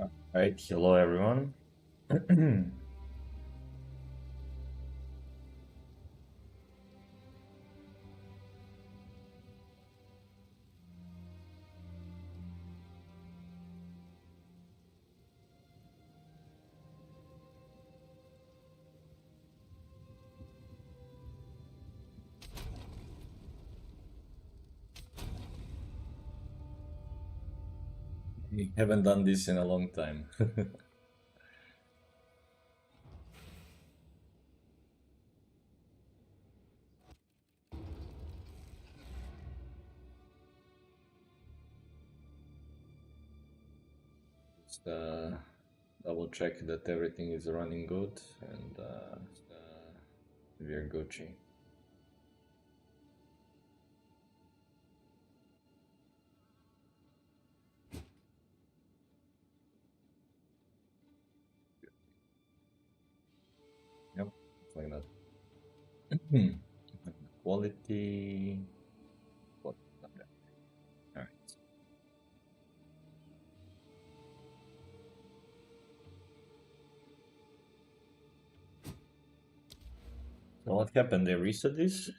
Alright, hello everyone. We haven't done this in a long time. Just double check that everything is running good and we are Gucci. Yep, it's like that. Quality. What? Alright. So what happened? They reset this?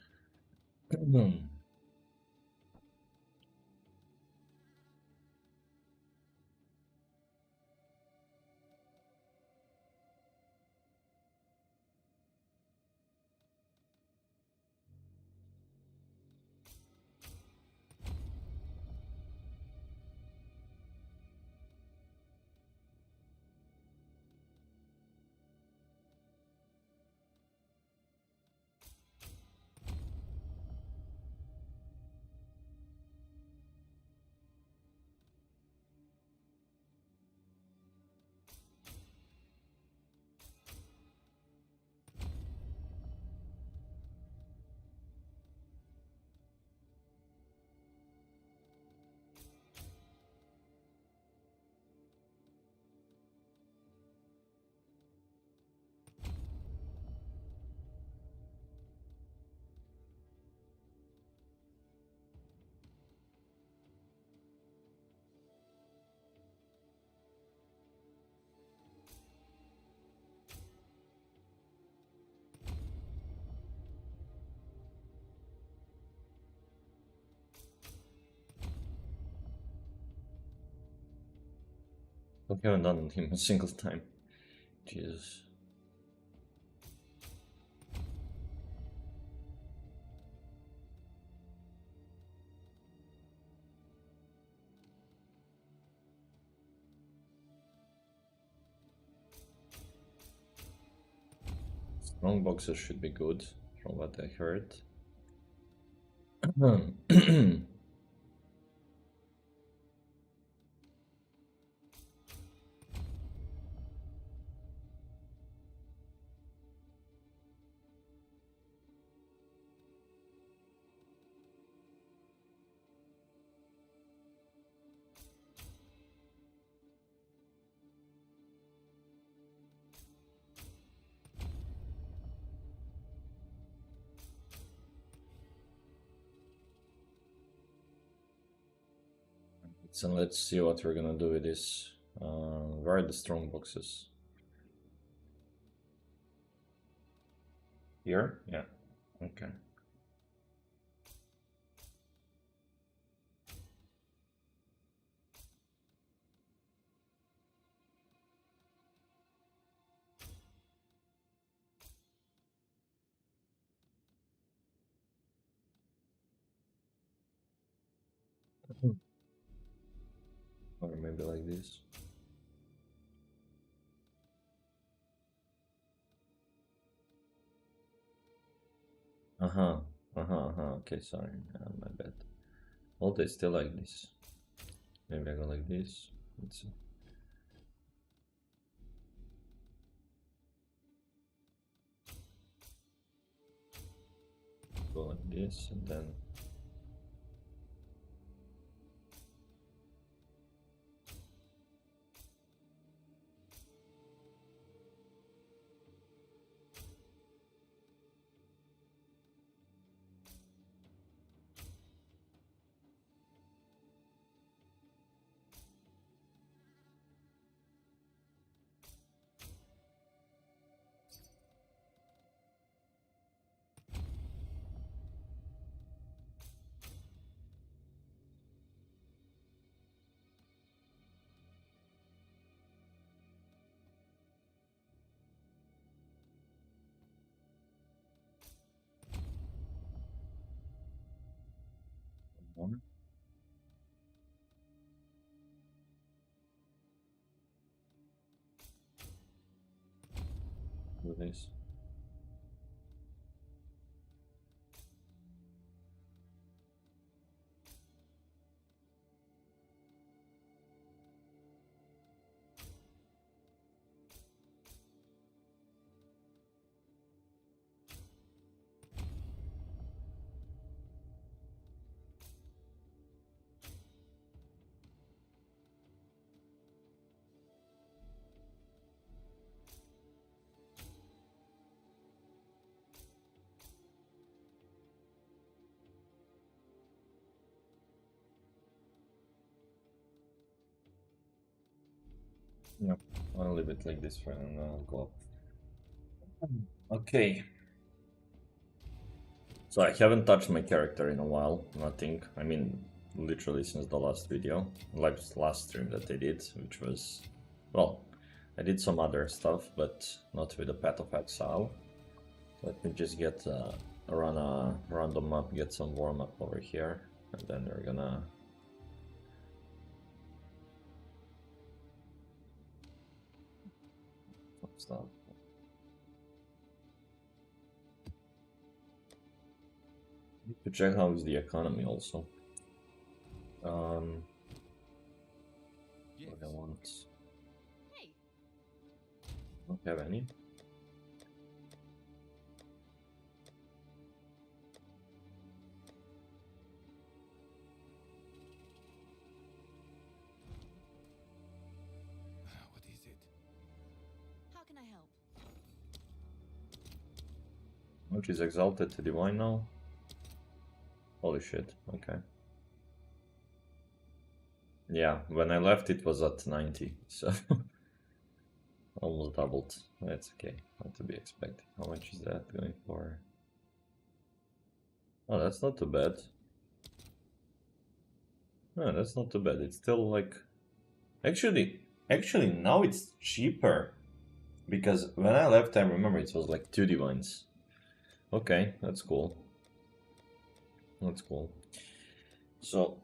We haven't done him a single time. Jesus. Strong boxers should be good, from what I heard. So let's see what we're gonna do with this. Where are the strong boxes? Here? Yeah. Okay. Or maybe like this. Uh-huh. Okay, sorry. My bad. Oh, they still like this. Maybe I go like this. Let's see. Go like this and then do this. Yep, I'll leave it like this for now and I'll go. Okay. So I haven't touched my character in a while, nothing. I mean, literally since the last video, like last stream that I did, which was, well, I did some other stuff, but not with the Path of Exile. Let me just get run a random map, get some warm up over here, and then we're gonna. Stop. Need to check how is the economy also. What I want. Don't have any. What is it? How can I help? Which is exalted to divine now? Holy shit, okay. Yeah, when I left it was at 90, so almost doubled. That's okay, not to be expected. How much is that going for? Oh, that's not too bad. No, that's not too bad. It's still like... Actually now it's cheaper. Because when I left, I remember it was like 2 divines. Okay, that's cool. That's cool. So...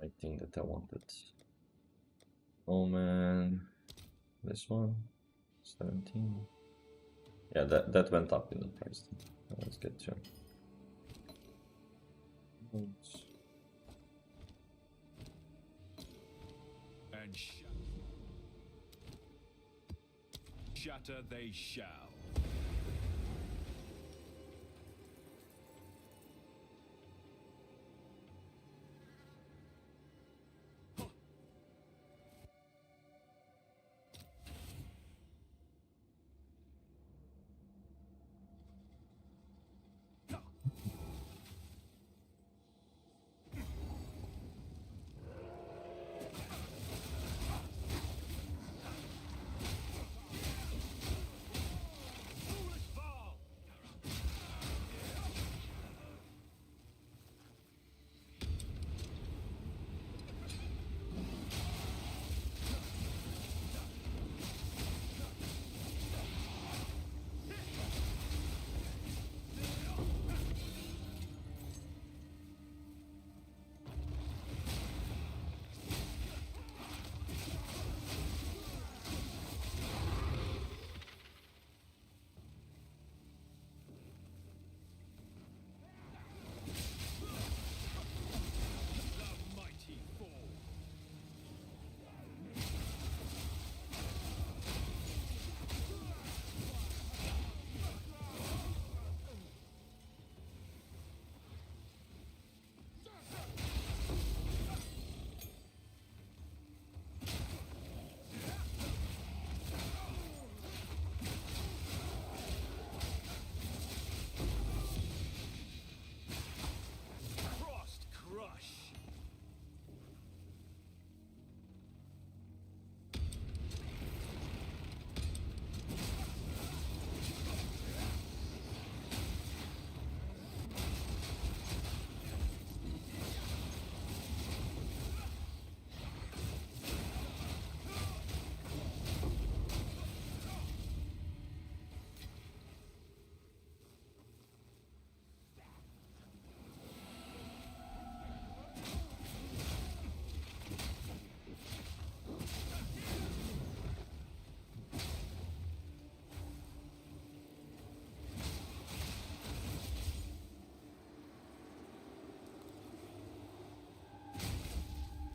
I think that I wanted. Oh man, this one, 17. Yeah, that went up in the price. Let's get to. And shatter they shall.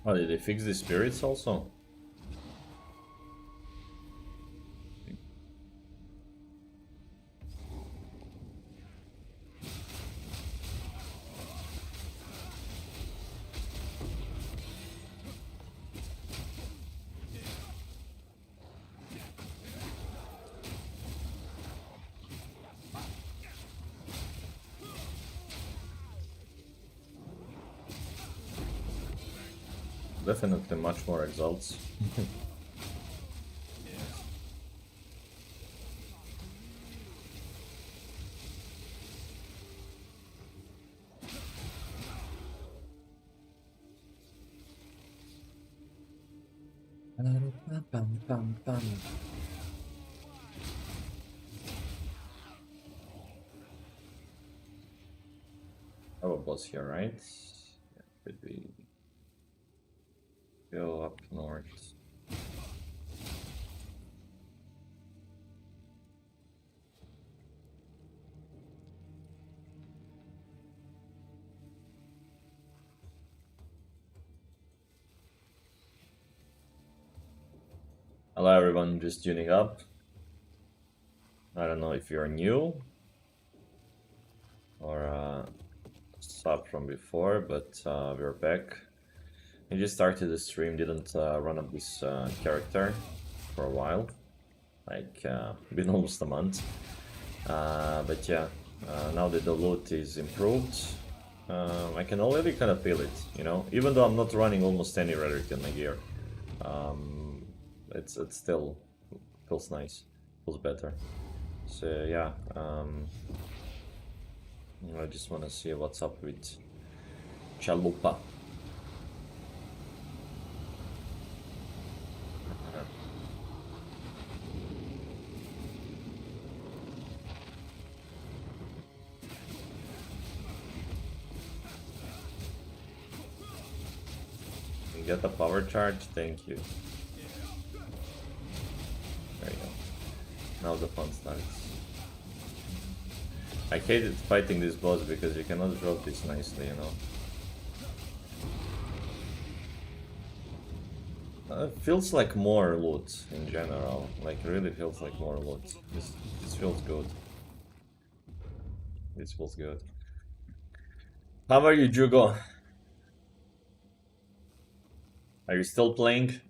Oh, did they fix the spirits also? Definitely much more exalts. Have a boss here, right? Yeah, could we go up north? Hello everyone, just tuning up. I don't know if you're new or sub from before, but we're back. I just started the stream, didn't run up this character for a while, like been almost a month. But yeah, now that the loot is improved, I can already kind of feel it, you know? Even though I'm not running almost any rarity in my gear, it still feels nice, feels better. So yeah, I just want to see what's up with Chalupa. Get a power charge, thank you. There you go. Now the fun starts. I hated fighting this boss because you cannot drop this nicely, you know. It feels like more loot in general. Like, really feels like more loot. This feels good. This feels good. How are you, Jugo? Are you still playing?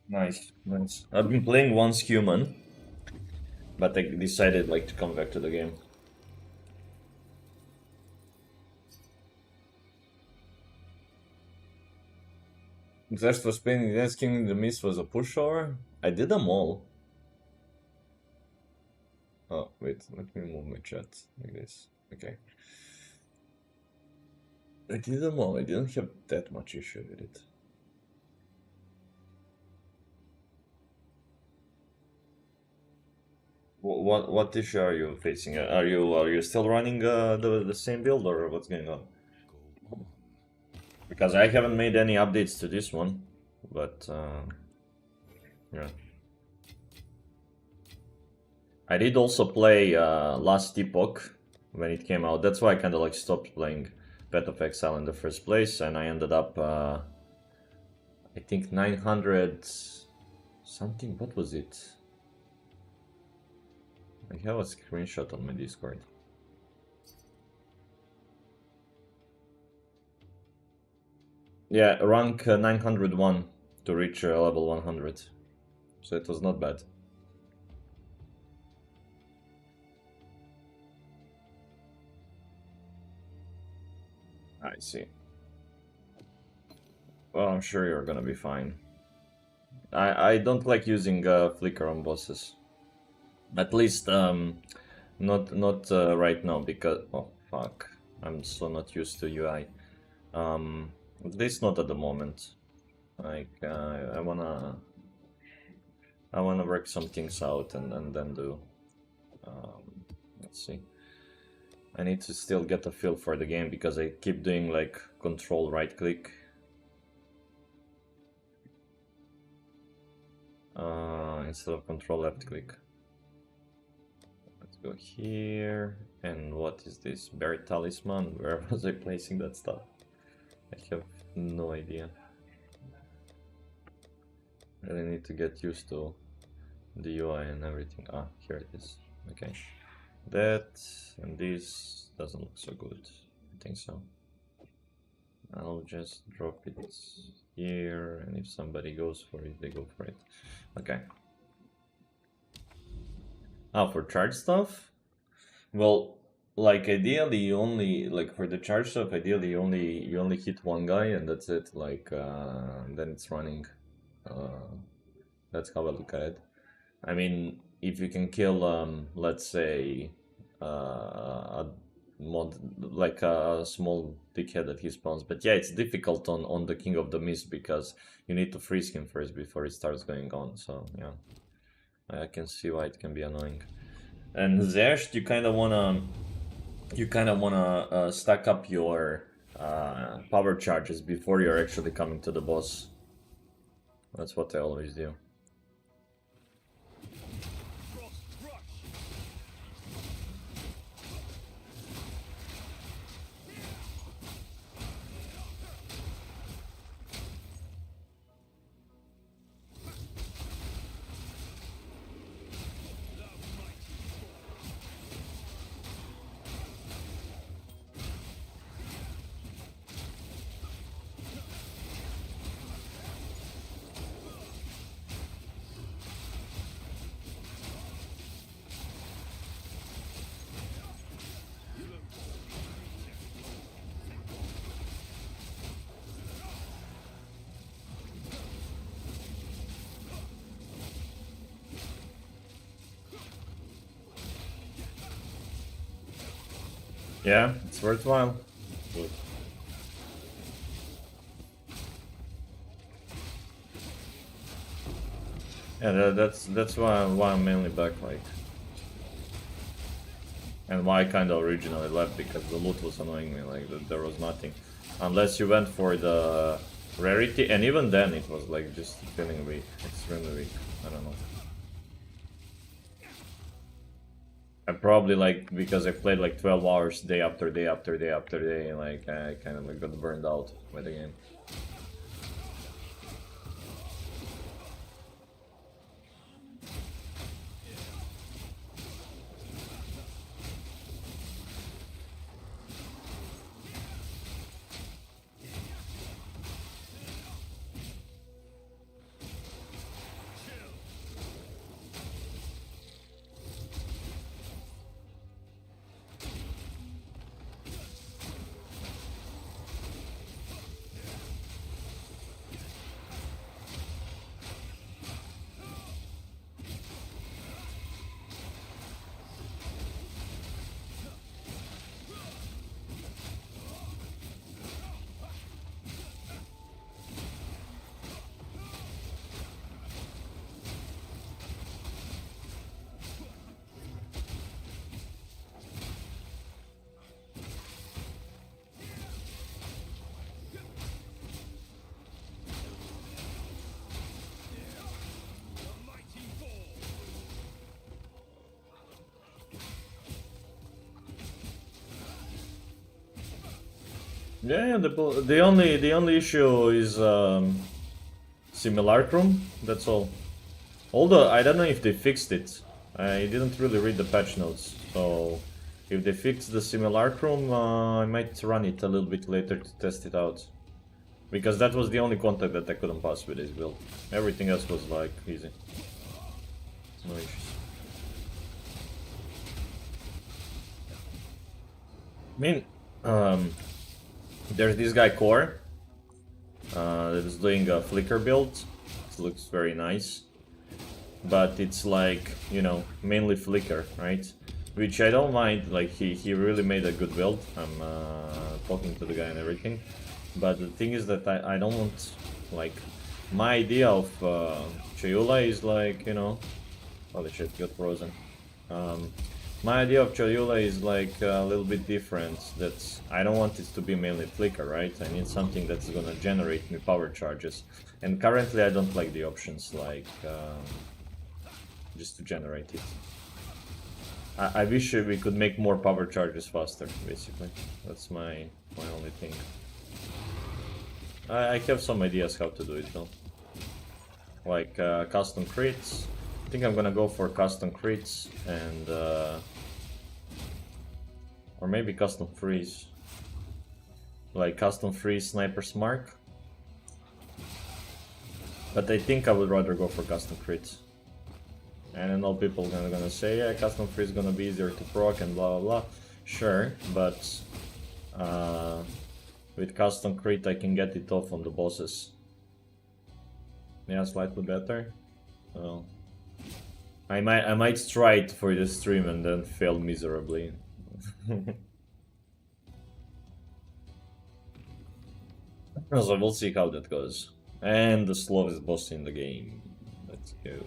Nice, nice. I've been playing once human, but I decided like to come back to the game. Zest for spinning Dance King in the Mist was a pushover? I did them all. Oh, wait, let me move my chat like this. Okay. I did them all, I didn't have that much issue with it. What issue are you facing? Are you still running the same build or what's going on? Because I haven't made any updates to this one, but yeah. I did also play Last Epoch when it came out. That's why I kind of like stopped playing Path of Exile in the first place, and I ended up I think 900 something. What was it? I have a screenshot on my Discord. Yeah, rank 901 to reach level 100. So it was not bad. I see. Well, I'm sure you're gonna be fine. I don't like using flicker on bosses. At least not right now because oh fuck, I'm so not used to UI. At least not at the moment. Like I wanna work some things out and then do. Let's see. I need to still get a feel for the game because I keep doing like control right click. Instead of control left click. Let's go here. And what is this? Bear talisman? Where was I placing that stuff? I have no idea. Really need to get used to the UI and everything. Ah, here it is. Okay. That and this doesn't look so good. I think so. I'll just drop it here, and if somebody goes for it, they go for it. Okay. Ah, for charge stuff? Well, like ideally you only like for the charge stuff, ideally you only hit one guy and that's it. Like then it's running. That's how I look at it. I mean, if you can kill let's say a mod like a small dickhead that he spawns, but yeah, it's difficult on the King of the Mist because you need to freeze him first before it starts going on. So yeah, I can see why it can be annoying. And Zerst, you kind of wanna stack up your power charges before you're actually coming to the boss. That's what I always do. Yeah, it's worthwhile. Good. Yeah, that's why I'm mainly back, like, and why I kind of originally left, because the loot was annoying me. Like there was nothing, unless you went for the rarity, and even then it was like just feeling weak, extremely weak. I don't know. I probably like because I played like 12 hours day after day after day after day, and like I kind of like got burned out by the game. Yeah, the only issue is Simulacrum. That's all. Although I don't know if they fixed it. I didn't really read the patch notes, so if they fix the Simulacrum, I might run it a little bit later to test it out. Because that was the only contact that I couldn't pass with this build. Everything else was like easy. No issues. I mean, there's this guy Core that is doing a flicker build. It looks very nice, but it's like, you know, mainly flicker, right? Which I don't mind. Like he really made a good build. I'm talking to the guy and everything, But the thing is that I don't want, like, my idea of Chayula is like, you know, holy shit, got frozen. My idea of Chayula is like a little bit different. That's, I don't want it to be mainly flicker, right? I need something that's gonna generate me power charges. And currently I don't like the options like just to generate it. I wish we could make more power charges faster, basically. That's my only thing. I have some ideas how to do it though. Like custom crits. I think I'm gonna go for custom crits and or maybe custom freeze. Like custom freeze sniper's mark. But I think I would rather go for custom crits. And I know people are gonna say, yeah, custom freeze is gonna be easier to proc and blah blah blah. Sure, but with custom crit I can get it off on the bosses. Yeah, slightly better. Well, I might try it for the stream and then fail miserably. So we'll see how that goes. And the slowest boss in the game. Let's go.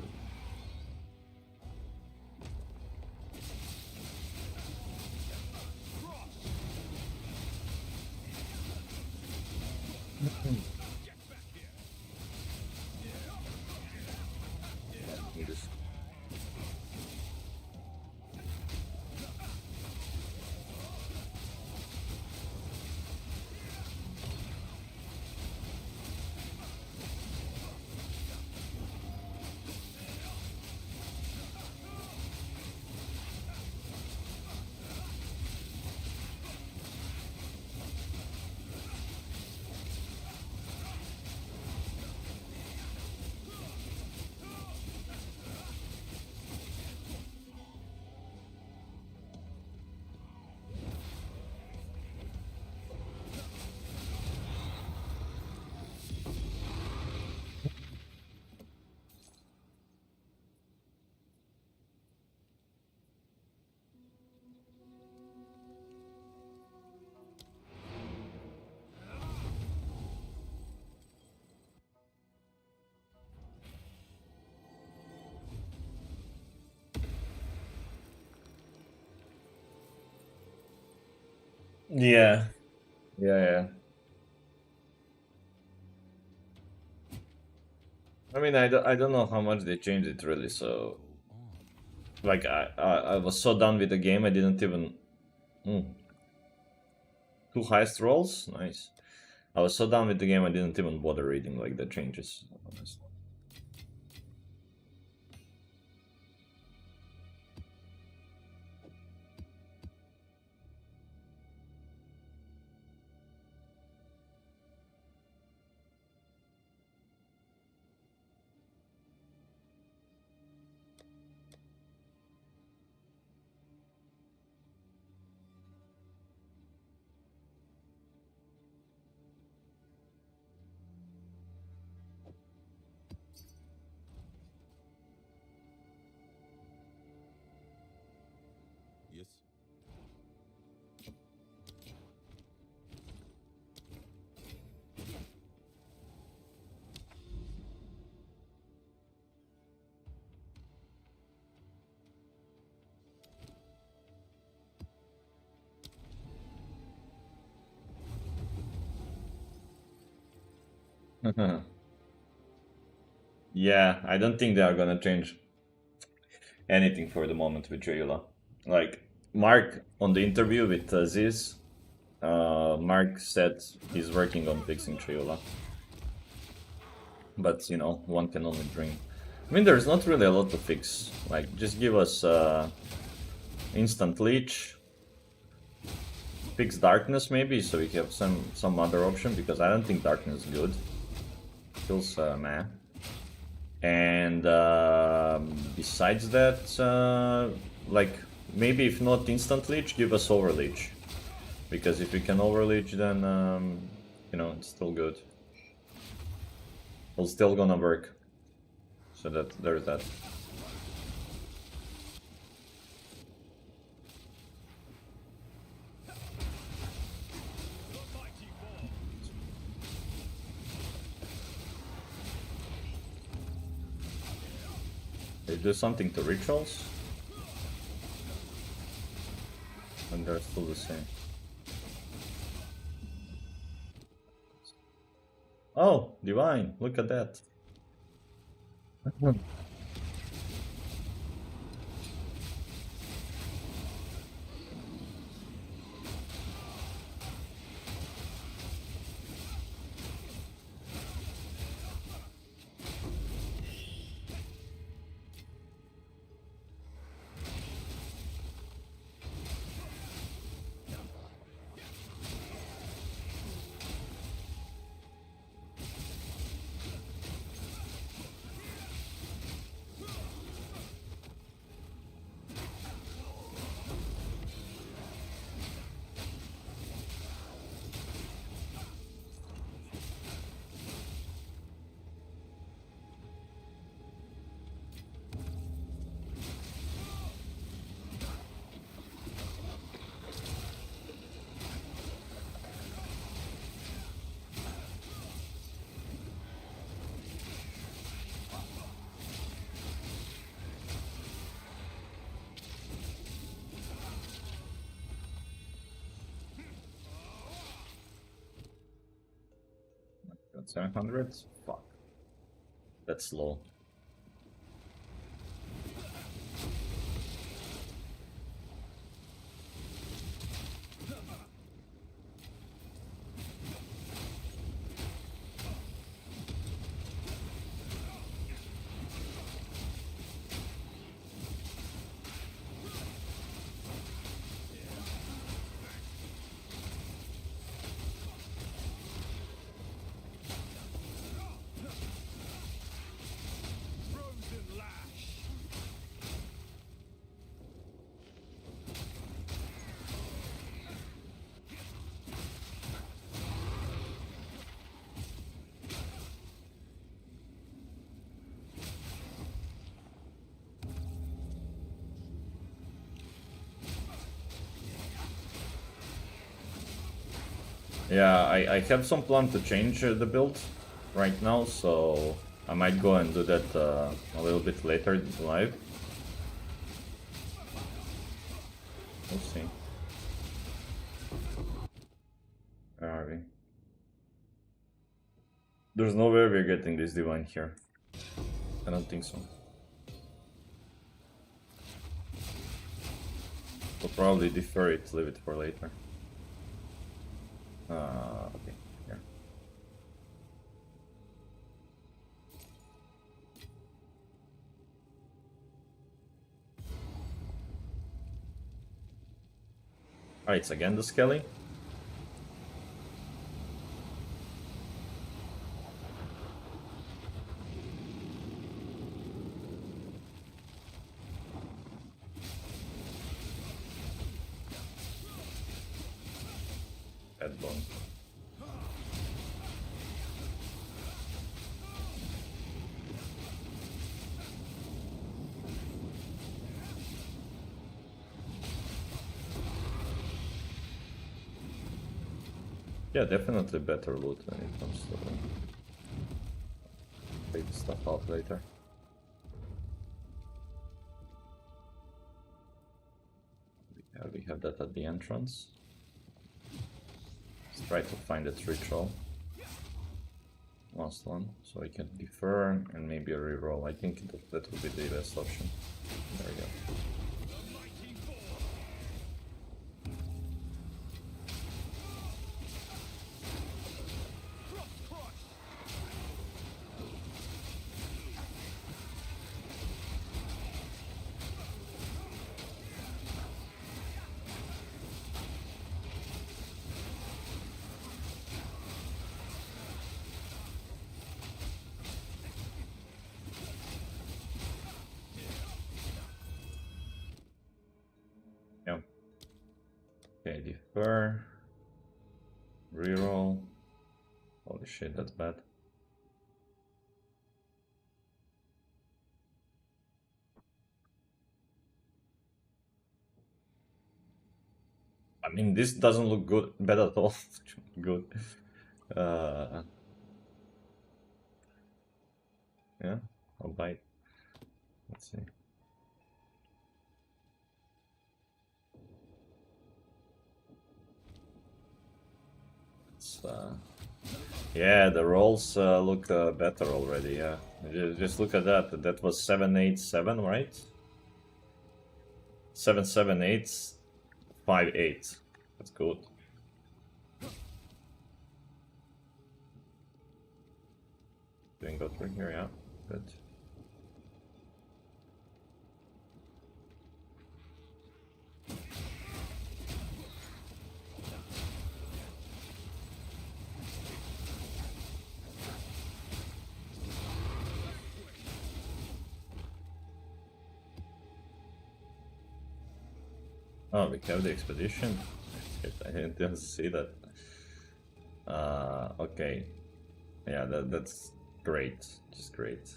Yeah, yeah. I mean, I don't know how much they changed it really, so... Like, I was so done with the game, I didn't even... Two highest rolls? Nice. I was so done with the game, I didn't even bother reading, like, the changes, honestly. Yes. Yeah, I don't think they are gonna change anything for the moment with Chayula. Like, Mark, on the interview with Ziz, Mark said he's working on fixing Chayula. But, you know, one can only dream. I mean, there's not really a lot to fix. Like, just give us instant leech, fix darkness maybe, so we have some other option, because I don't think darkness is good. Feels meh. And besides that, like, maybe if not instant leech, give us overleech. Because if we can overleech, then, you know, it's still good. It's still gonna work. So that there's that. They do something to rituals, and they're still the same. Oh, divine! Look at that. Got 700? Fuck. That's low. Frozen lash. Yeah, I have some plan to change the build right now, so I might go and do that a little bit later live. We'll see. Where are we? There's no way we're getting this divine here. I don't think so. We'll probably defer it, leave it for later. Okay, here. Alright, it's again the Skelly. Headbone. Yeah, definitely better loot when it comes to take stuff out later. Yeah, we have that at the entrance. Let's try to find that ritual. Last one, so I can defer and maybe a reroll. I think that would be the best option. There we go. Yeah. Okay, defer. Reroll. Holy shit, that's bad. I mean, this doesn't look good, bad at all. Good. Yeah, I'll buy it. Let's see. It's, yeah, the rolls look better already. Yeah, just look at that. That was 787, right? 778, 58. That's good. Didn't go through here, yeah. Good. Oh, we have the expedition? I didn't see that. Okay. Yeah, that's great. Just great.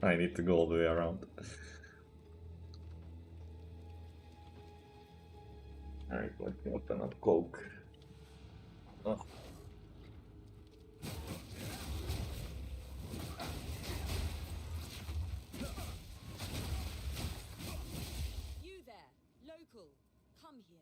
I need to go all the way around. Alright, let me open up Coke. Oh. You there, local. Come here.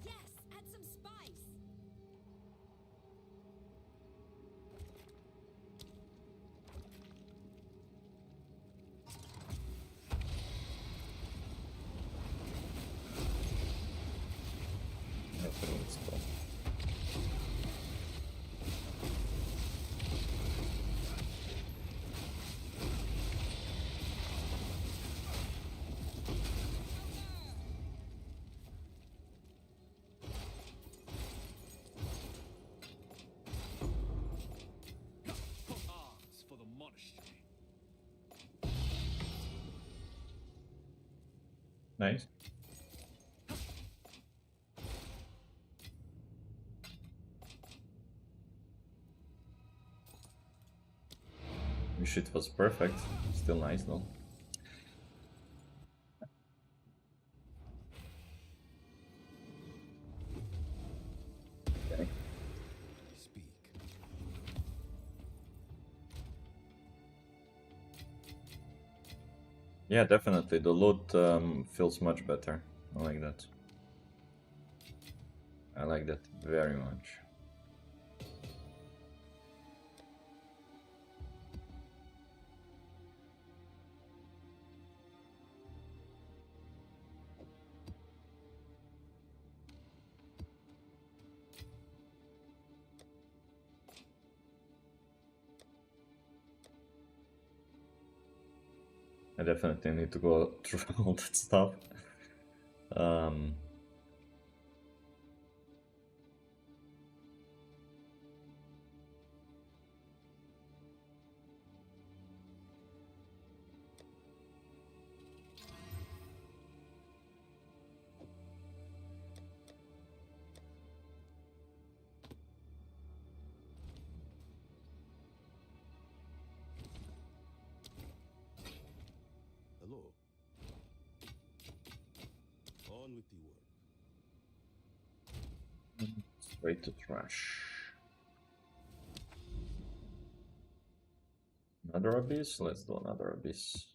Yes, add some spice. Okay, let's go. Arms for the monastery. Nice. Wish it was perfect. Still nice though. Okay. Speak. Yeah, definitely. The loot feels much better. I like that. I like that very much. I definitely need to go through all that stuff. Um, Hello. On with the work. straight to trash. Another abyss? Let's do another abyss.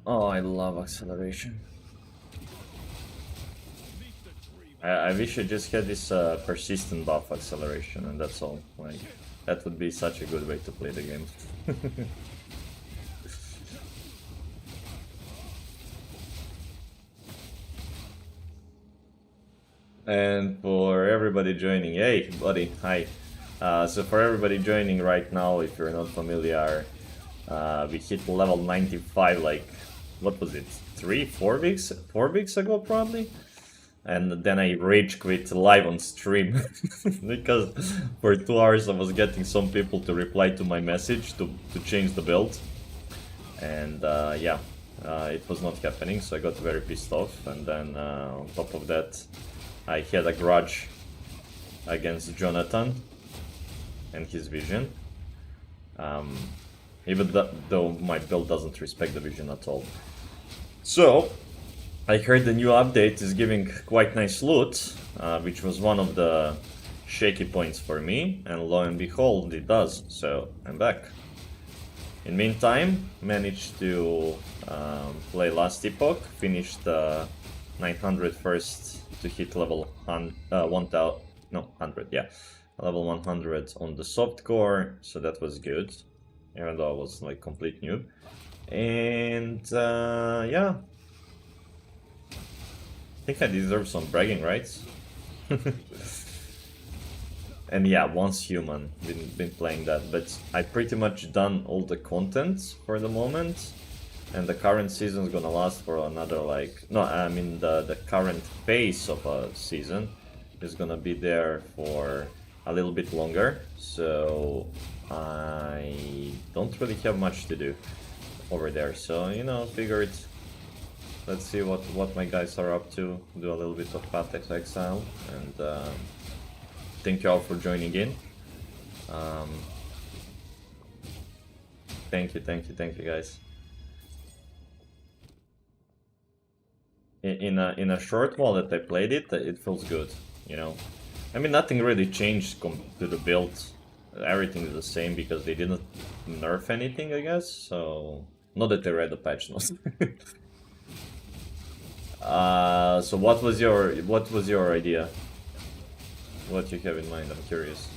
Oh, I love acceleration. Meet the dream. I wish I just had this persistent buff acceleration, and that's all. Like, that would be such a good way to play the game. And for everybody joining, hey buddy, hi. So for everybody joining right now, if you're not familiar, we hit level 95 like, what was it, 4 weeks ago probably? And then I rage quit live on stream because for 2 hours I was getting some people to reply to my message to change the build. And yeah, it was not happening, so I got very pissed off. And then on top of that, I had a grudge against Jonathan and his vision. Even though my build doesn't respect the vision at all. So, I heard the new update is giving quite nice loot, which was one of the shaky points for me, and lo and behold, it does, so I'm back. In meantime, managed to play last epoch, finished 900 first to hit level 100, yeah, level 100 on the softcore, so that was good, even though I was like complete noob. And yeah, I think I deserve some bragging rights. And yeah, once human, been playing that, but I pretty much done all the content for the moment, and the current season is gonna last for another like, no, I mean the current phase of a season is gonna be there for a little bit longer, so I don't really have much to do over there, so you know, figured let's see what my guys are up to, do a little bit of Path Exile, and thank you all for joining in. Thank you guys. In a short while that I played it, it feels good, you know. I mean, nothing really changed to the build. Everything is the same because they didn't nerf anything, I guess. So not that I read the patch notes. So what was your idea? What you have in mind? I'm curious.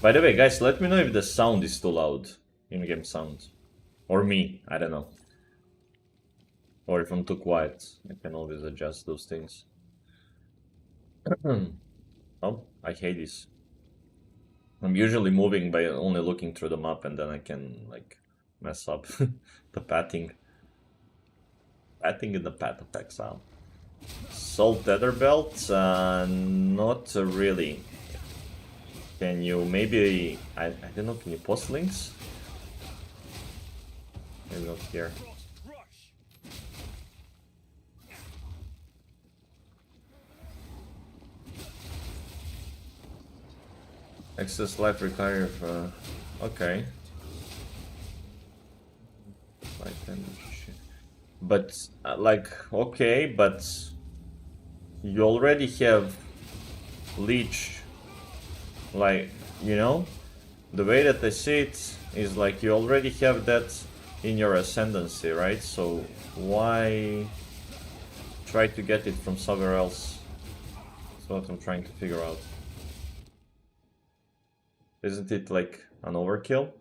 By the way, guys, let me know if the sound is too loud. In-game sound. Or me, I don't know. Or if I'm too quiet. I can always adjust those things. Oh, I hate this. I'm usually moving by only looking through the map, and then I can, like, mess up the pathing. Pathing in the Path of Exile. Soul Tether Belt? Not really. Can you maybe... I don't know, can you post links? Maybe not here. Excess life require okay. But like, okay, but you already have leech, like, you know, the way that I see it is like you already have that in your ascendancy, right? So why try to get it from somewhere else? That's what I'm trying to figure out. Isn't it like an overkill?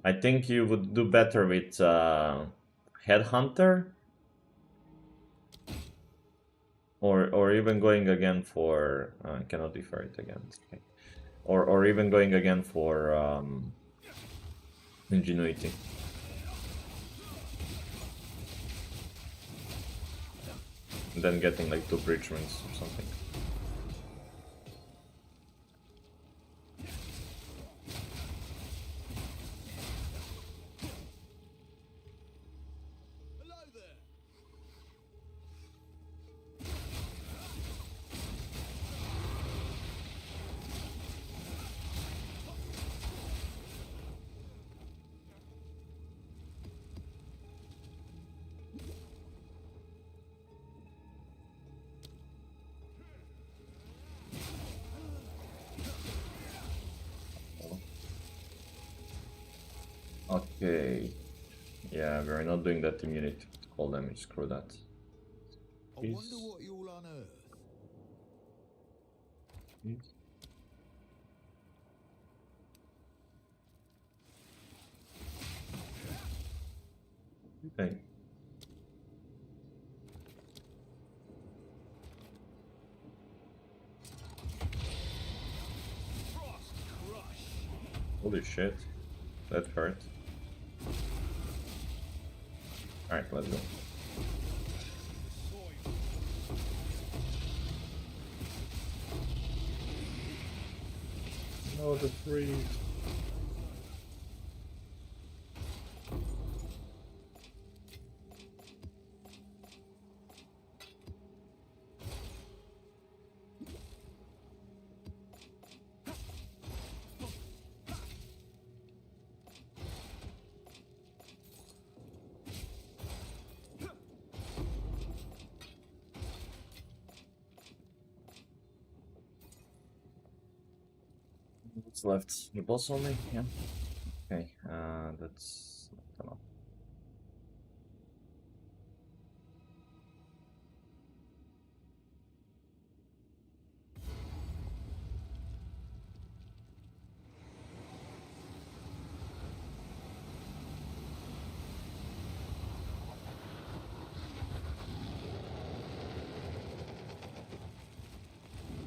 I think you would do better with Headhunter, or even going again for cannot defer it again. Okay. Or even going again for Ingenuity. And then getting like 2 bridge rings or something. Okay. Yeah, we're not doing that immunity to cold damage. Screw that. I wonder what you'll unearth. Holy shit. That hurt. Alright, let's go. No, the freeze. What's left? The boss only? Yeah. Okay, that's not enough.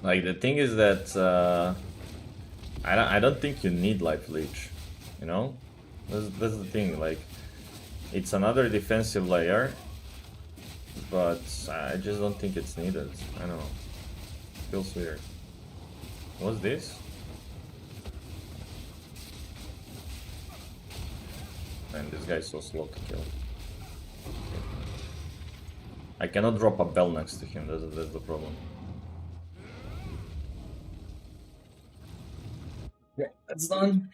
Like, the thing is that I don't think you need life leech, you know? That's the thing, like, it's another defensive layer, but I just don't think it's needed. I don't know. Feels weird. What's this? Man, this guy's so slow to kill. I cannot drop a bell next to him, that's the problem. Yeah, that's done.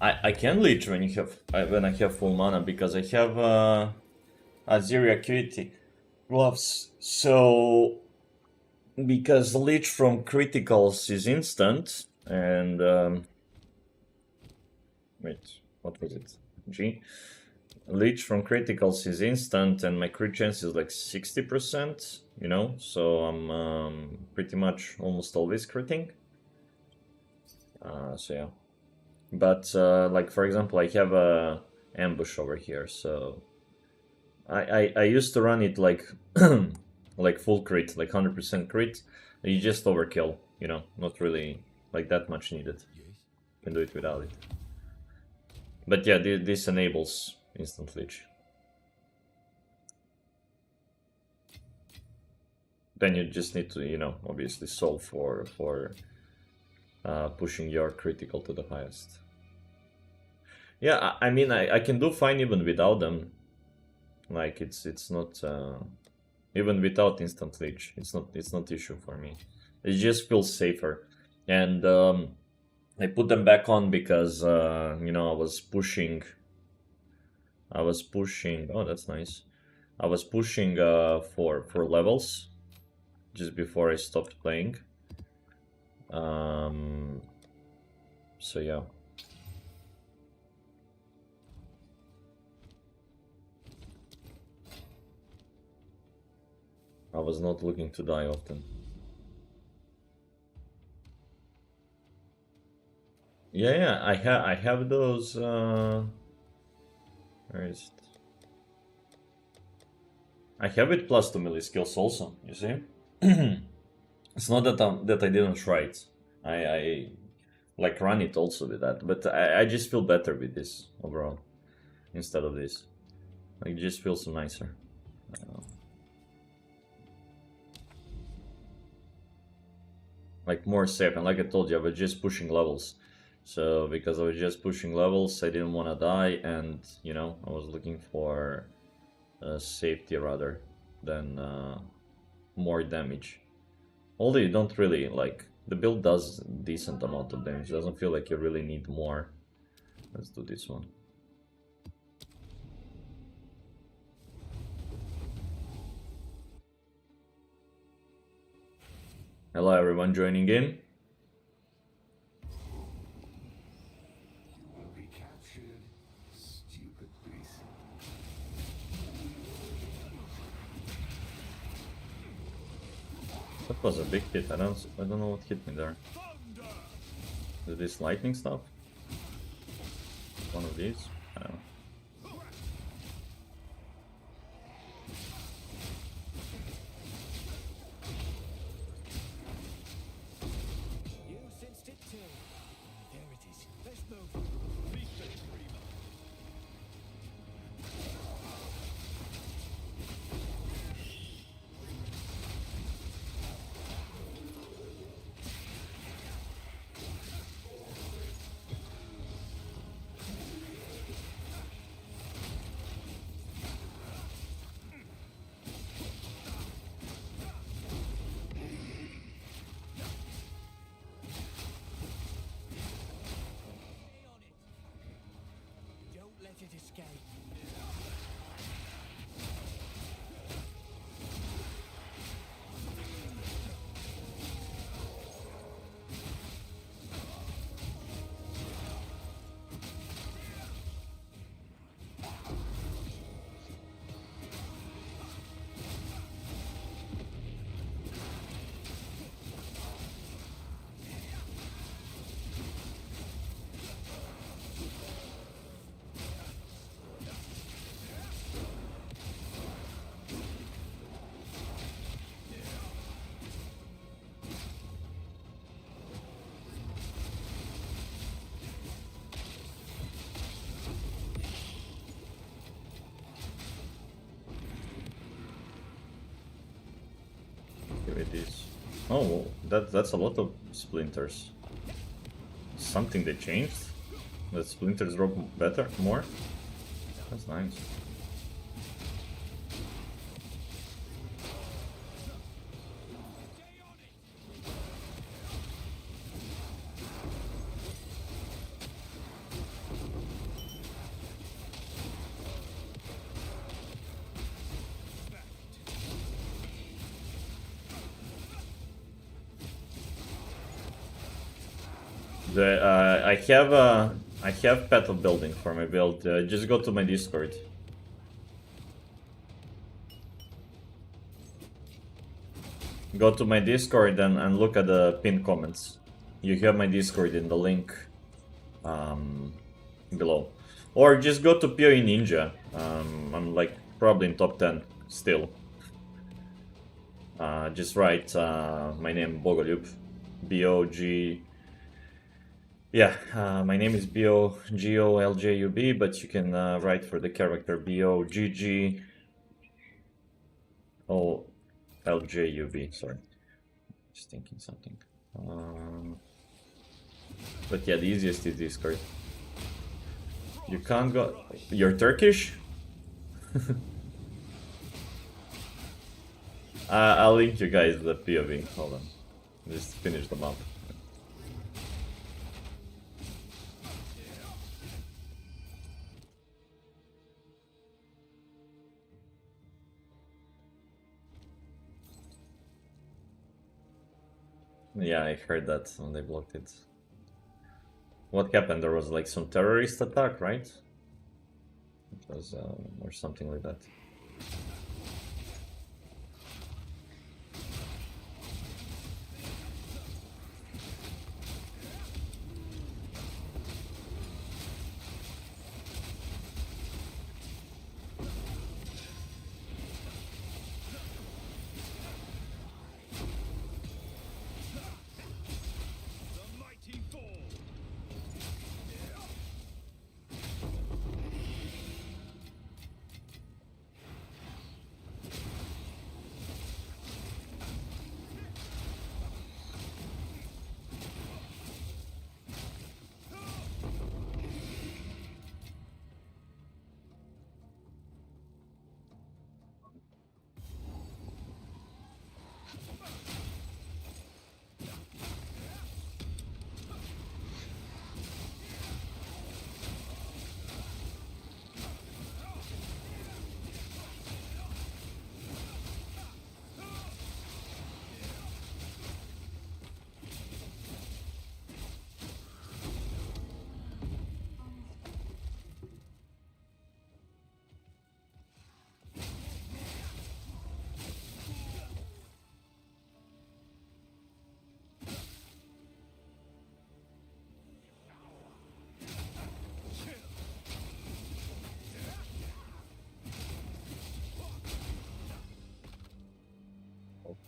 I can leech when you have when I have full mana because I have Azir Acuity gloves. So because leech from criticals is instant and wait, what was it? G. Leech from criticals is instant and my crit chance is like 60%, you know, so I'm pretty much almost always critting. So yeah. But like for example, I have a ambush over here, so I used to run it like like full crit, like 100% crit. You just overkill, you know, not really like that much needed. Yes. Can do it without it. But yeah, this enables instant leech. Then you just need to, you know, obviously solve for pushing your critical to the highest. Yeah, I mean, I can do fine even without them. Like it's not even without instant leech. It's not issue for me. It just feels safer, and I put them back on because you know I was pushing. Oh, that's nice. I was pushing for levels just before I stopped playing. So yeah. I was not looking to die often. Yeah, I have those. Where is it? I have it plus 2 melee skills also. You see, it's not that I didn't try it. I like run it also with that, but I just feel better with this overall instead of this. Like, it just feels nicer. Like more safe, and like I told you, I was just pushing levels. So because I was just pushing levels, I didn't want to die, and you know I was looking for safety rather than more damage. Although you don't really like the build does decent amount of damage. It doesn't feel like you really need more. Let's do this one. Hello everyone joining in. That was a big hit. I don't know what hit me there. Is this lightning stuff? One of these? I don't know. You sensed it too. escape. Give it this. Oh, that's a lot of splinters. Something they changed? That splinters drop better, more? That's nice. I have path of building for my build. Just go to my Discord. Go to my Discord and look at the pinned comments. You have my Discord in the link below. Or just go to PoE Ninja. I'm like probably in top 10 still. Just write my name Bogoljub. B-O-G... Yeah, my name is B-O-G-O-L-J-U-B, but you can write for the character B-O-G-G-O-L-J-U-B, sorry. Just thinking something. But yeah, the easiest is Discord. You can't go... You're Turkish? I'll link you guys the POV, hold on. Just finish the map. Yeah, I heard that when they blocked it. What happened? There was like some terrorist attack, right? It was, or something like that.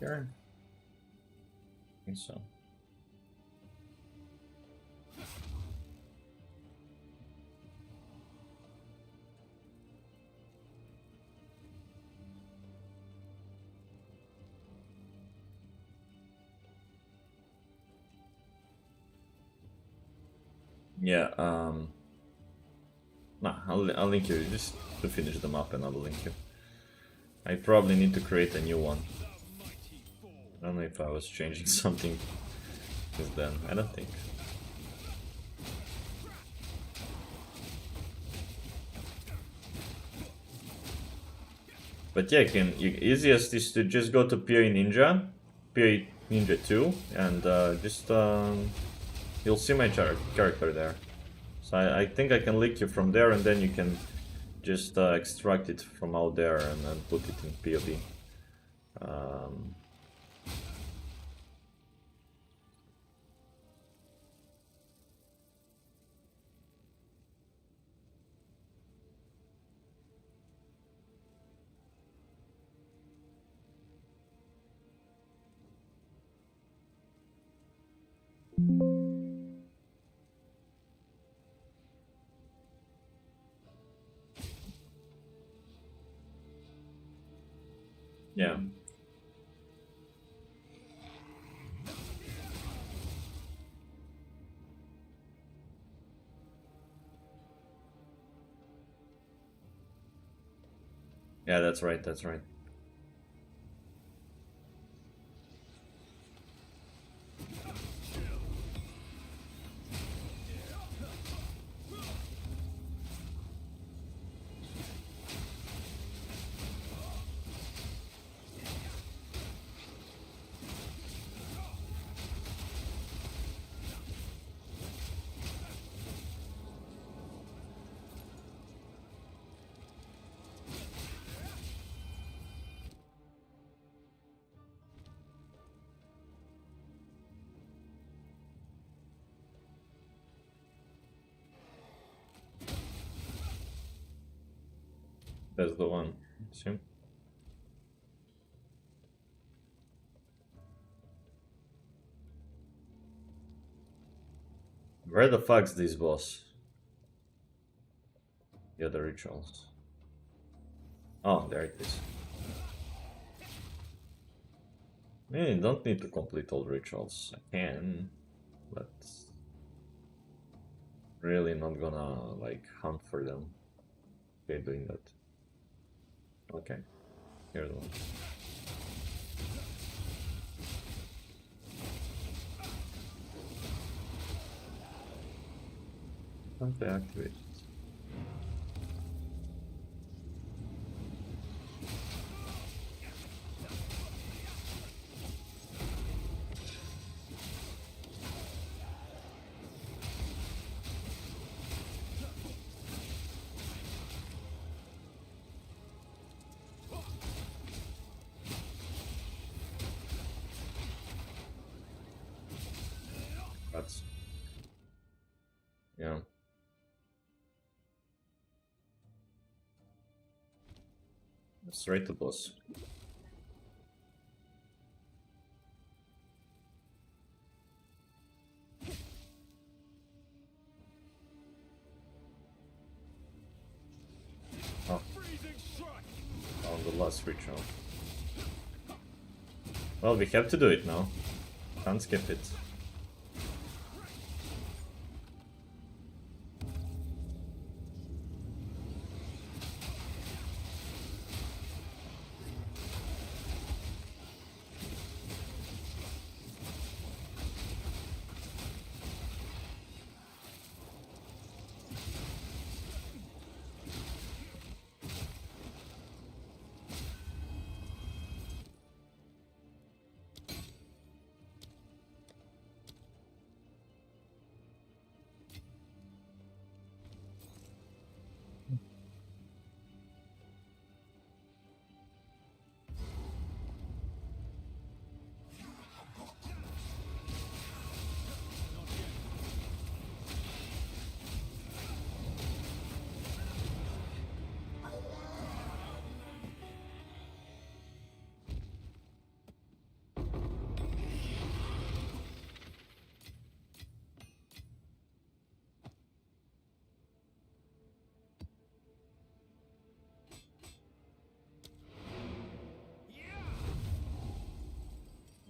Okay. I think so. Yeah, nah, I'll link you just to finish the map and I'll link you. I probably need to create a new one. I don't know if I was changing something since then. I don't think. But yeah, easiest is to just go to PoE Ninja, PoE Ninja 2, and just you'll see my character there. So I think I can link you from there, and then you can just extract it from out there and then put it in PoE. Yeah. Yeah, that's right, that's right. That's the one. See? Where the fuck's this boss? The other rituals. Oh, there it is. Yeah, you don't need to complete all rituals. I can, but really not gonna like hunt for them. Okay, doing that. Okay, here's one. Can't they activate it? That's yeah. Straight to boss. Oh, on the last ritual. Well, we have to do it now. Can't skip it.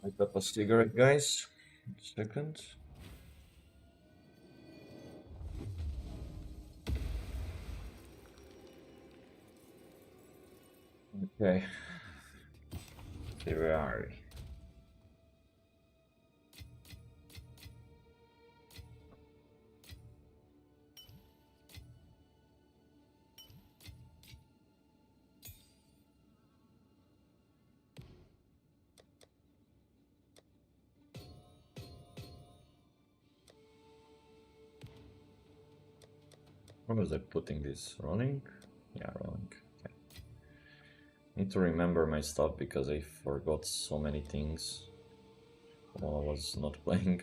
Light up a cigarette, guys. Second. Okay. Here we are. Where was I putting this? Rolling? Yeah, rolling. Okay. Need to remember my stuff because I forgot so many things while I was not playing.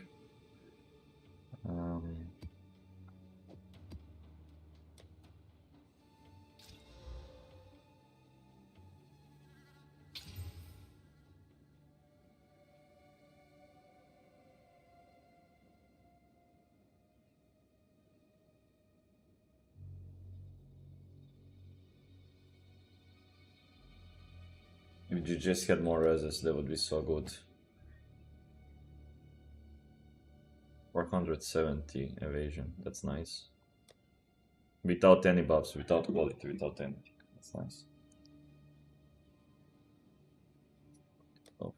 If you just had more reses, that would be so good. 470 evasion, that's nice. Without any buffs, without quality, without anything. That's nice. Oh.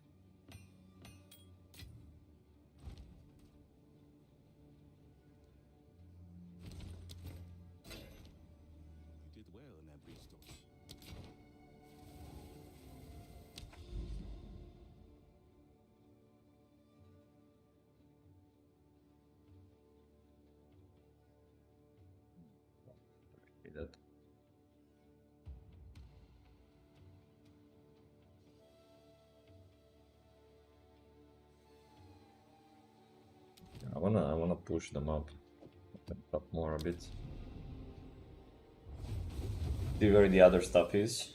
You did well in that beast. That. I wanna push them up more a bit. See where the other stuff is.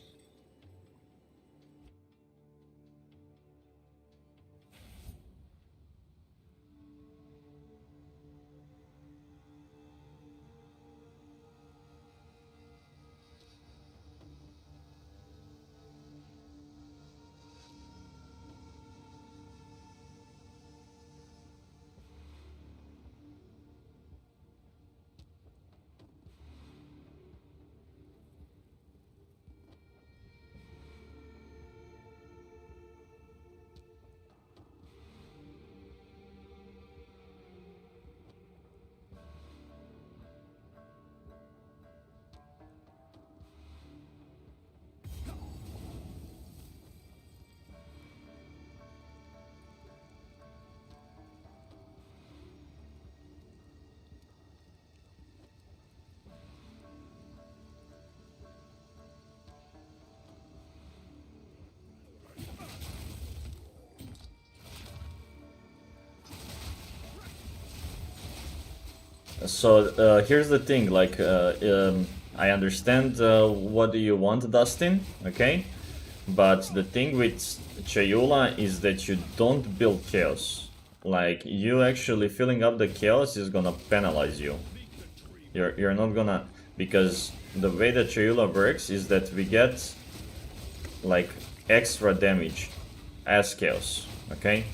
So here's the thing, like, I understand what do you want, Dustin, okay? But the thing with Chayula is that you don't build chaos. Like, you actually filling up the chaos is gonna penalize you. You're not gonna... Because the way that Chayula works is that we get, like, extra damage as chaos, okay?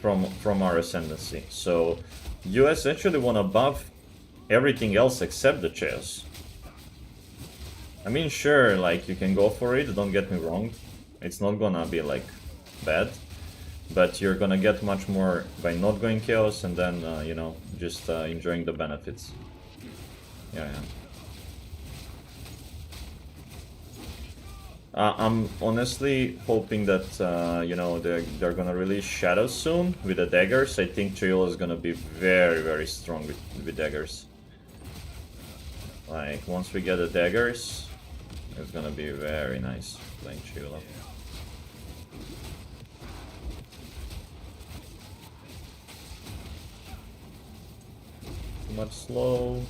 From our ascendancy. So you essentially wanna buff everything else except the chaos. I mean, sure, like, you can go for it, don't get me wrong. It's not gonna be, like, bad. But you're gonna get much more by not going chaos and then, you know, just enjoying the benefits. Yeah. I'm honestly hoping that, you know, they're gonna release Shadows soon with the daggers. I think Chayula is gonna be very, very strong with daggers. Like, once we get the daggers, it's gonna be very nice playing Chayula. Too much slow.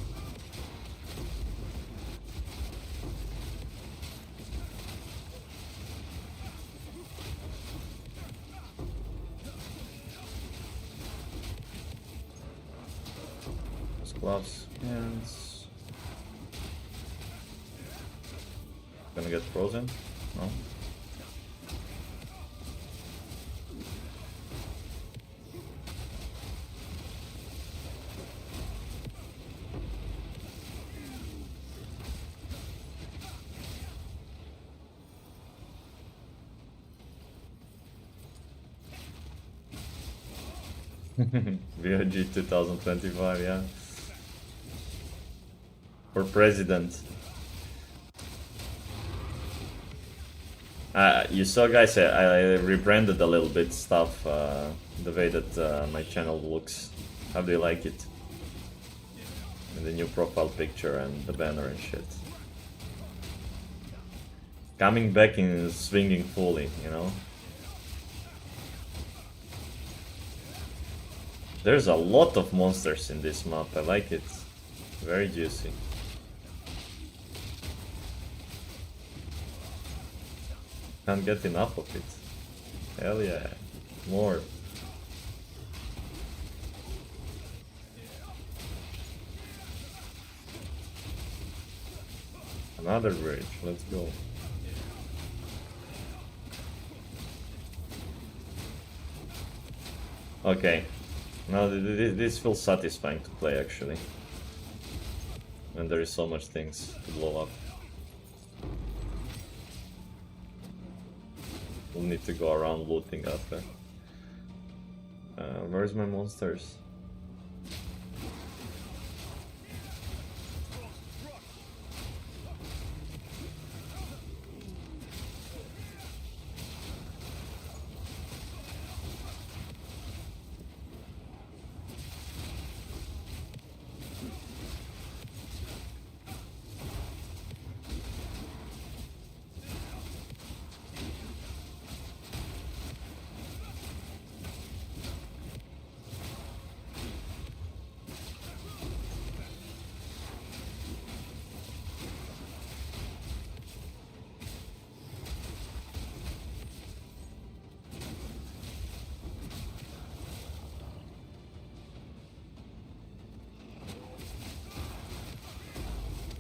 Gloves, hands. Gonna get frozen? No? VOG 2025, yeah. For president. You saw, guys, I rebranded a little bit stuff, the way that my channel looks. How do you like it? And the new profile picture and the banner and shit. Coming back in swinging fully, you know? There's a lot of monsters in this map, I like it. Very juicy. Can't get enough of it. Hell yeah. More. Another bridge, let's go. Okay. Now this feels satisfying to play actually. And there is so much things to blow up. We'll need to go around looting after. Where's my monsters?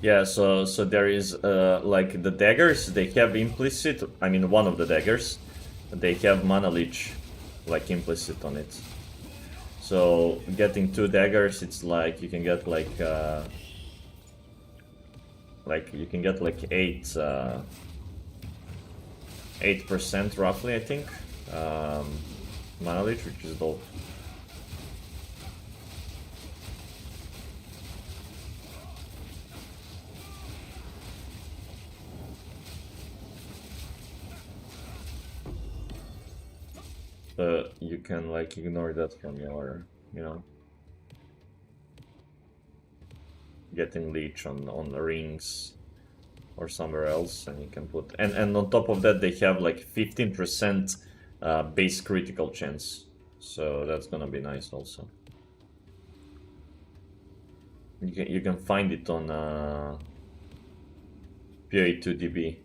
Yeah, so there is like the daggers, they have implicit, I mean one of the daggers, they have mana leech like implicit on it. So getting 2 daggers, it's like you can get like you can get like 8% roughly, I think, mana leech, which is dope. You can like ignore that from your, you know, getting leech on the rings or somewhere else, and you can put and on top of that they have like 15% base critical chance, so that's gonna be nice also. You can find it on PoE2 DB.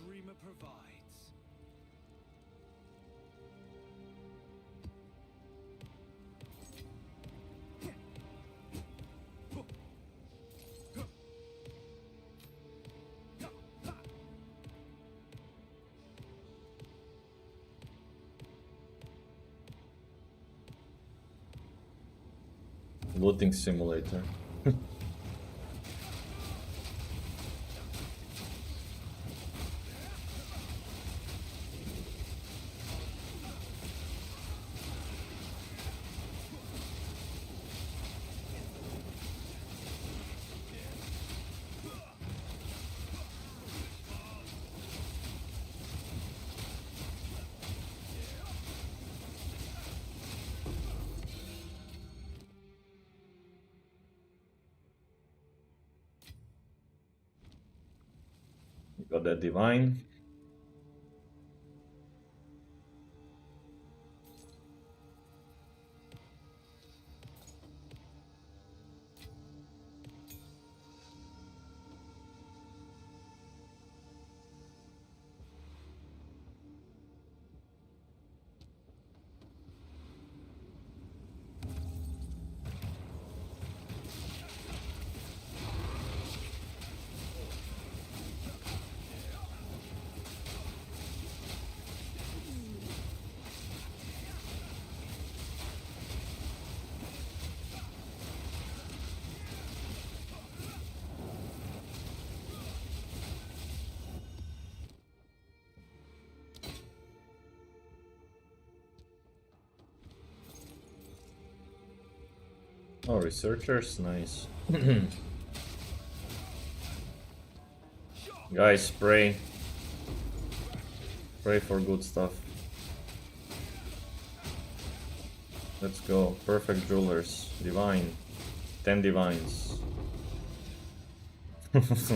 Dreamer provides. Looting simulator. Got that divine. Oh, researchers, nice. Guys, pray. Pray for good stuff. Let's go. Perfect jewelers. Divine. 10 divines. That's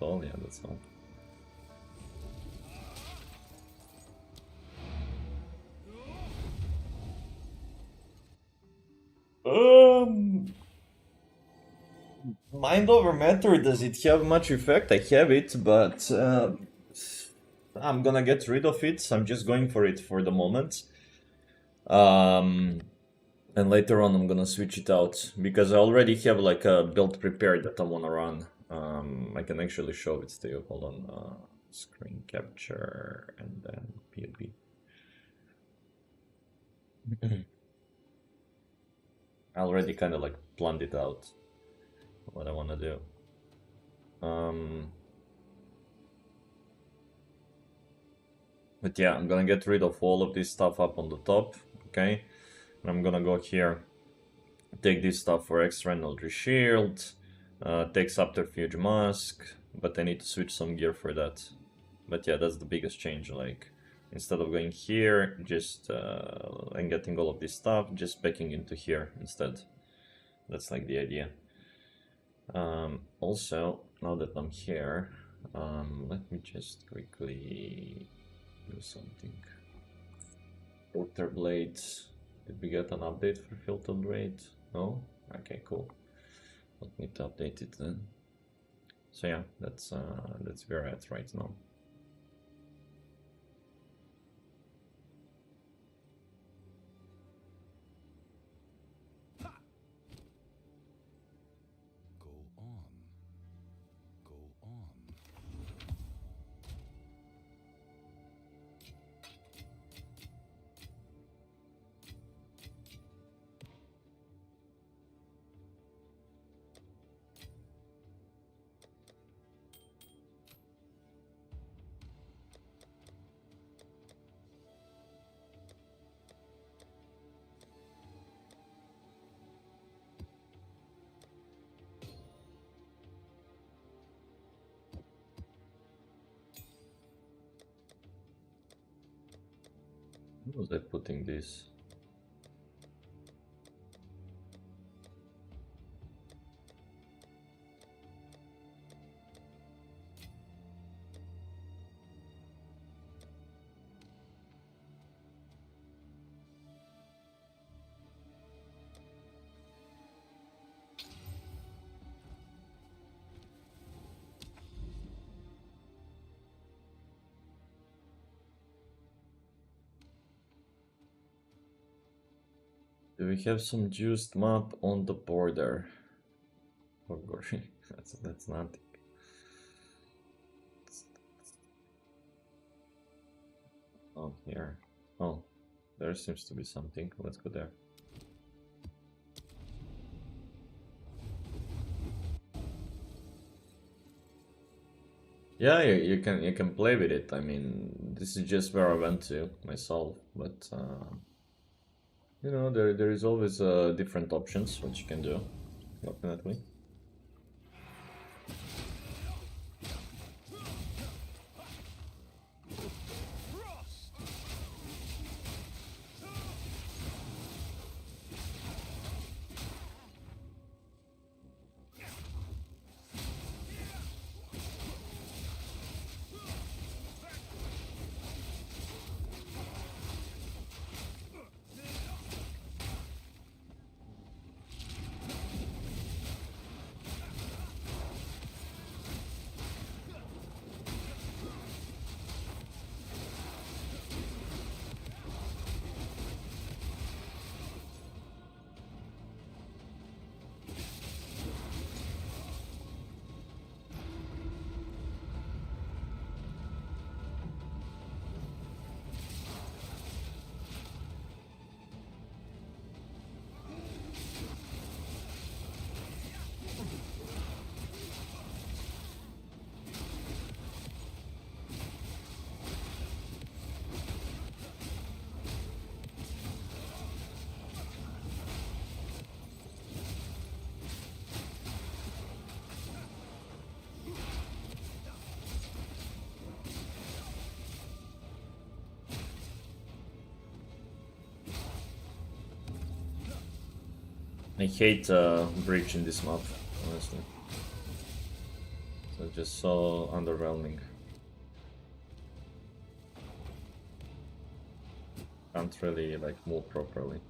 all? Yeah, that's all. Mind over matter, does it have much effect? I have it, but I'm gonna get rid of it. I'm just going for it for the moment. And later on I'm gonna switch it out because I already have like a build prepared that I wanna run. I can actually show it to you. Hold on, screen capture and then POB. I already kind of like planned it out what I wanna do. But yeah, I'm gonna get rid of all of this stuff up on the top, okay? And I'm gonna go here, take this stuff for extra energy shield, take subterfuge mask, but I need to switch some gear for that. But yeah, that's the biggest change, like, instead of going here, just, and getting all of this stuff, just packing into here instead. That's like the idea. Also, now that I'm here, let me just quickly do something. Filter blades. Did we get an update for filter blade? No? Okay, cool. Don't need to update it then. So yeah, that's where we're at right now. Go on. Go on. Where was I putting this? Do we have some juiced map on the border? Oh, gory. That's nothing. Oh, here. Oh, there seems to be something. Let's go there. Yeah, you can play with it. I mean, this is just where I went to myself, but you know, there is always different options what you can do, definitely. I hate Breach in this map, honestly. So it's just so underwhelming. Can't really like move properly.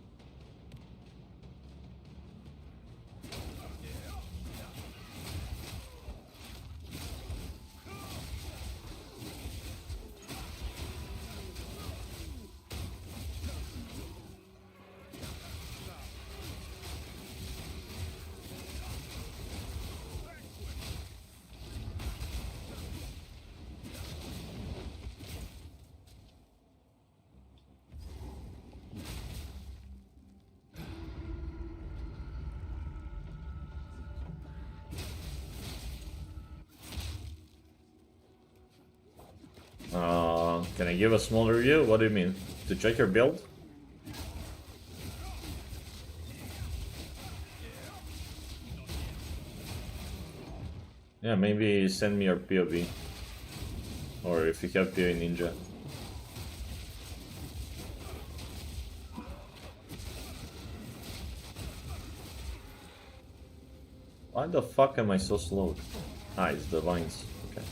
Can I give a small review? What do you mean? To check your build? Yeah, maybe send me your POV. Or if you have POE Ninja. Why the fuck am I so slow? Ah, it's the vines. Okay.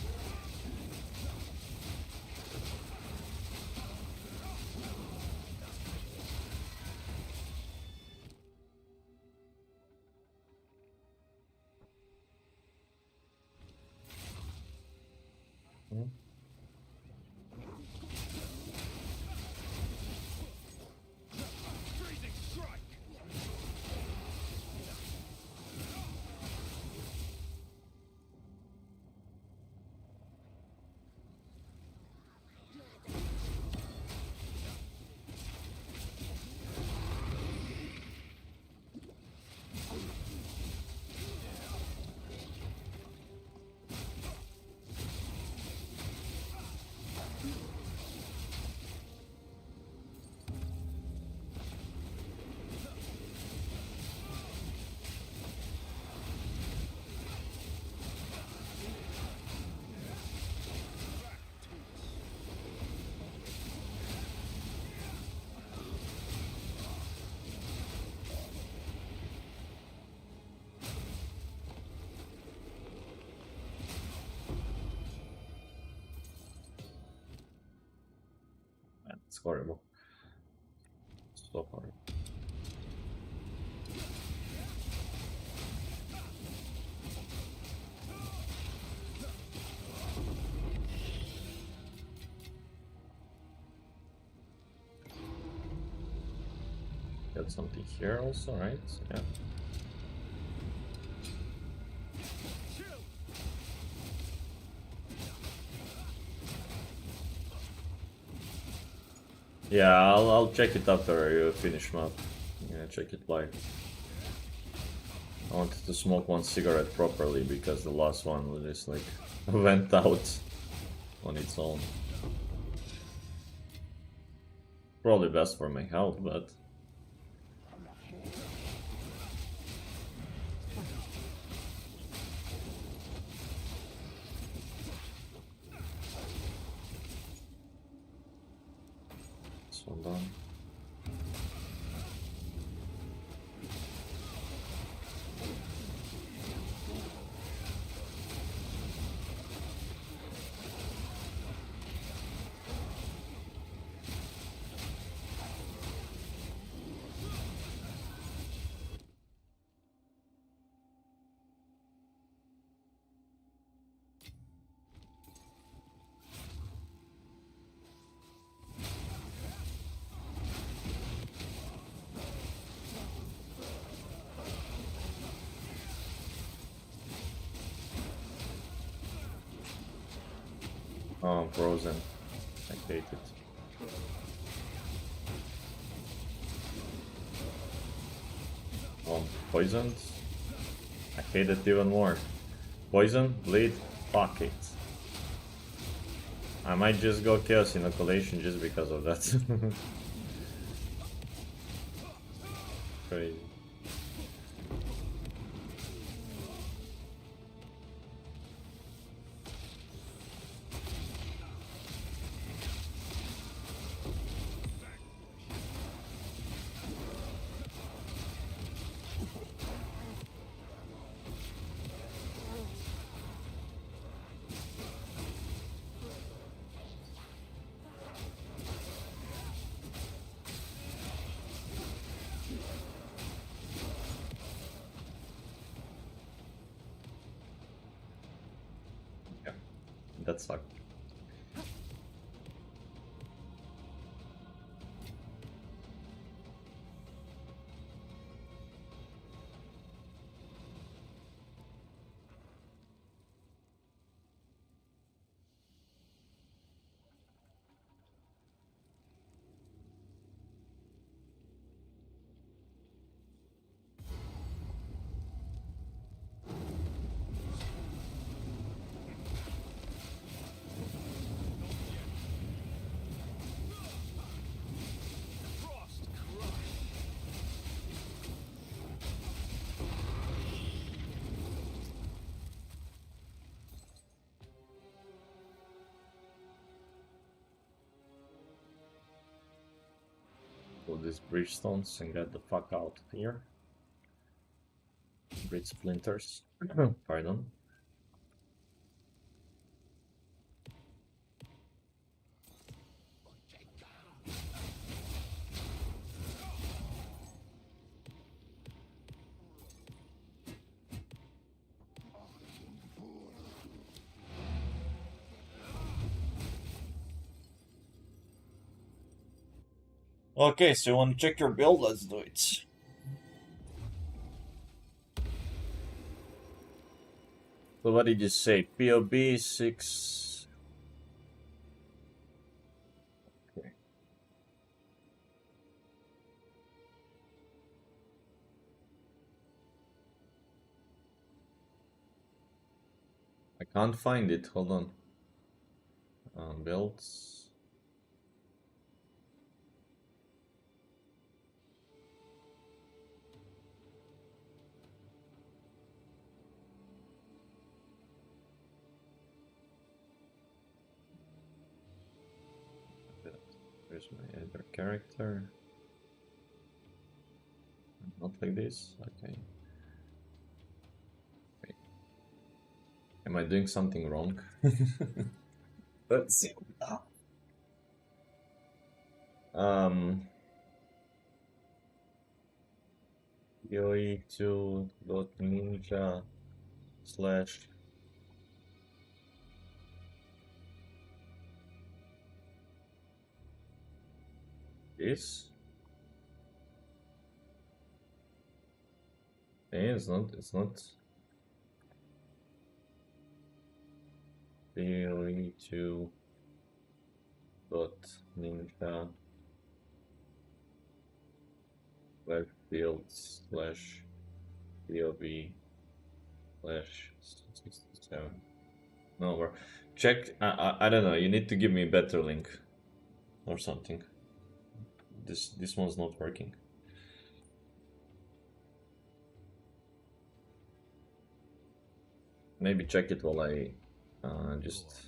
Man, it's horrible. So horrible. Got something here also, right? Yeah. Yeah, I'll check it after you finish map. Yeah, check it live. I wanted to smoke one cigarette properly because the last one was just like went out on its own. Probably best for my health, but this one done. Oh, I'm frozen. I hate it. Oh, I'm poisoned. I hate it even more. Poison, bleed, fuck it. I might just go Chaos Inoculation just because of that. Crazy. That sucked. Pull these bridgestones and get the fuck out of here. Bridge splinters. Pardon. Okay, so you want to check your build? Let's do it. So what did you say? POB 6. Okay. I can't find it. Hold on. Builds. Where's my other character? Not like this. Okay. Wait. Am I doing something wrong? Let's see. PoE2.ninja slash this. Okay, it's not PoE2.ninja web fields slash POV slash 67. No, we're check. I don't know. You need to give me a better link or something. This one's not working. Maybe check it while I just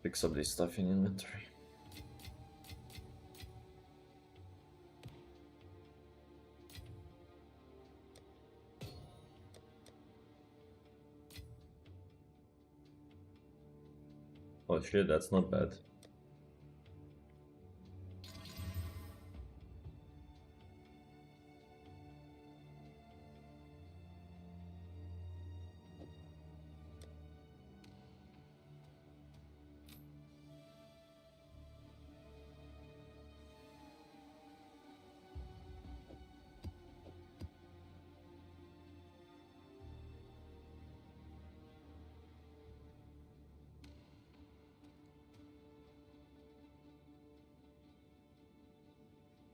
fix up this stuff in inventory. Oh shit, that's not bad.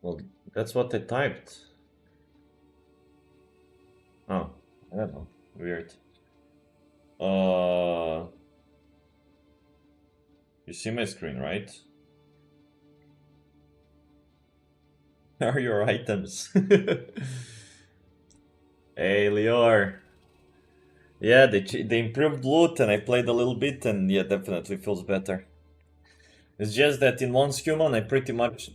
Well, that's what I typed. Oh, I don't know. Weird. You see my screen, right? Are your items? Hey, Lior. Yeah, they improved loot and I played a little bit and yeah, definitely feels better. It's just that in one human I pretty much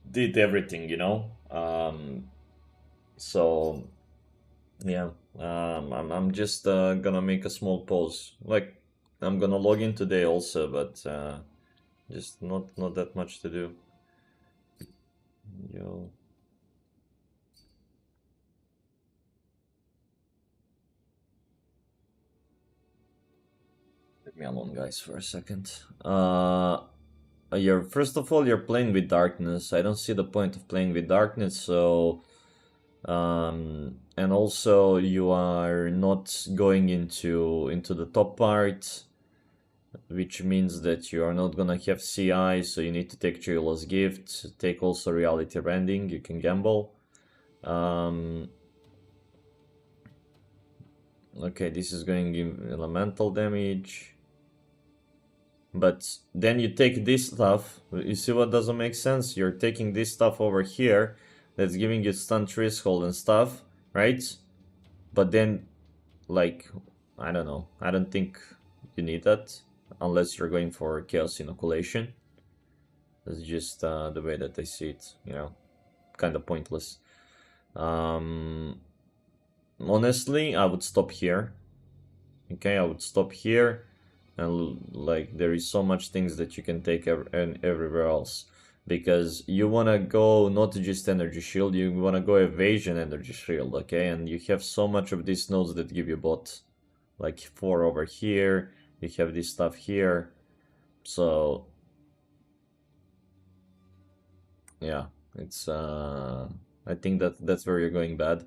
did everything, you know? So yeah, I'm just gonna make a small pause. Like I'm gonna log in today also, but just not that much to do. Yo. me alone, guys, for a second. You're first of all, you're playing with darkness. I don't see the point of playing with darkness. So, and also you are not going into the top part, which means that you are not gonna have CI. So you need to take Chayula's gift. Take also reality rending. You can gamble. Okay, this is going to give elemental damage. But then you take this stuff, you see what doesn't make sense? You're taking this stuff over here, that's giving you stun threshold and stuff, right? But then, like, I don't know, I don't think you need that, unless you're going for chaos inoculation. That's just the way that I see it, you know, kind of pointless. Honestly, I would stop here. Okay, I would stop here. And like there is so much things that you can take everywhere else, because you want to go not just energy shield, you want to go evasion energy shield, okay? And you have so much of these nodes that give you bot, like 4 over here, you have this stuff here, so yeah, it's I think that's where you're going bad.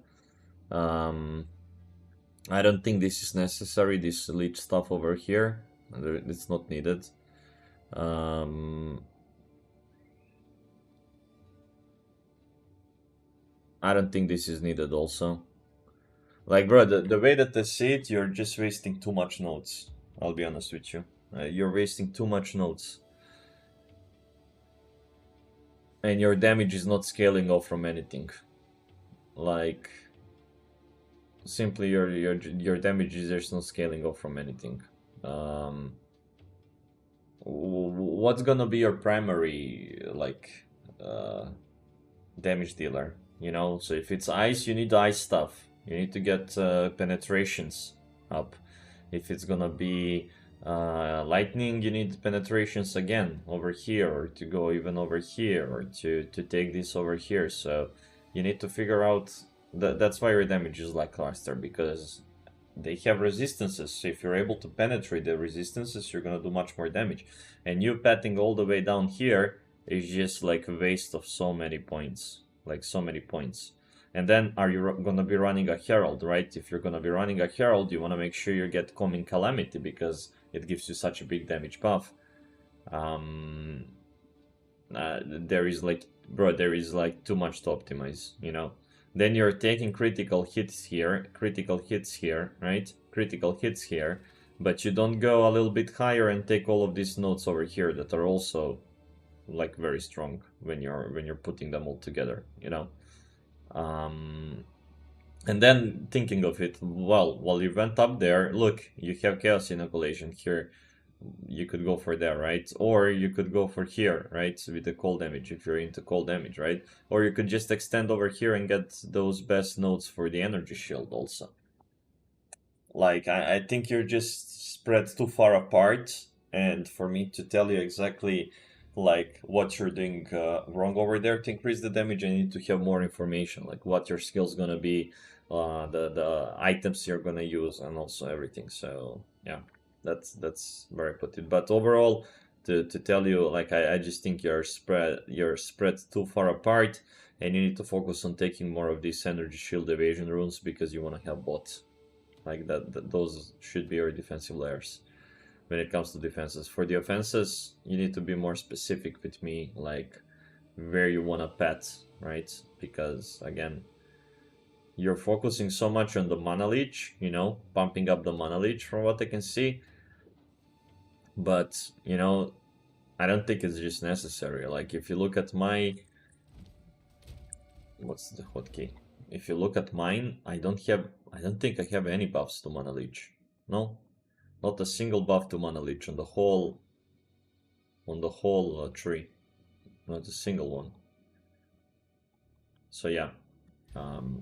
I don't think this is necessary, this leech stuff over here. It's not needed. I don't think this is needed also. Like, bro, the way that I see it, you're just wasting too much nodes. I'll be honest with you. You're wasting too much nodes. And your damage is not scaling off from anything. Like, simply your damage is just not scaling off from anything. What's gonna be your primary, like, damage dealer? You know, so if it's ice, you need ice stuff. You need to get penetrations up. If it's gonna be lightning, you need penetrations again over here, or to go even over here, or to take this over here. So you need to figure out that's why your damage is lackluster, because they have resistances. So if you're able to penetrate the resistances, you're gonna do much more damage. And you patting all the way down here is just like a waste of so many points, like so many points. And then are you gonna be running a herald, right? If you're gonna be running a herald, you want to make sure you get coming calamity, because it gives you such a big damage buff. There is like, bro, there is like too much to optimize, you know. Then you're taking critical hits here, right? Critical hits here, but you don't go a little bit higher and take all of these nodes over here that are also like very strong when you're putting them all together, you know. And then thinking of it, well, while you went up there, look, you have chaos inoculation here. You could go for there, right? Or you could go for here, right? With the cold damage, if you're into cold damage, right? Or you could just extend over here and get those best nodes for the energy shield also. Like, I think you're just spread too far apart, and for me to tell you exactly like what you're doing wrong over there to increase the damage, I need to have more information, like what your skill's gonna be, the items you're gonna use, and also everything. So yeah, that's where I put it. But overall, to tell you, like, I just think you're spread too far apart, and you need to focus on taking more of these energy shield evasion runes, because you want to have bots. Like those should be your defensive layers when it comes to defenses. For the offenses, you need to be more specific with me, like where you want to pet, right? Because again, you're focusing so much on the mana leech, you know, pumping up the mana leech from what I can see. But, you know, I don't think it's just necessary. Like, if you look at my... What's the hotkey? If you look at mine, I don't think I have any buffs to mana leech. No, not a single buff to mana leech on the whole tree. Not a single one. So yeah,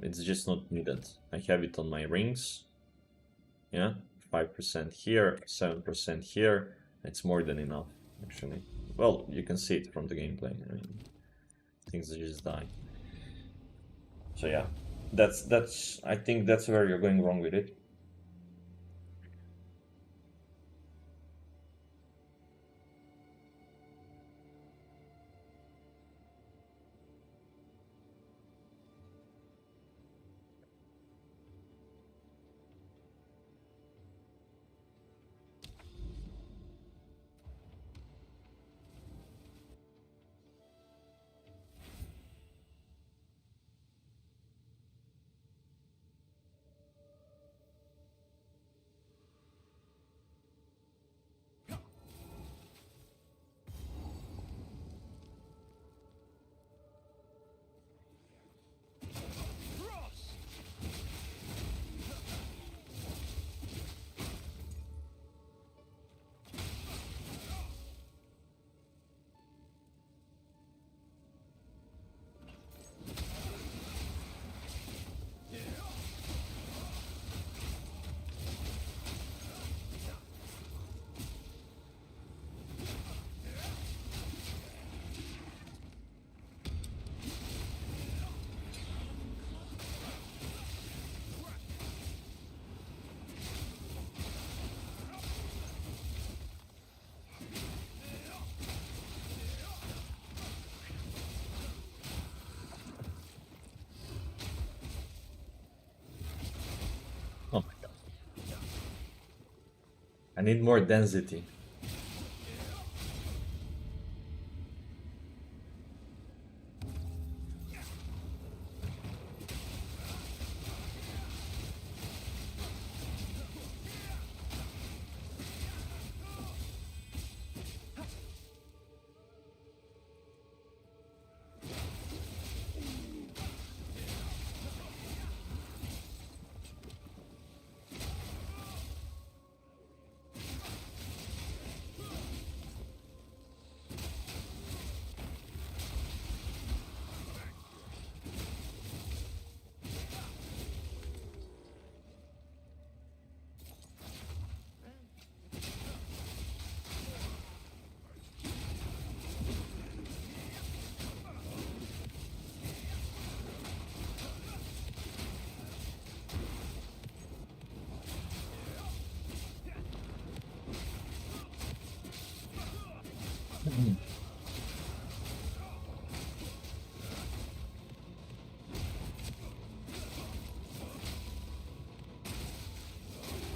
it's just not needed. I have it on my rings. Yeah, 5% here, 7% here. It's more than enough, actually. Well, you can see it from the gameplay. I mean, things just die. So yeah, I think that's where you're going wrong with it. I need more density.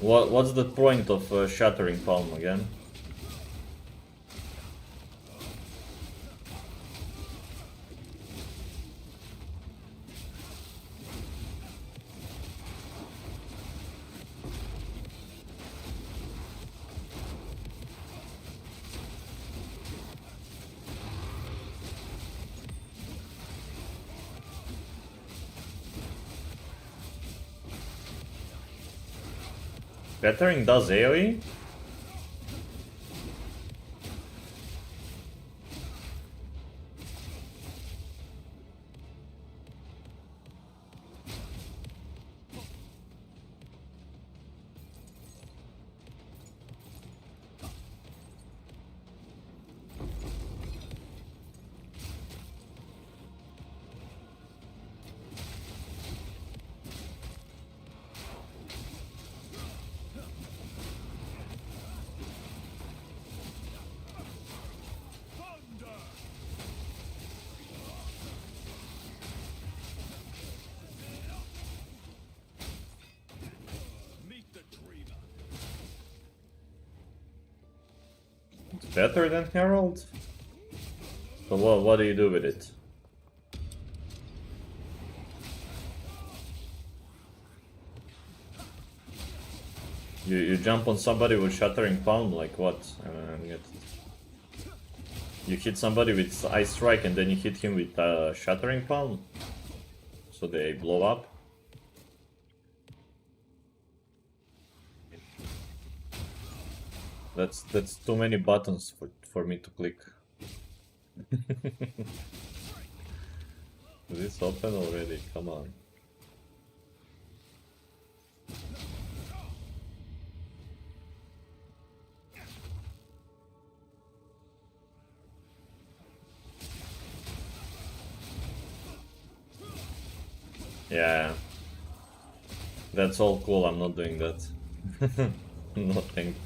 What's the point of shattering palm again? Shattering does AoE? It's better than Herald? So what do you do with it? You jump on somebody with Shattering Palm, like what? I don't get it. You hit somebody with Ice Strike and then you hit him with Shattering Palm? So they blow up? That's too many buttons for me to click. Is this open already? Come on. Yeah. That's all cool, I'm not doing that. No thank you.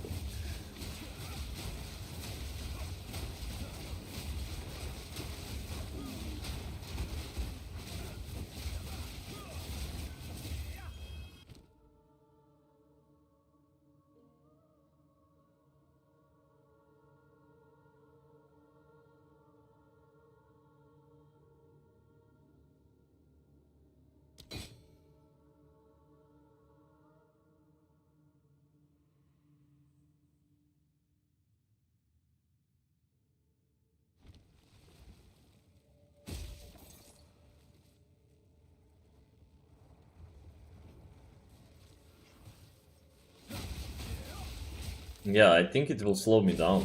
Yeah, I think it will slow me down.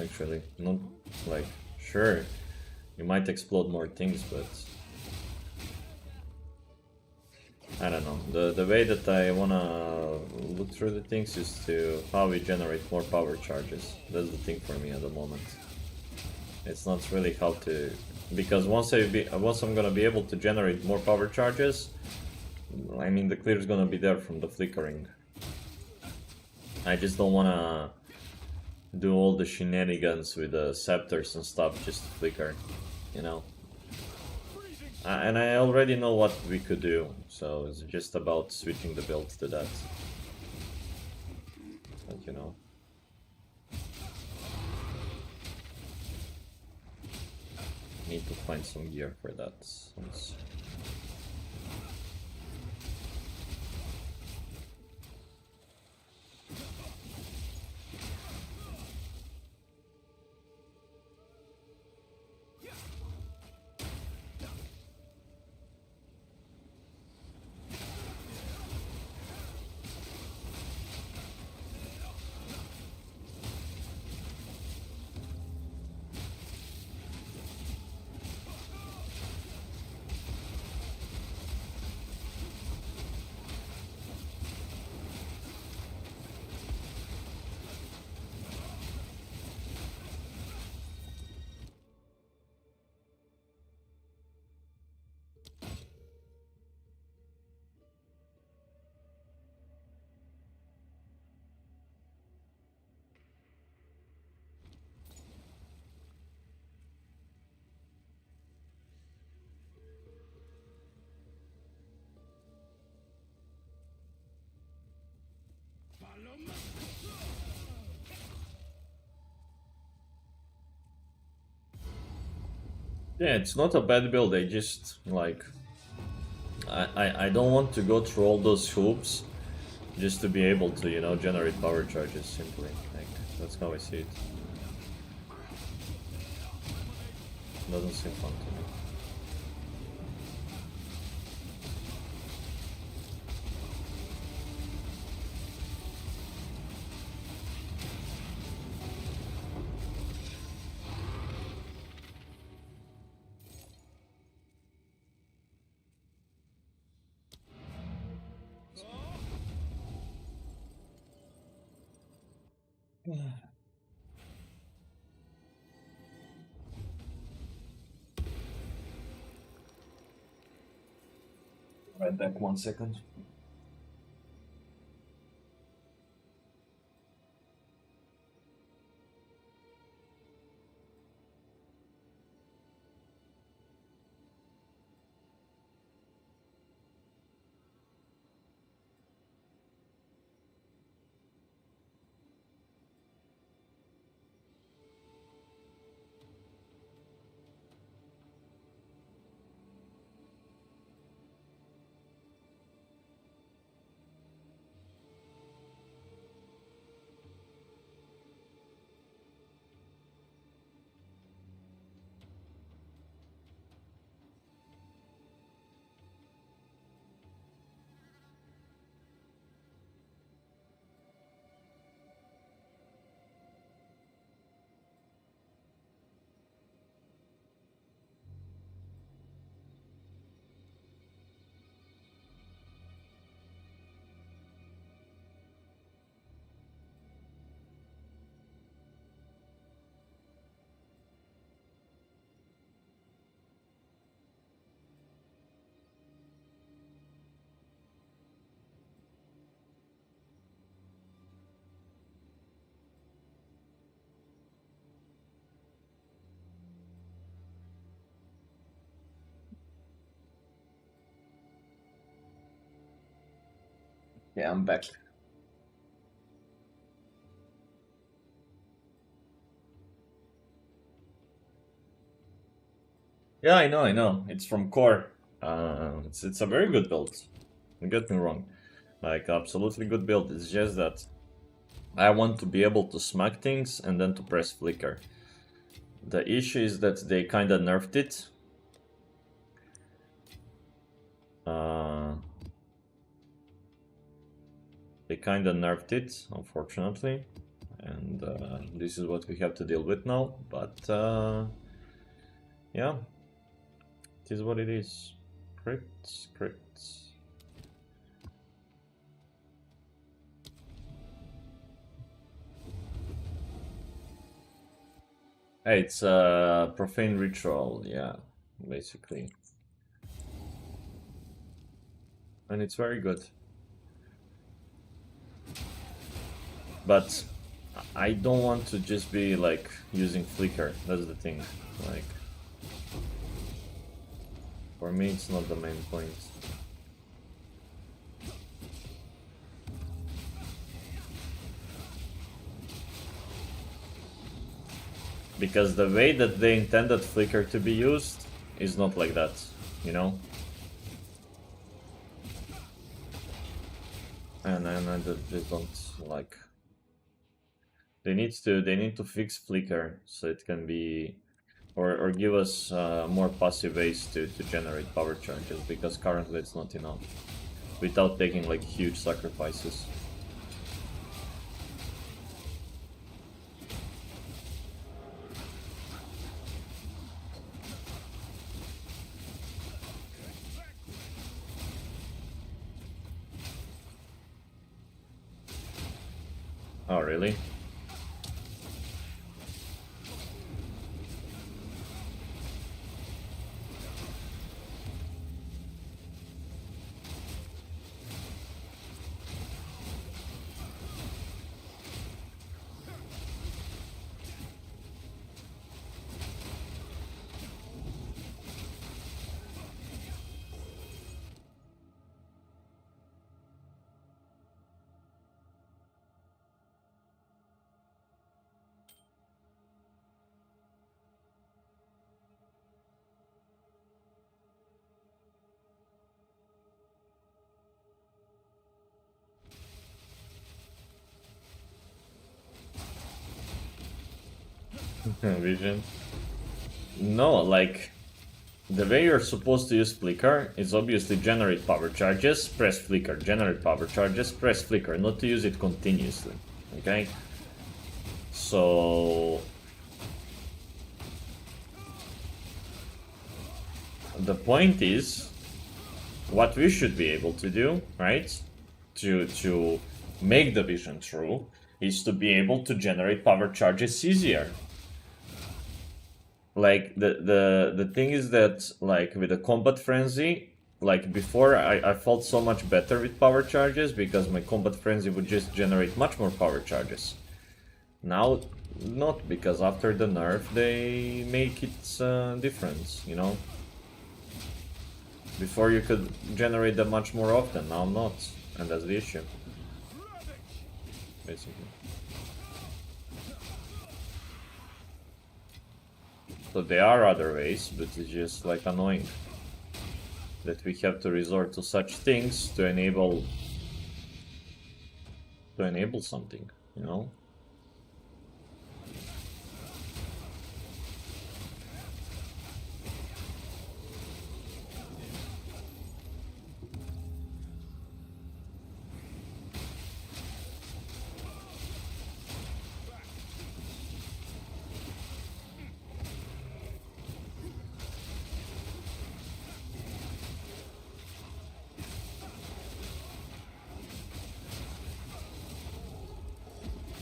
Actually, not like, sure, you might explode more things, but I don't know. The way that I wanna look through the things is to how we generate more power charges. That's the thing for me at the moment. It's not really how to, because once I'm gonna be able to generate more power charges, I mean the clear is gonna be there from the flickering. I just don't wanna do all the shenanigans with the scepters and stuff just to flicker, you know. And I already know what we could do, so it's just about switching the build to that. but you know. Need to find some gear for that. Since yeah, it's not a bad build. I just like I don't want to go through all those hoops just to be able to, you know, generate power charges simply. Like that's how I see it. Doesn't seem fun to me. Right back 1 second. Yeah, I'm back. Yeah, I know. It's from core. It's a very good build. Don't get me wrong. Like absolutely good build. It's just that I want to be able to smack things and then to press flicker. The issue is that they kinda nerfed it. They kinda nerfed it, unfortunately. And this is what we have to deal with now. But yeah, it is what it is. Crits. Hey, it's a profane ritual, yeah, basically. And it's very good. But I don't want to just be like using flicker, that's the thing. Like, for me it's not the main point. Because the way that they intended Flicker to be used is not like that, you know? And I just don't like... They need to fix Flicker so it can be... Or give us more passive ways to generate power charges, because currently it's not enough. Without taking like huge sacrifices. Oh, really? Vision. No, like, the way you're supposed to use Flicker is obviously generate power charges, press Flicker, generate power charges, press Flicker, not to use it continuously, okay? So... the point is, what we should be able to do, right, to make the vision true, is to be able to generate power charges easier. Like, the thing is that, like, with the combat frenzy, like, before I felt so much better with power charges because my combat frenzy would just generate much more power charges. Now, not, because after the nerf they make it different, you know? Before you could generate them much more often, now not, and that's the issue. Basically. So there are other ways, but it's just like annoying that we have to resort to such things to enable something, you know?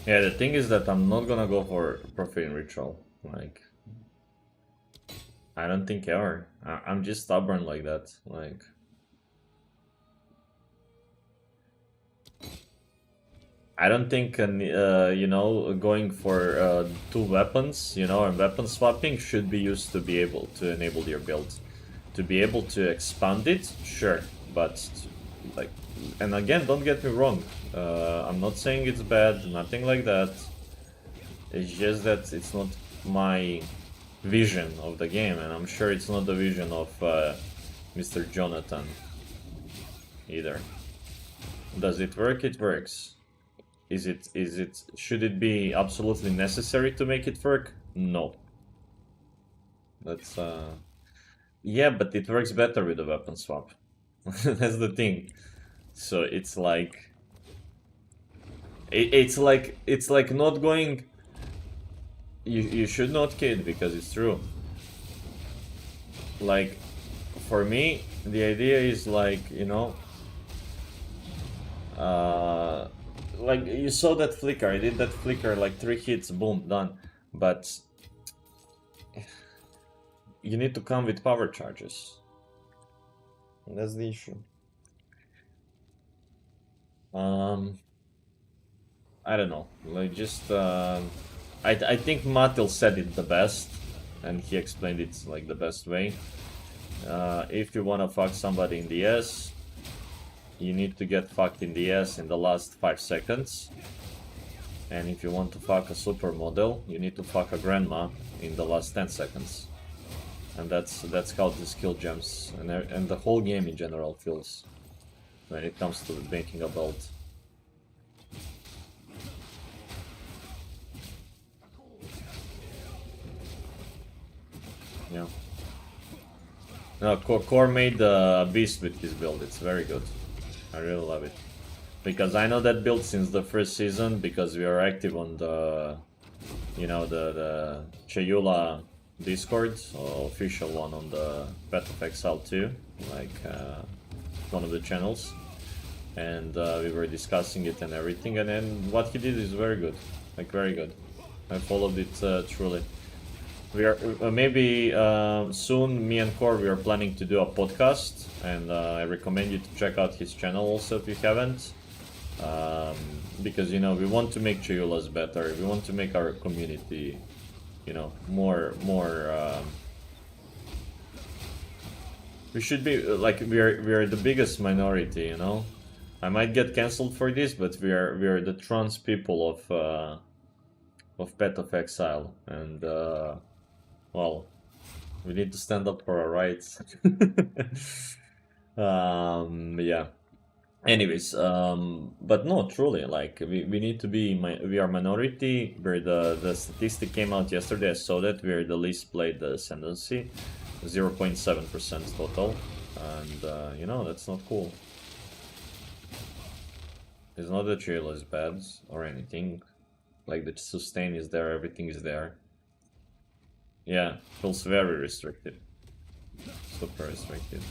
Yeah, the thing is that I'm not gonna go for Profane Ritual. Like, I don't think ever. I'm just stubborn like that. Like, I don't think, you know, going for 2 weapons, you know, and weapon swapping should be used to be able to enable your build. To be able to expand it, sure, but like, and again, don't get me wrong. I'm not saying it's bad, nothing like that. It's just that it's not my vision of the game, and I'm sure it's not the vision of Mr. Jonathan either. Does it work? It works. Should it be absolutely necessary to make it work? No. That's yeah, but it works better with the weapon swap. That's the thing. So it's like it's like not going. You should not kid, because it's true. Like, for me, the idea is like, you know, like, you saw that flicker. I did that flicker, like 3 hits, boom, done. But you need to come with power charges. And that's the issue. I don't know. Like, just I think Matil said it the best, and he explained it like the best way. If you wanna fuck somebody in the ass, you need to get fucked in the ass in the last 5 seconds. And if you want to fuck a supermodel, you need to fuck a grandma in the last 10 seconds. And that's how the skill gems and the whole game in general feels when it comes to making a belt. Yeah. No, Core made a beast with his build. It's very good. I really love it. Because I know that build since the first season, because we are active on the, you know, the Chayula Discord, official one on the Path of Exile 2, like one of the channels. And we were discussing it and everything, and then what he did is very good. Like, very good. I followed it truly. We are maybe soon. Me and Core, we are planning to do a podcast, and I recommend you to check out his channel also if you haven't, because you know we want to make Chayulas better. We want to make our community, you know, more. We should be like we are the biggest minority, you know. I might get cancelled for this, but we are the trans people of Path of Exile, and well, we need to stand up for our rights. Yeah. Anyways, but no, truly, like we need to be we are minority. Where the statistic came out yesterday, I saw that we are the least played ascendancy, 0.7% total, and you know that's not cool. It's not that Chayula is bad or anything. Like the sustain is there, everything is there. Yeah, feels very restricted. Super restricted.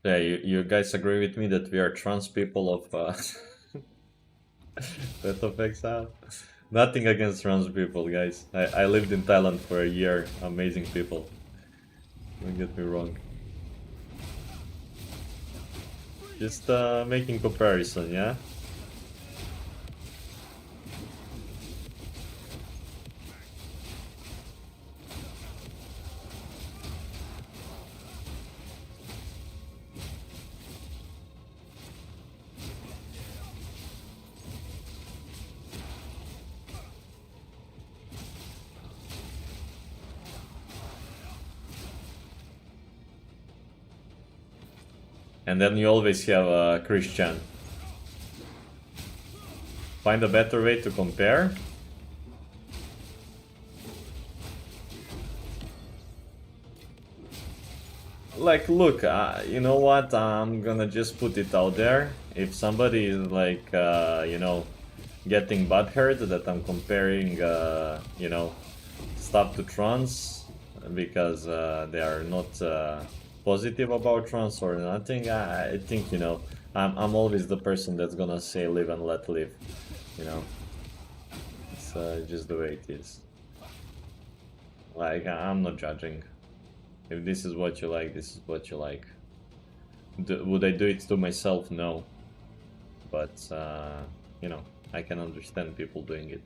Yeah, you guys agree with me that we are trans people of Path of Exile? Nothing against trans people, guys. I lived in Thailand for a year. Amazing people. Don't get me wrong. Just making comparison, yeah? And then you always have a Christian. Find a better way to compare? Like, look, you know what? I'm gonna just put it out there. If somebody is like, you know, getting butthurt that I'm comparing, you know, stuff to trans because they are not positive about trans or nothing, I think, you know, I'm always the person that's gonna say live and let live, you know. It's just the way it is. Like, I'm not judging. If this is what you like, this is what you like. Would I do it to myself? No. But, you know, I can understand people doing it.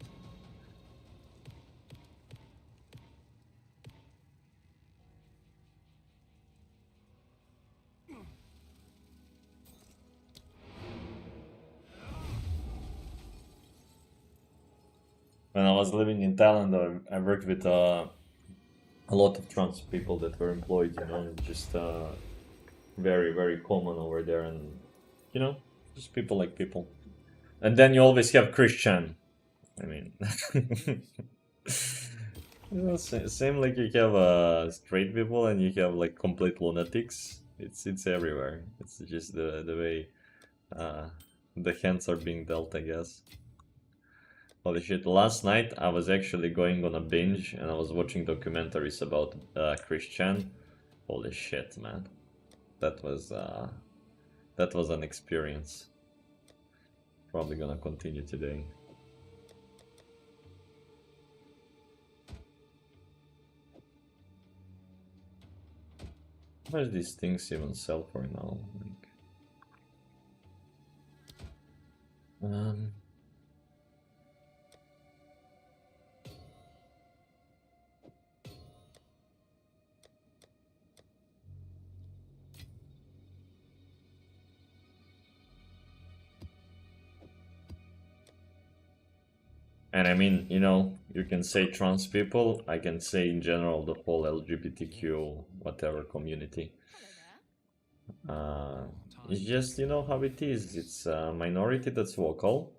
When I was living in Thailand, I worked with a lot of trans people that were employed, you know, just very, very common over there, and you know, just people like people. And then you always have Christian. I mean, you know, same like you have straight people and you have like complete lunatics. It's everywhere. It's just the way uh, the hands are being dealt, I guess. Holy shit, last night I was actually going on a binge and I was watching documentaries about Christian. Holy shit, man. That was an experience. Probably gonna continue today. How much these things even sell for now? Like, And I mean, you know, you can say trans people, I can say in general the whole LGBTQ whatever community. Hello there. It's just, you know how it is. It's a minority that's vocal.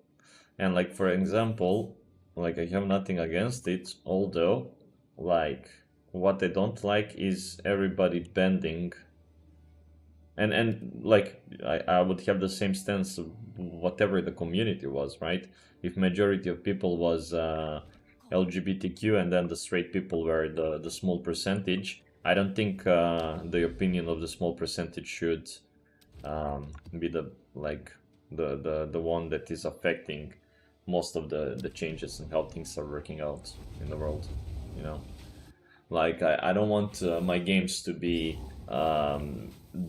And like, for example, like I have nothing against it, although, like, what I don't like is everybody bending. And like, I would have the same stance of whatever the community was, right? If majority of people was LGBTQ and then the straight people were the small percentage, I don't think the opinion of the small percentage should be the like the one that is affecting most of the changes and how things are working out in the world, you know. Like I don't want my games to be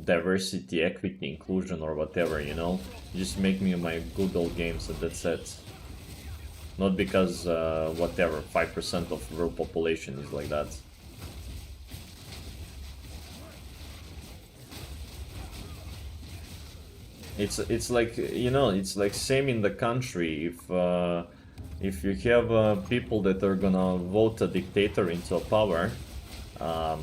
diversity, equity, inclusion, or whatever, you know. Just make me my good old games and that's it. Not because whatever 5% of world population is like that. It's like, you know, it's like same in the country. If you have people that are gonna vote a dictator into a power, um,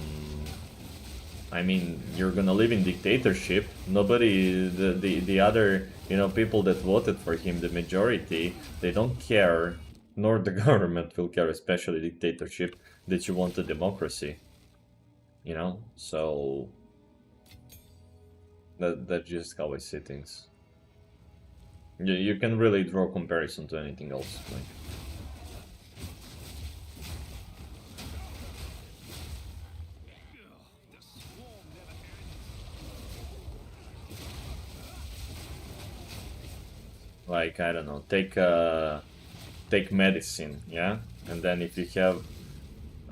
I mean, you're gonna live in dictatorship. Nobody, the other, you know, people that voted for him, the majority, they don't care, nor the government will care, especially dictatorship, that you want a democracy. You know, so that's just how I see things. You can really draw comparison to anything else. Like I don't know, take medicine, yeah, and then if you have,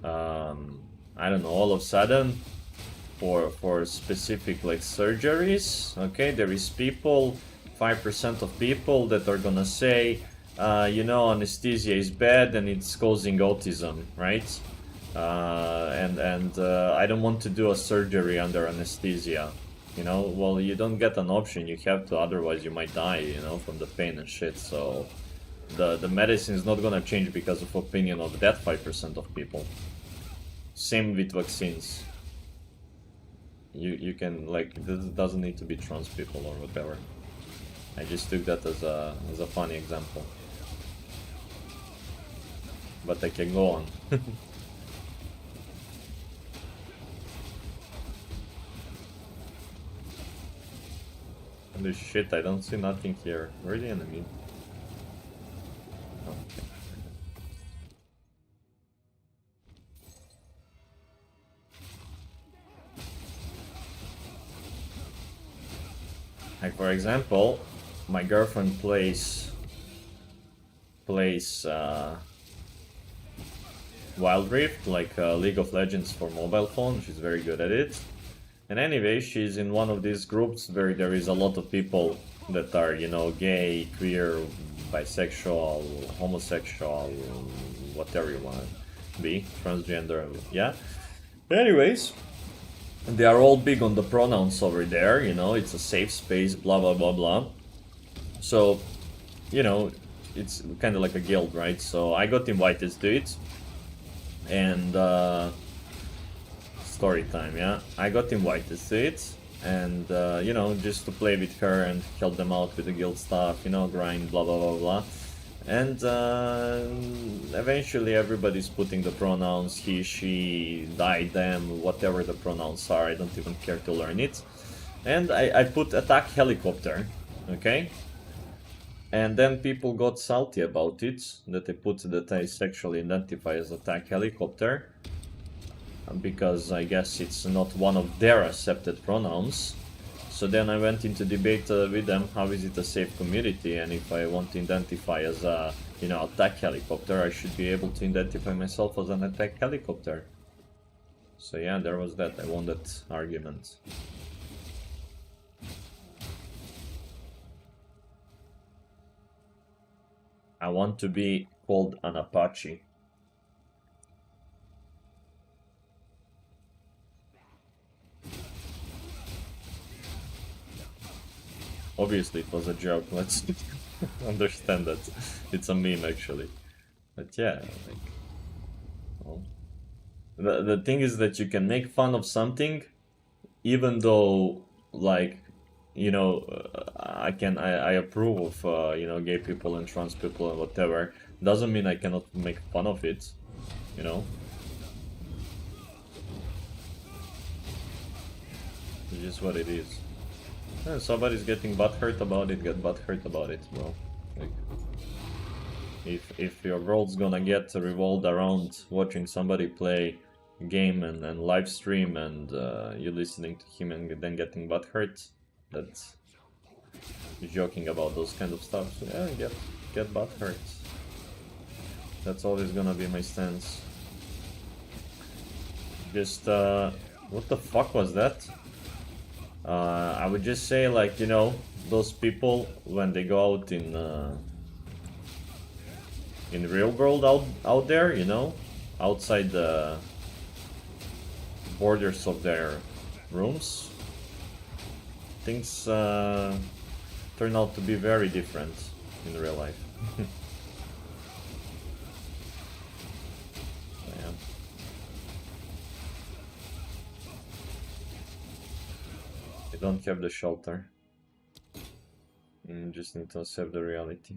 I don't know, all of a sudden, for specific like surgeries, okay, there is people, 5% of people that are gonna say, you know, anesthesia is bad and it's causing autism, right? And I don't want to do a surgery under anesthesia. You know, well, you don't get an option, you have to, otherwise you might die, you know, from the pain and shit, so the medicine is not gonna change because of opinion of that 5% of people. Same with vaccines. You can, like, this doesn't need to be trans people or whatever. I just took that as a funny example. But I can go on. Holy shit, I don't see nothing here. Where's the enemy? Oh, okay. Like, for example, my girlfriend plays Wild Rift, like League of Legends for mobile phone. She's very good at it. And anyway, she's in one of these groups where there is a lot of people that are, you know, gay, queer, bisexual, homosexual, whatever you want to be, transgender, yeah. Anyways, they are all big on the pronouns over there, you know, it's a safe space, blah blah blah blah. So, you know, it's kind of like a guild, right? So I got invited to it, and story time, yeah. I got invited to it, and you know, just to play with her and help them out with the guild stuff, you know, grind, blah blah blah blah. And eventually everybody's putting the pronouns he, she, they, them, whatever the pronouns are, I don't even care to learn it. And I put attack helicopter, okay? And then people got salty about it, that I put that I sexually identify as attack helicopter, because I guess it's not one of their accepted pronouns. So then I went into debate with them, how is it a safe community, and if I want to identify as a, you know, attack helicopter, I should be able to identify myself as an attack helicopter. So yeah, there was that, I won that argument. I want to be called an Apache. Obviously it was a joke, let's understand that. It's a meme actually. But yeah, like, well, the thing is that you can make fun of something, even though, like, you know, I approve of you know, gay people and trans people and whatever. Doesn't mean I cannot make fun of it, you know. It's just what it is. And somebody's getting butthurt about it, get butthurt about it, bro. Like, if your world's gonna get revolved around watching somebody play game and live stream and you listening to him and then getting butthurt, that's joking about those kind of stuff. So yeah, get butthurt. That's always gonna be my stance. Just what the fuck was that? I would just say, like, you know, those people when they go out in real world out there, you know, outside the borders of their rooms, things turn out to be very different in real life. Yeah. I don't have the shelter. Just need to accept the reality.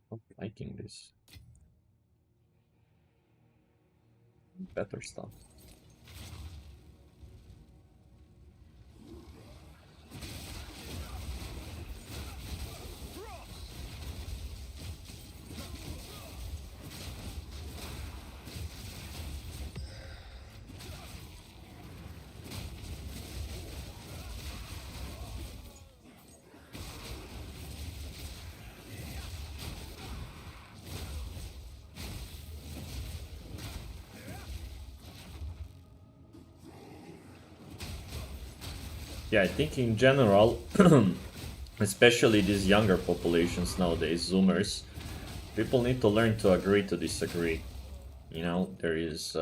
Not liking this. Better stuff. Yeah, I think in general, especially these younger populations nowadays, Zoomers, people need to learn to agree to disagree. You know, there is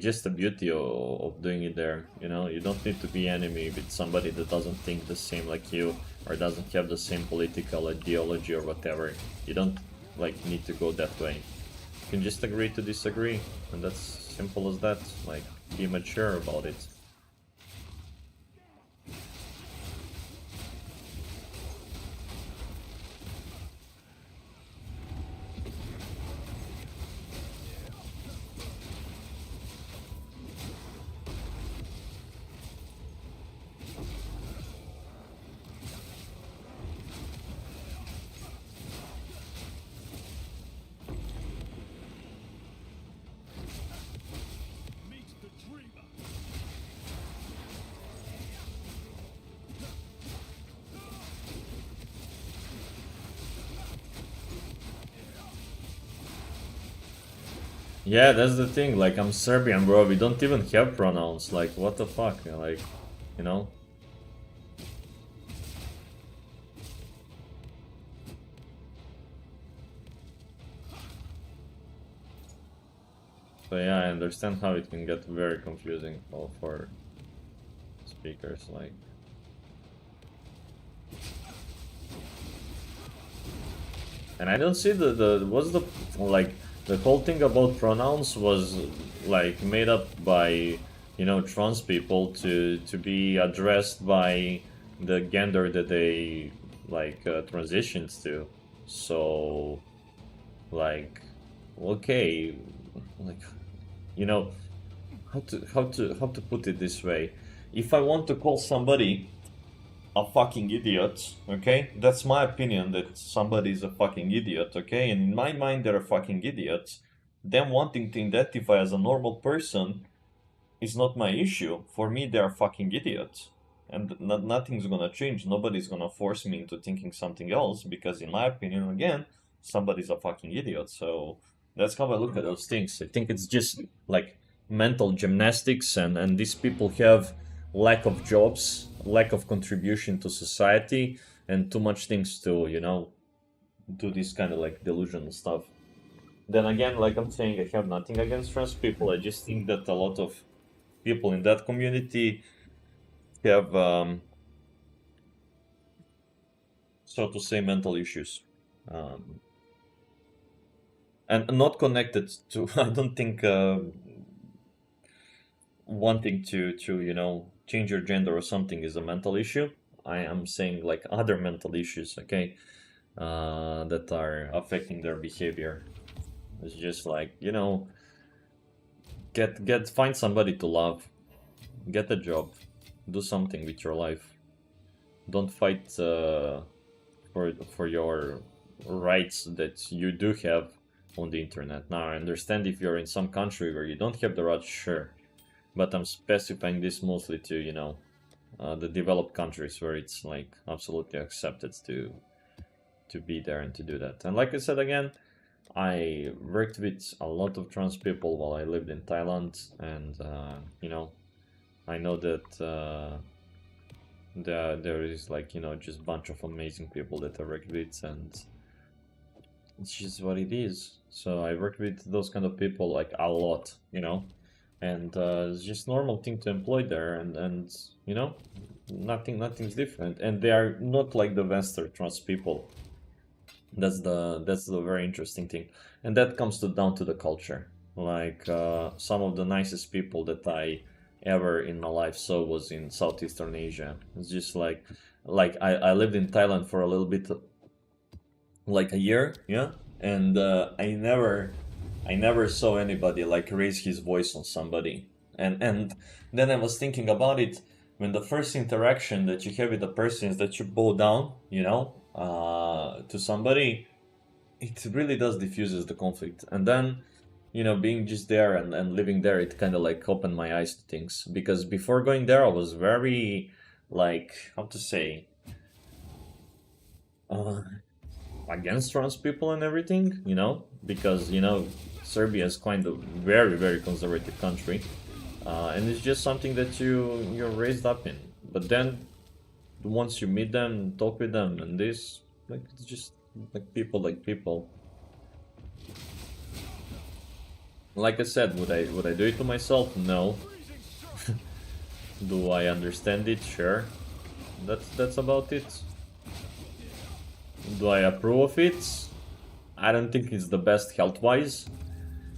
just a beauty of doing it there. You know, you don't need to be enemy with somebody that doesn't think the same like you or doesn't have the same political ideology or whatever. You don't like need to go that way. You can just agree to disagree, and that's simple as that. Like, be mature about it. Yeah, that's the thing. Like, I'm Serbian, bro. We don't even have pronouns. Like, what the fuck? Like, you know? So yeah, I understand how it can get very confusing for speakers. Like, and I don't see the what's the like the whole thing about pronouns was like made up by, you know, trans people to be addressed by the gender that they like transitioned to. So like, okay, like, you know, how to put it this way. If I want to call somebody a fucking idiot, okay? That's my opinion, that somebody is a fucking idiot, okay? And in my mind, they're a fucking idiot. Them wanting to identify as a normal person is not my issue. For me, they're a fucking idiot. And nothing's gonna change. Nobody's gonna force me into thinking something else, because in my opinion, again, somebody's a fucking idiot. So that's how I look at those things. I think it's just like mental gymnastics, and these people have lack of jobs, lack of contribution to society, and too much things to, you know, do this kind of like delusional stuff. Then again, like I'm saying, I have nothing against trans people. I just think that a lot of people in that community have so to say, mental issues, and not connected to. I don't think wanting to change your gender or something is a mental issue. I am saying like other mental issues, okay, that are affecting their behavior. It's just like find somebody to love, get a job, do something with your life. Don't fight for your rights that you do have on the internet. Now, I understand if you're in some country where you don't have the rights, sure, but I'm specifying this mostly to the developed countries where it's like absolutely accepted to be there and to do that. And like I said again, I worked with a lot of trans people while I lived in Thailand, and I know that there is like just a bunch of amazing people that I worked with, and it's just what it is. So I worked with those kind of people like a lot, and it's just normal thing to employ there, and nothing's different, and they are not like the Western trans people. That's the very interesting thing, and that comes down to the culture. Like some of the nicest people that I ever in my life saw was in Southeastern Asia. It's just like I lived in Thailand for a little bit, like a year, yeah, and I never saw anybody like raise his voice on somebody, and then I was thinking about it when the first interaction that you have with a person is that you bow down, to somebody. It really does diffuses the conflict, and then being just there and living there, it kind of like opened my eyes to things, because before going there I was very, like, how to say, uh, against trans people and everything, because Serbia is kind of very, very conservative country, and it's just something that you're raised up in. But then once you meet them, talk with them, and this, like, it's just like people, like people. Like I said, would I do it to myself? No. Do I understand it? Sure. That's about it. Do I approve of it? I don't think it's the best health-wise,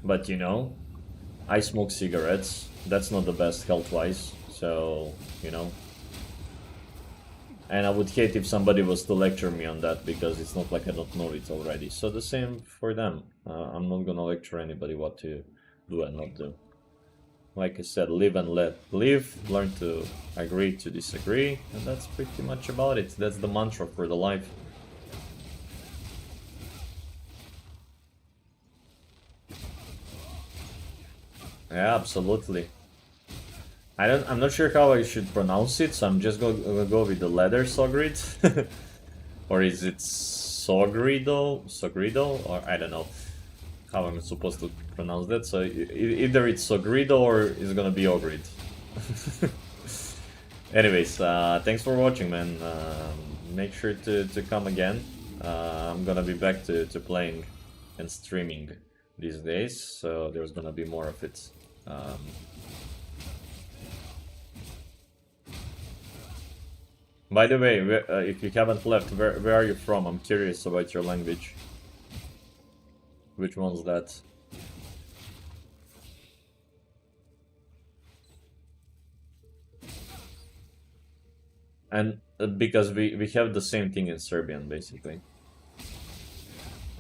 but I smoke cigarettes. That's not the best health-wise, so and I would hate if somebody was to lecture me on that, because it's not like I don't know it already. So the same for them. I'm not gonna lecture anybody what to do and not do. Like I said, live and let live, learn to agree to disagree, and that's pretty much about it. That's the mantra for the life. Yeah, absolutely. I'm not sure how I should pronounce it, so I'm just gonna go with the letter Sogrid. Or is it Sogrido, or I don't know how I'm supposed to pronounce that. So either it's Sogrido or it's gonna be Ogrid. Anyways, thanks for watching, man. Make sure to come again. I'm gonna be back to playing and streaming these days, so there's gonna be more of it. By the way, if you haven't left, where are you from? I'm curious about your language. Which one's that? And because we have the same thing in Serbian, basically.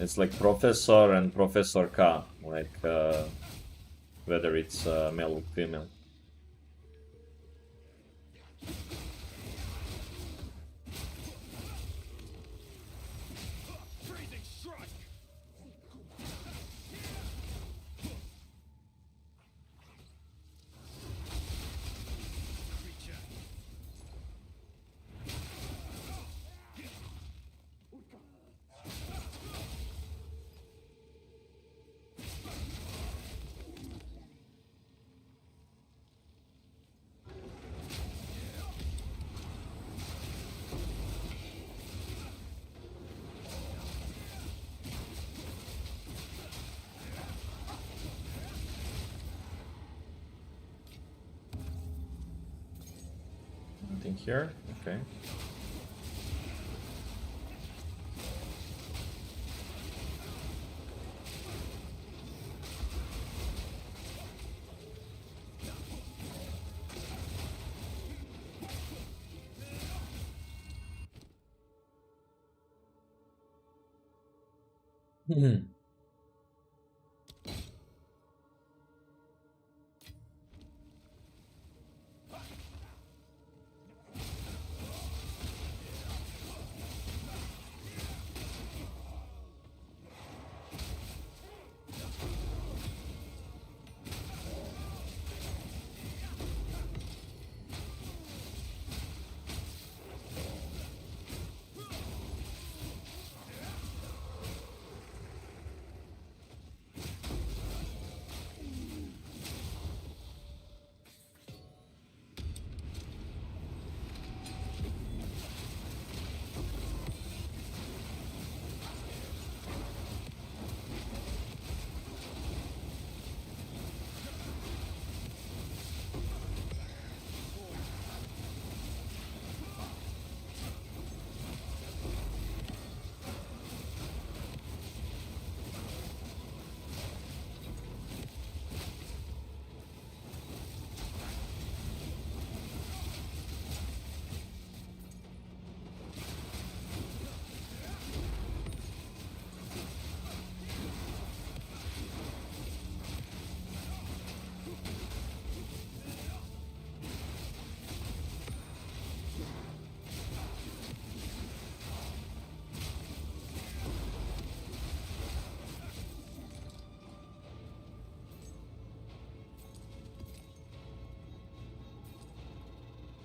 It's like Professor and Professor K, like whether it's male or female. Nothing here? Okay.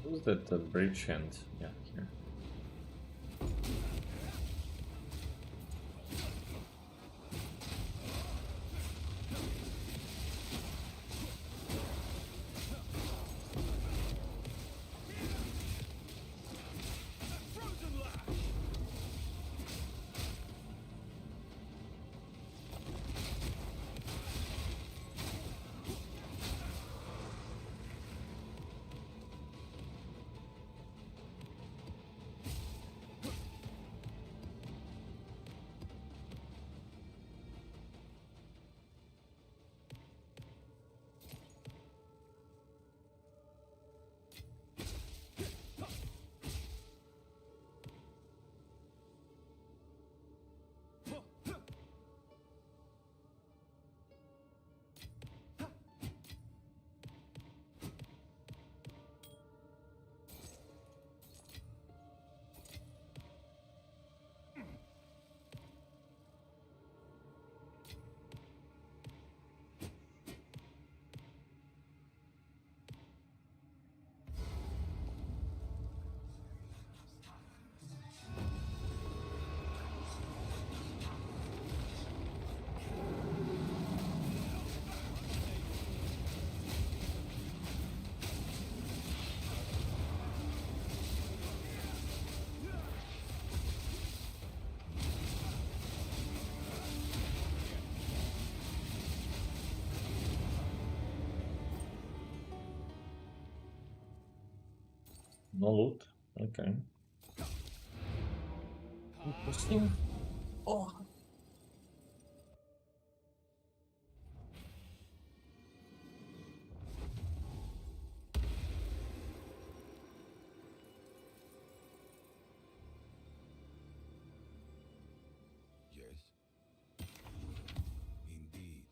Who's that bridge hand? Yeah, here. No loot. Okay. Interesting. Oh. Yes. Indeed.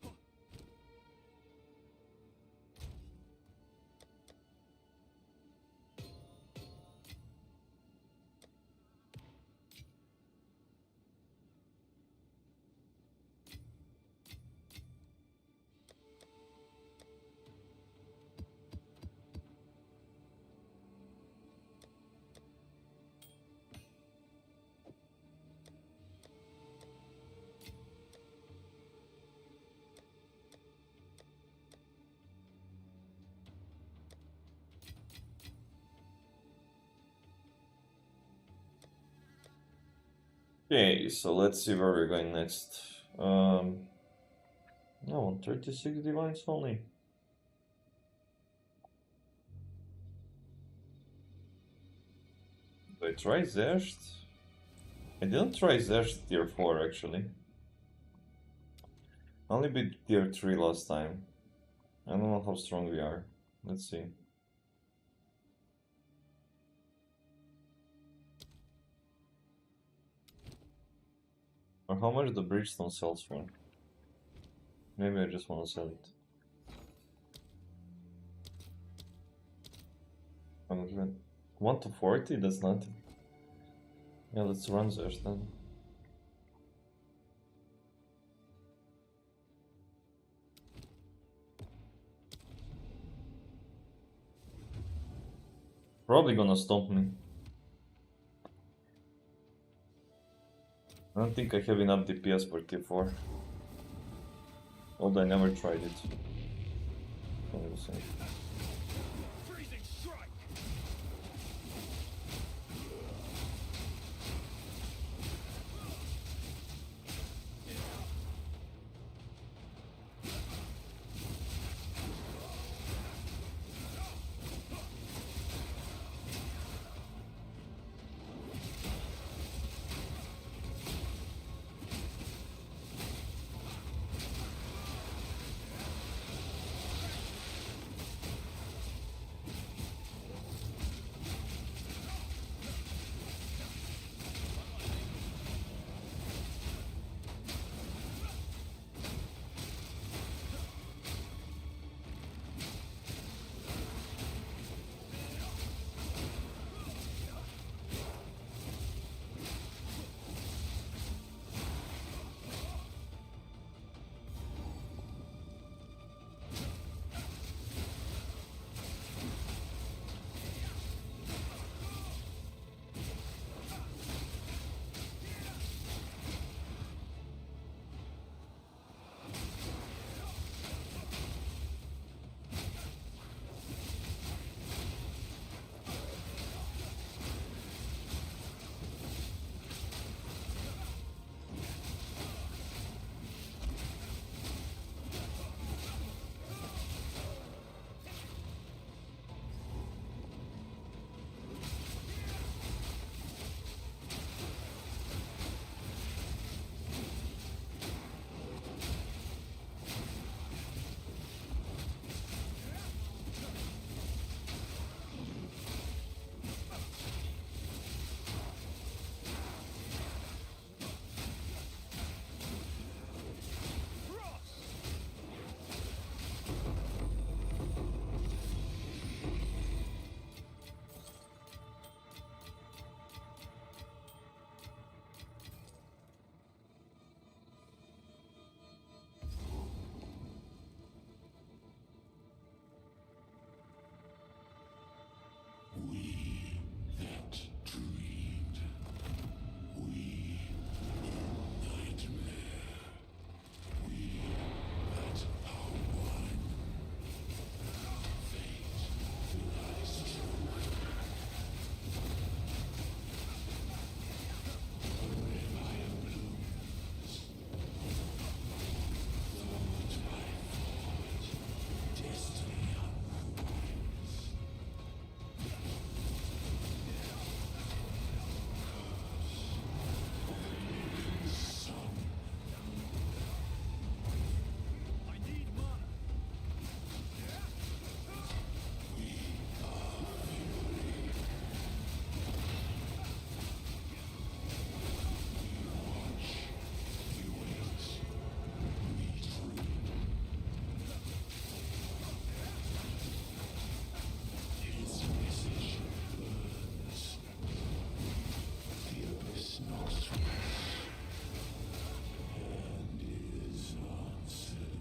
Okay, so let's see where we're going next. No, 36 divines only. Do I try Zerst? I didn't try Zerst tier 4 actually. Only beat tier 3 last time. I don't know how strong we are. Let's see. Or how much the bridgestone sells for? Maybe I just want to sell it. 1 to 40? That's nothing. Yeah, let's run Zeus then. Probably gonna stomp me. I don't think I have enough DPS for T4. Although I never tried it. What was it? Freezing strike.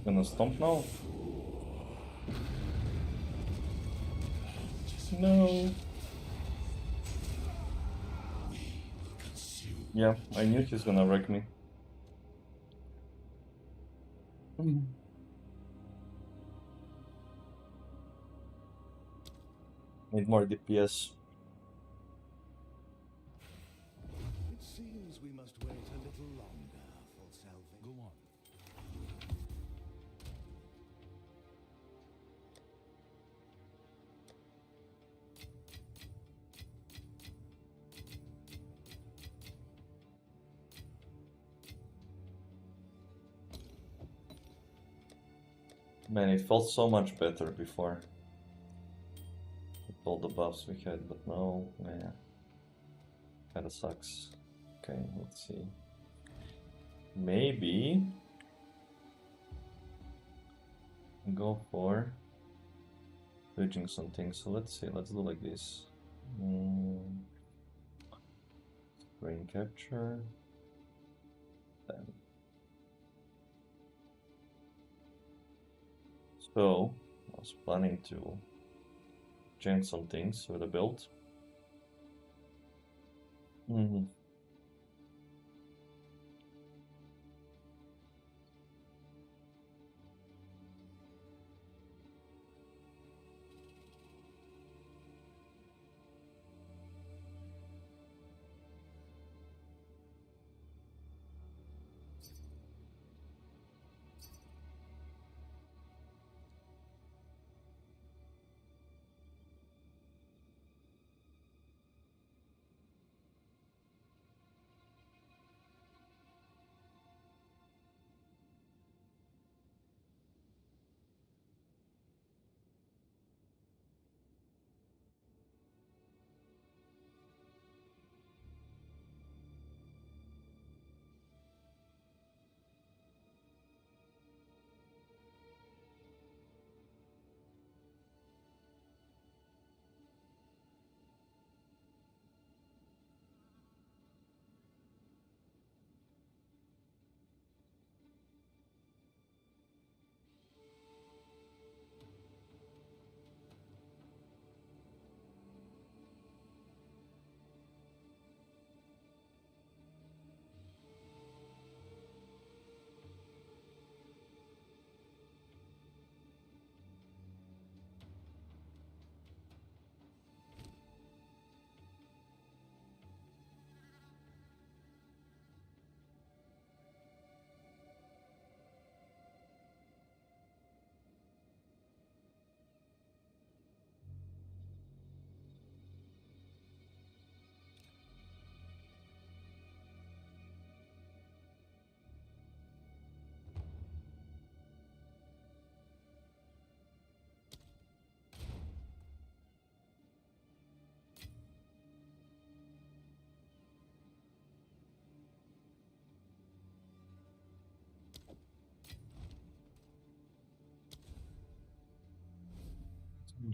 Gonna stomp now? No. Yeah, I knew he's gonna wreck me. Need more DPS. It seems we must wait a little longer for salvation. Go on. Man, it felt so much better before. With all the buffs we had, but now, man, kinda sucks. Okay, let's see. maybe go for bridging something. So let's see, let's do like this. Brain capture. Then. So I was planning to change some things with the build.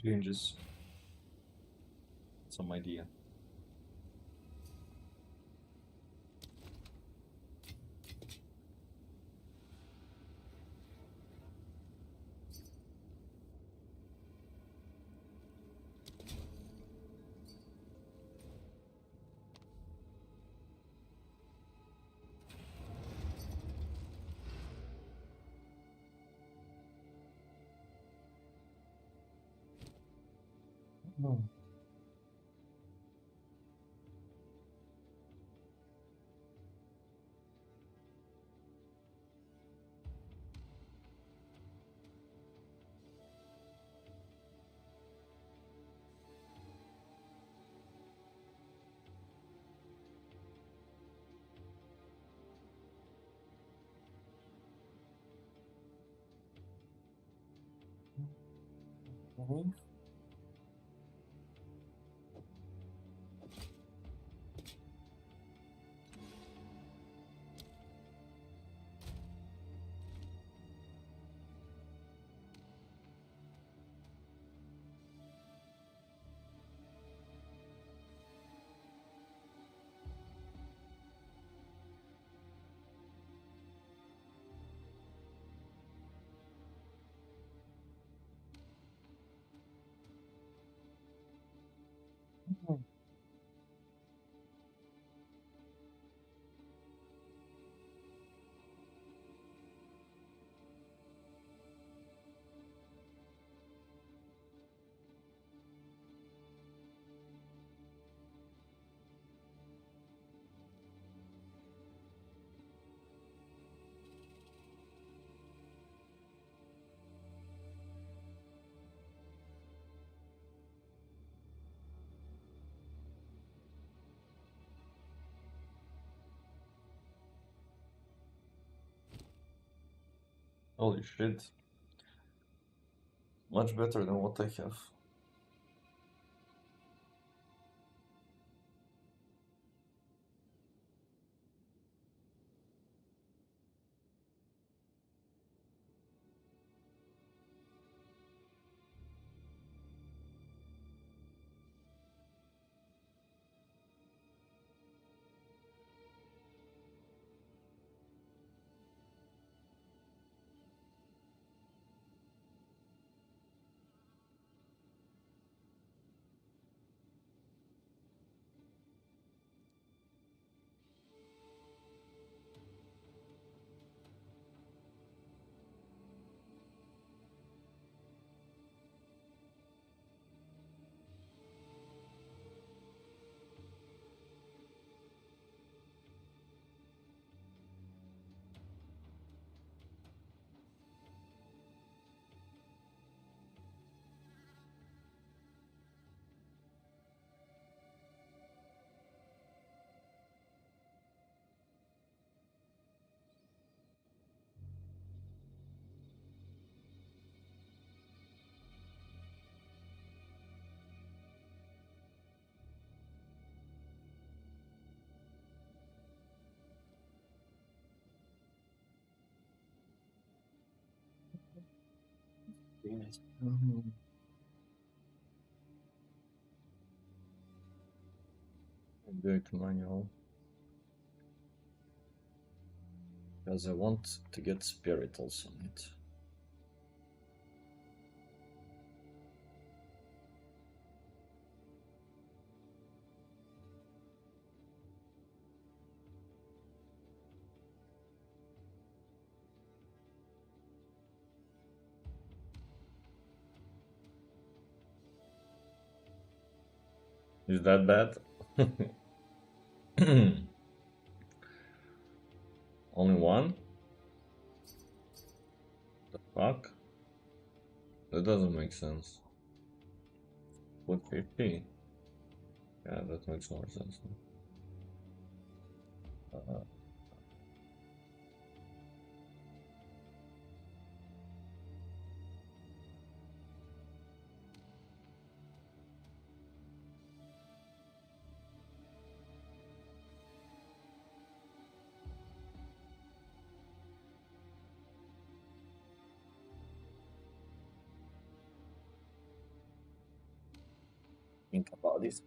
Changes. Some idea. Holy shit. Much better than what I have. Yes. Do it manual because I want to get spirit also on it. Is that bad? Only one? The fuck? That doesn't make sense. Put 50? Yeah, that makes more sense. Uh, think about this.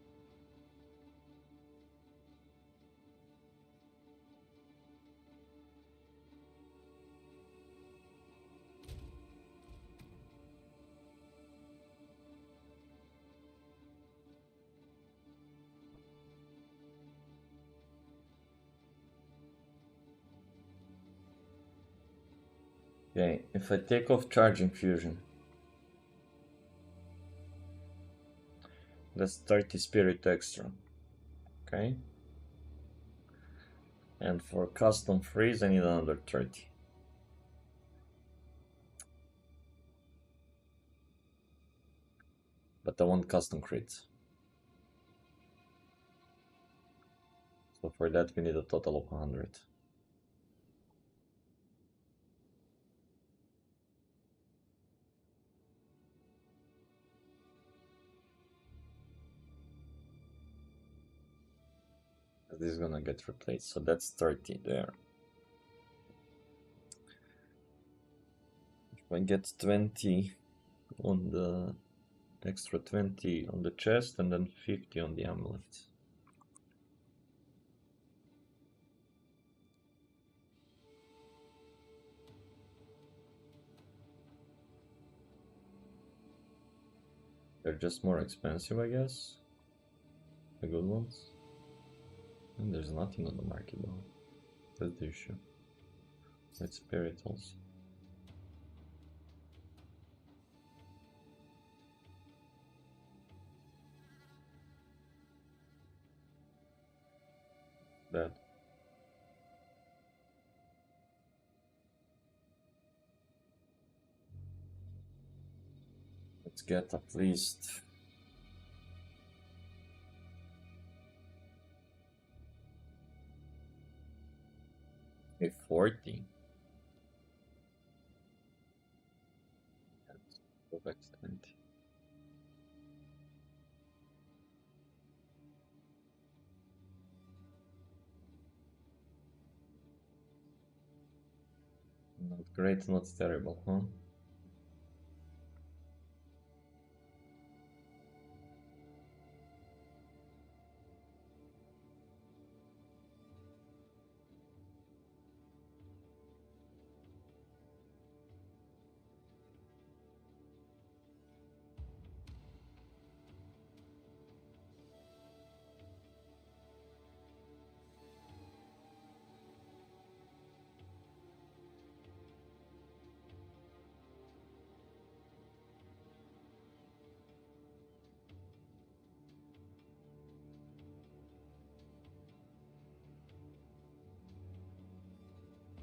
Okay, if I take off charging fusion, that's 30 spirit extra. Okay. And for custom freeze, I need another 30. But I want custom crits. So for that, we need a total of 100. This is gonna get replaced, so that's 30 there. If I get 20 on the extra 20 on the chest and then 50 on the amulet. They're just more expensive, I guess. The good ones. And there's nothing on the market though. That's the issue. It's spirit also. That. Let's get at least a 40. Let's go back to 20. Not great, not terrible, huh?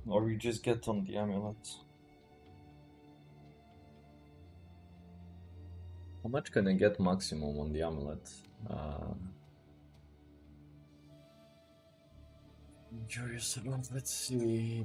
Or we just get on the amulet. How much can I get maximum on the amulet? I'm curious about, let's see.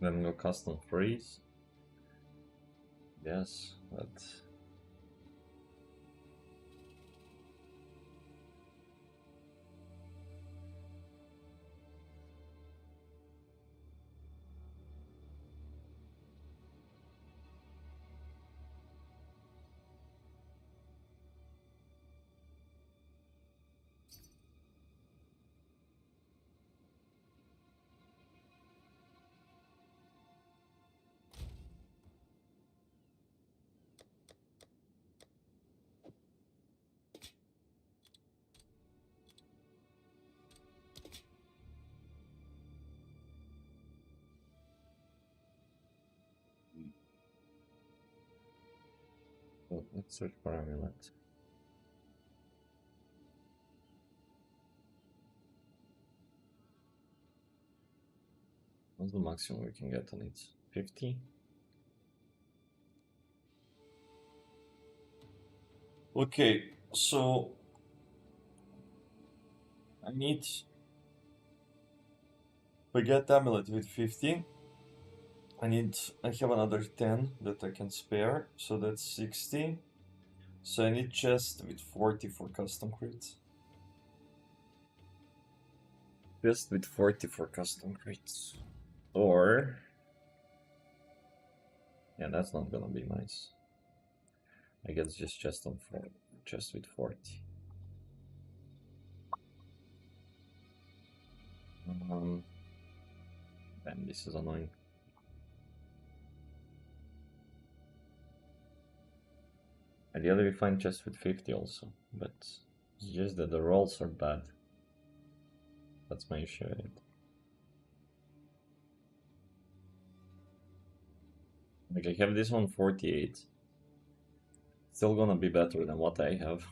Then go custom freeze. Yes, but well, let's search for amulet. What's the maximum we can get on it? 50? Okay, so I need to get amulet with 50. I have another 10 that I can spare, so that's 60. So I need chest with 40 for custom crits. Chest with 40 for custom crits. Or... yeah, that's not gonna be nice. I guess just chest on 4, chest with 40. Damn, this is annoying. Ideally we find chest with 50 also, but it's just that the rolls are bad. That's my issue with it. Like I have this one 48. Still gonna be better than what I have.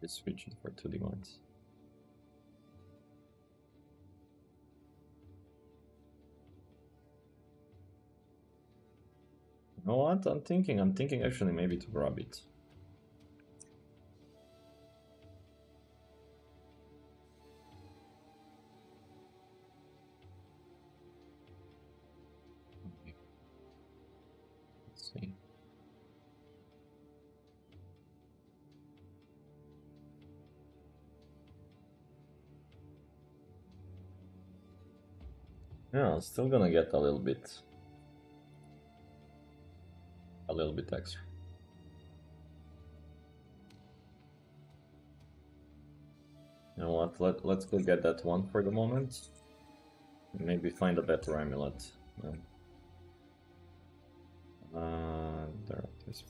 Just switch it for 2 divines. You know what? I'm thinking actually maybe to grab it. Let's see. Yeah, I'm still gonna get a little bit extra. You know what? Let's go get that one for the moment. Maybe find a better amulet. There it is.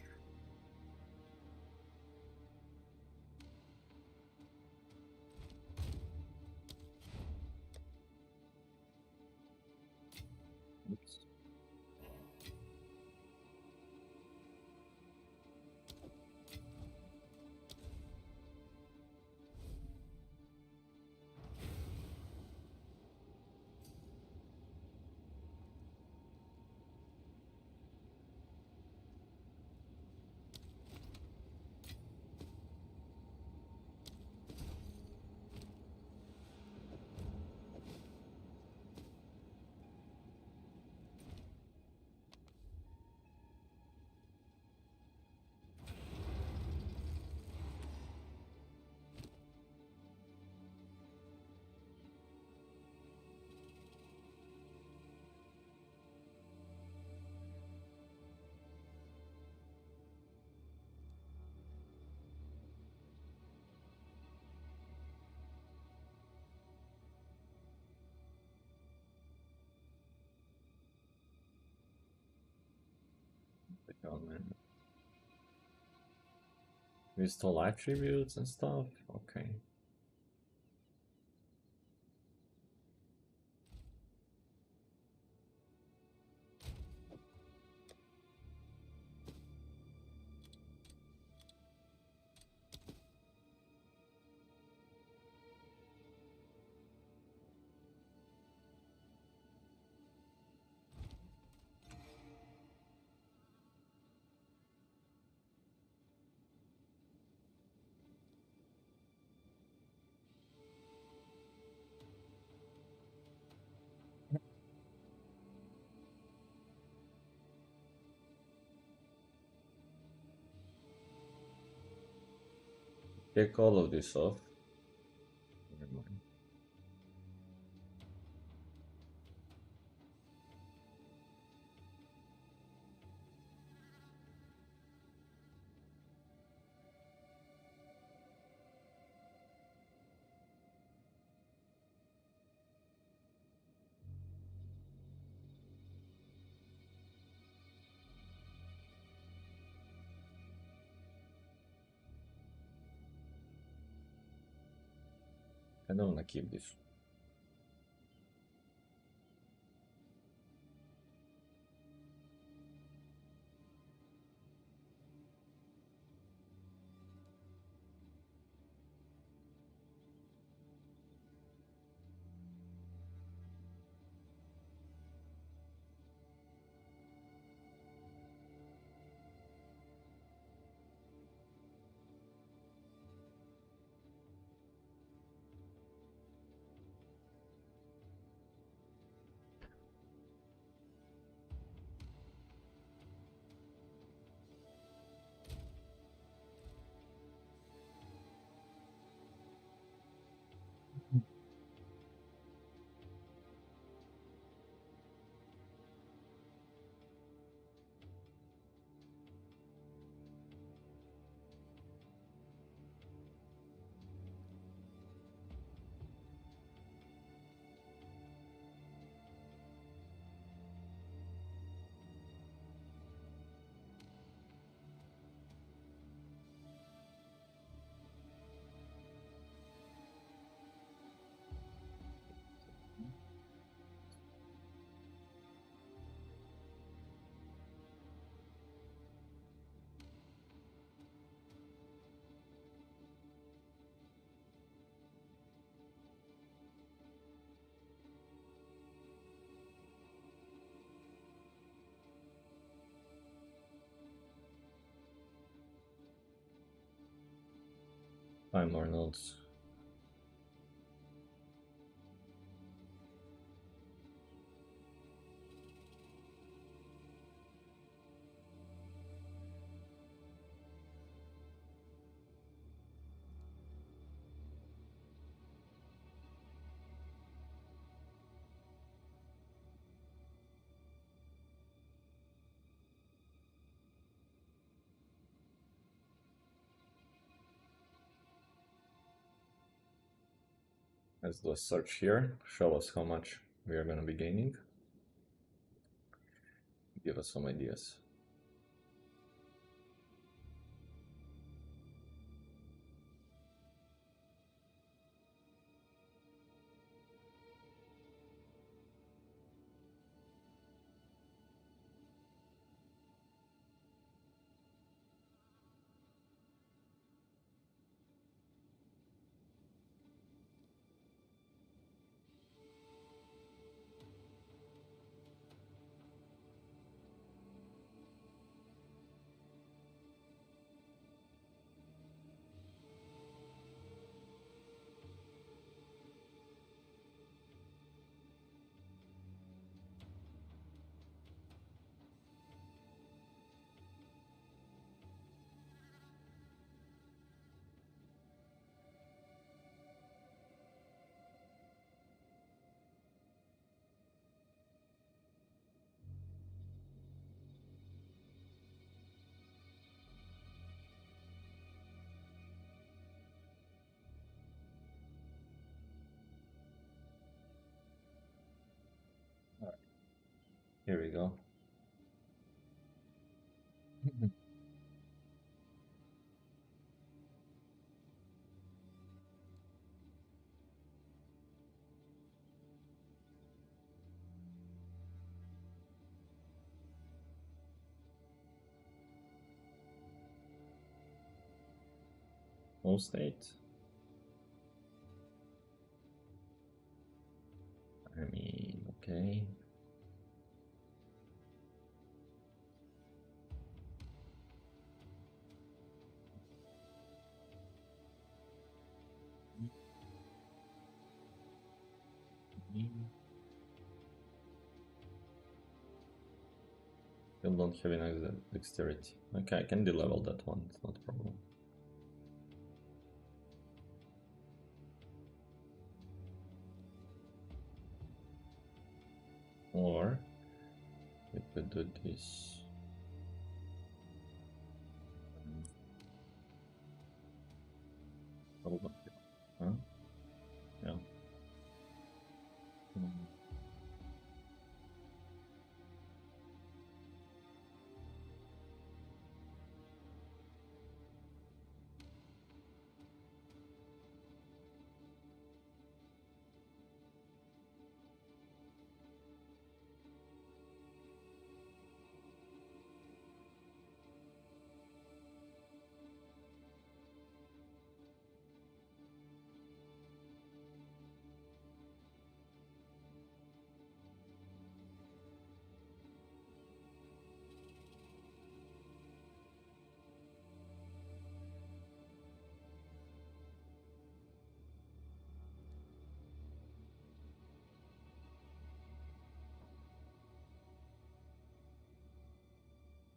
Oops. Oh man. We stole attributes and stuff? Okay. take all of this off. Never mind. I don't wanna keep this. Five more nodes. Let's do a search here. Show us how much we are gonna be gaining. Give us some ideas. Here we go. Full state. I mean, okay. Still don't have enough dexterity. Okay, I can de-level that one, it's not a problem. Or we could do this. Hold on. Huh? Yeah.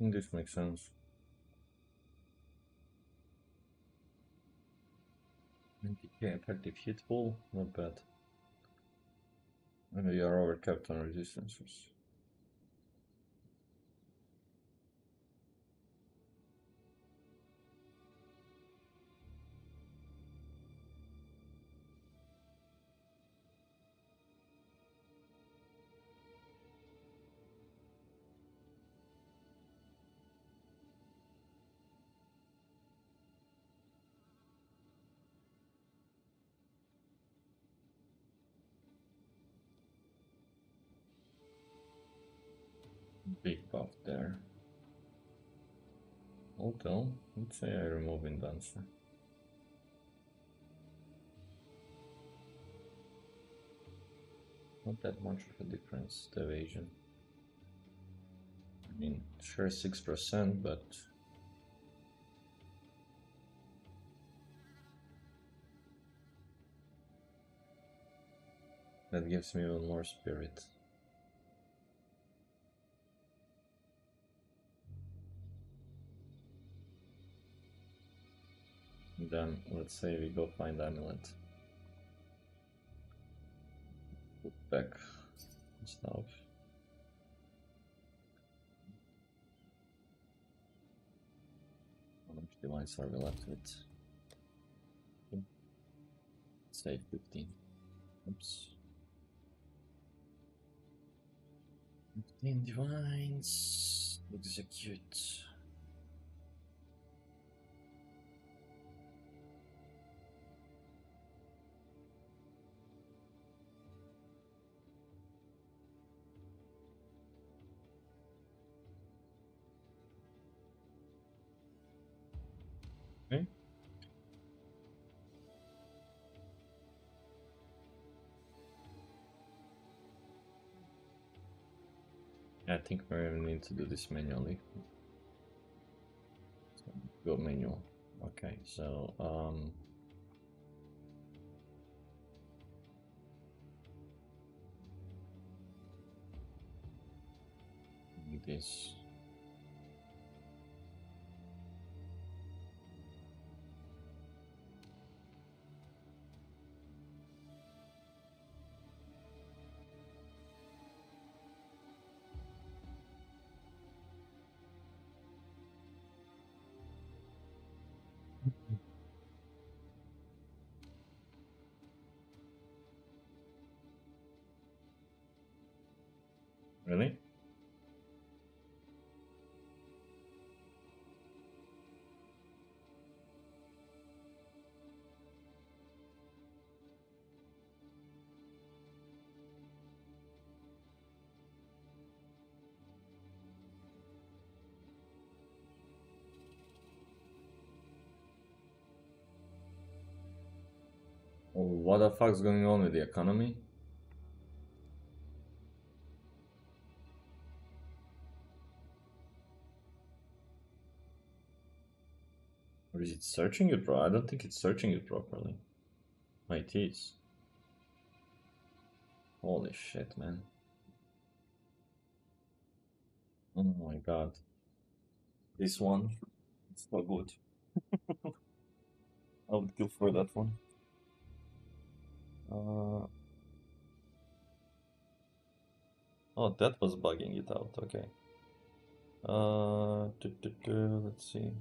This makes sense. 90k effective hit pool, not bad. And we are overcapped on resistances. Big buff there. Although, let's say I remove Dancer. Not that much of a difference, the evasion. I mean, sure 6%, but that gives me even more spirit. Then let's say we go find Amulet. Put back stuff. How much divines are we left with? Say 15. Oops. 15 divines. Execute. Okay. I think we need to do this manually. So go manual. Okay, so this. Really? What the fuck's going on with the economy? Or is it searching it, bro? I don't think it's searching it properly. Oh, it is. Holy shit, man. Oh my god. This one, it's so good. I would kill for that one. Oh, that was bugging it out. Okay. Let's see.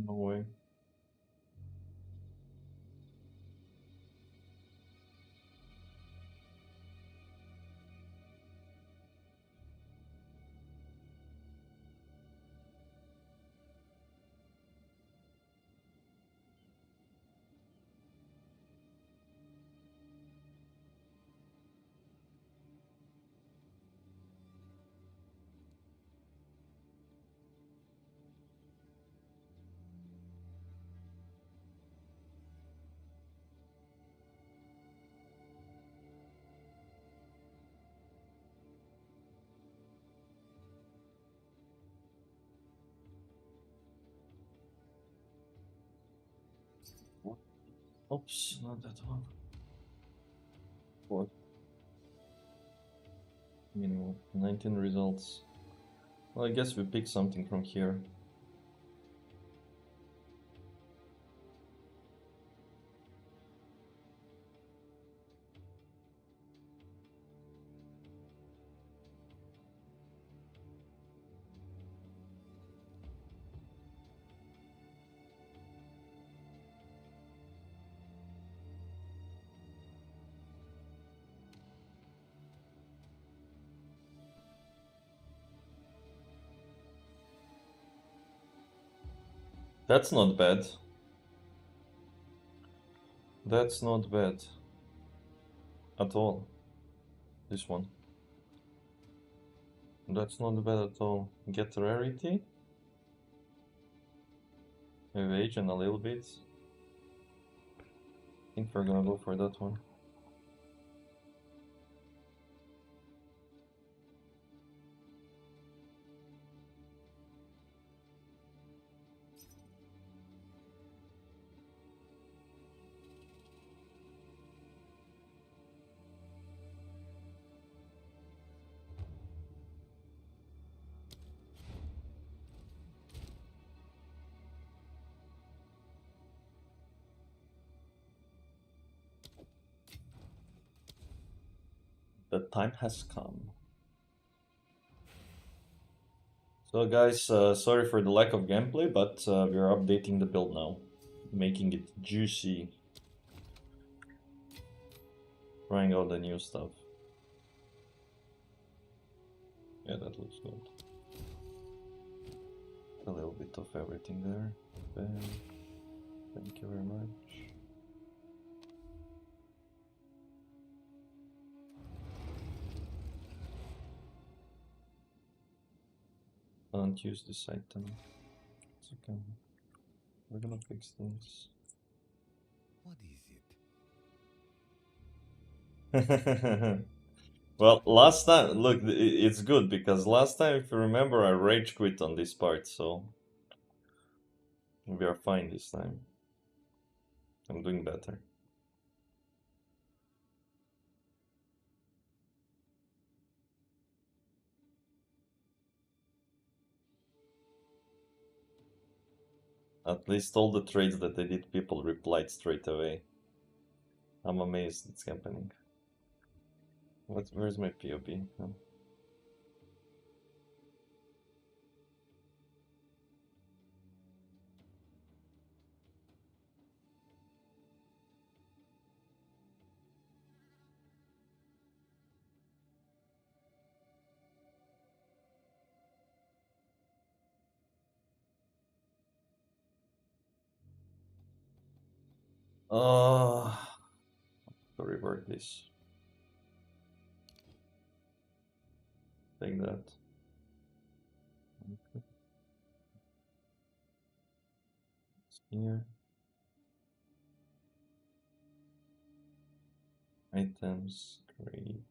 No way. Oops, not that one. What? Minimum 19 results. Well, I guess we pick something from here. That's not bad. That's not bad at all. This one. That's not bad at all. Get rarity. Evasion a little bit. I think we're gonna go for that one. The time has come. So guys, sorry for the lack of gameplay, but we are updating the build now. Making it juicy. Trying out the new stuff. Yeah, that looks good. A little bit of everything there. Bam. Thank you very much. Can't use this item. It's okay. We're gonna fix things. What is it? Well, last time, look, it's good because last time, if you remember, I rage quit on this part, so we are fine this time. I'm doing better. At least all the trades that I did, people replied straight away. I'm amazed it's happening. Where's my POB? Oh, to revert this. Take that. Here. Items, great.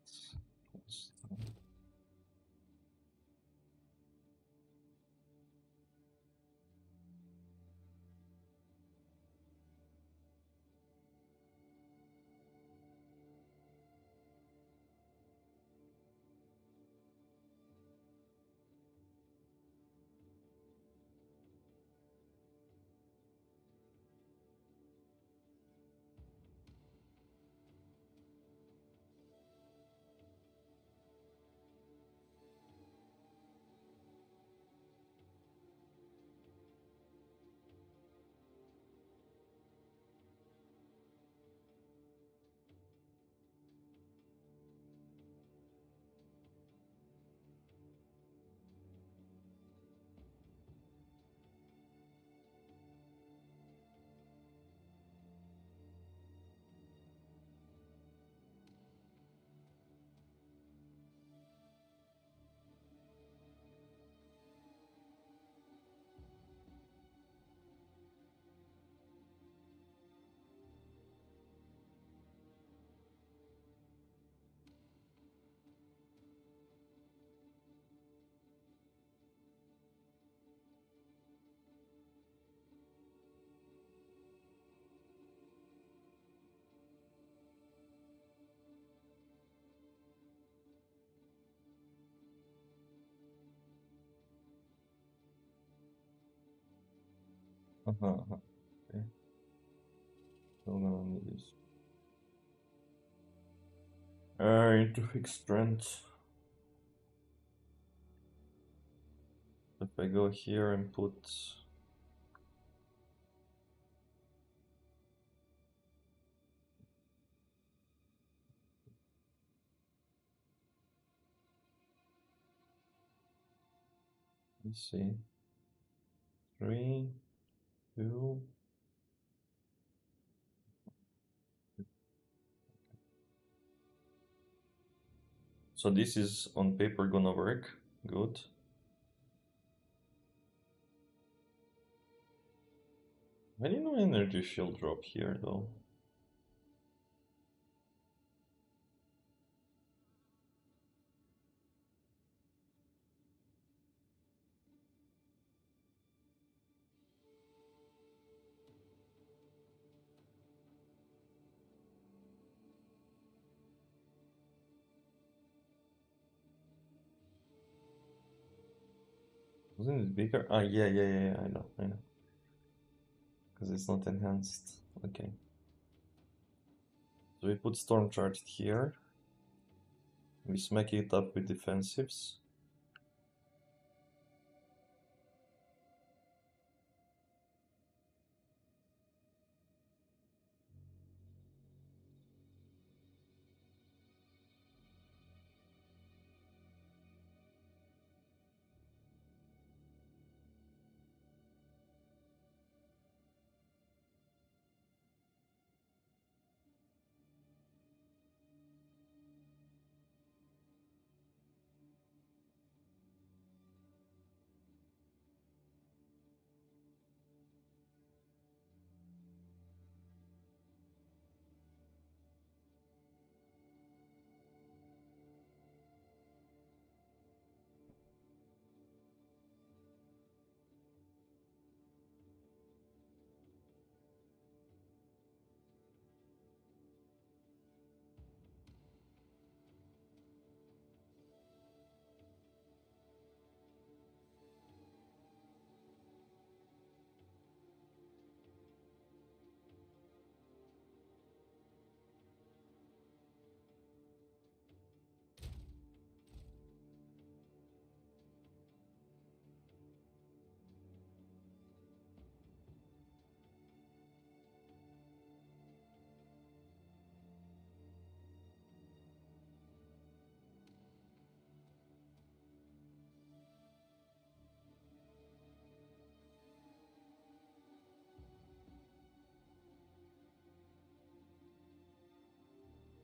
Okay. Still gonna need this. Into fixed strength. If I go here and put let's see, 3, 2. So this is on paper gonna work. Good. I didn't know energy shield drop here though. Wasn't it bigger? Ah, yeah, I know. Because it's not enhanced. Okay. So we put storm charged here. We smack it up with defensives.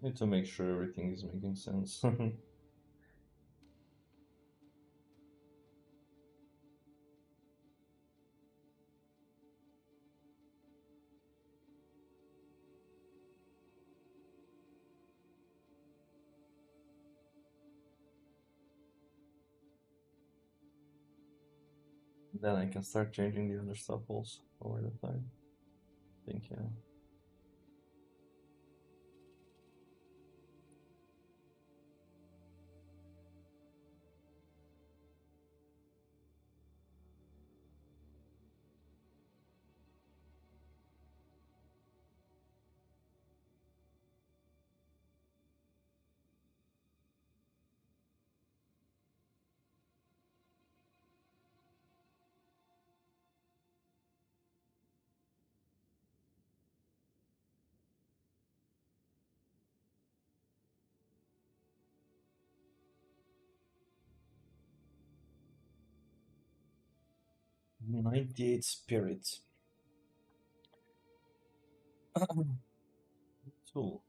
Need to make sure everything is making sense. Then I can start changing the other stuff also over the time. I think, yeah. $98 spirits. So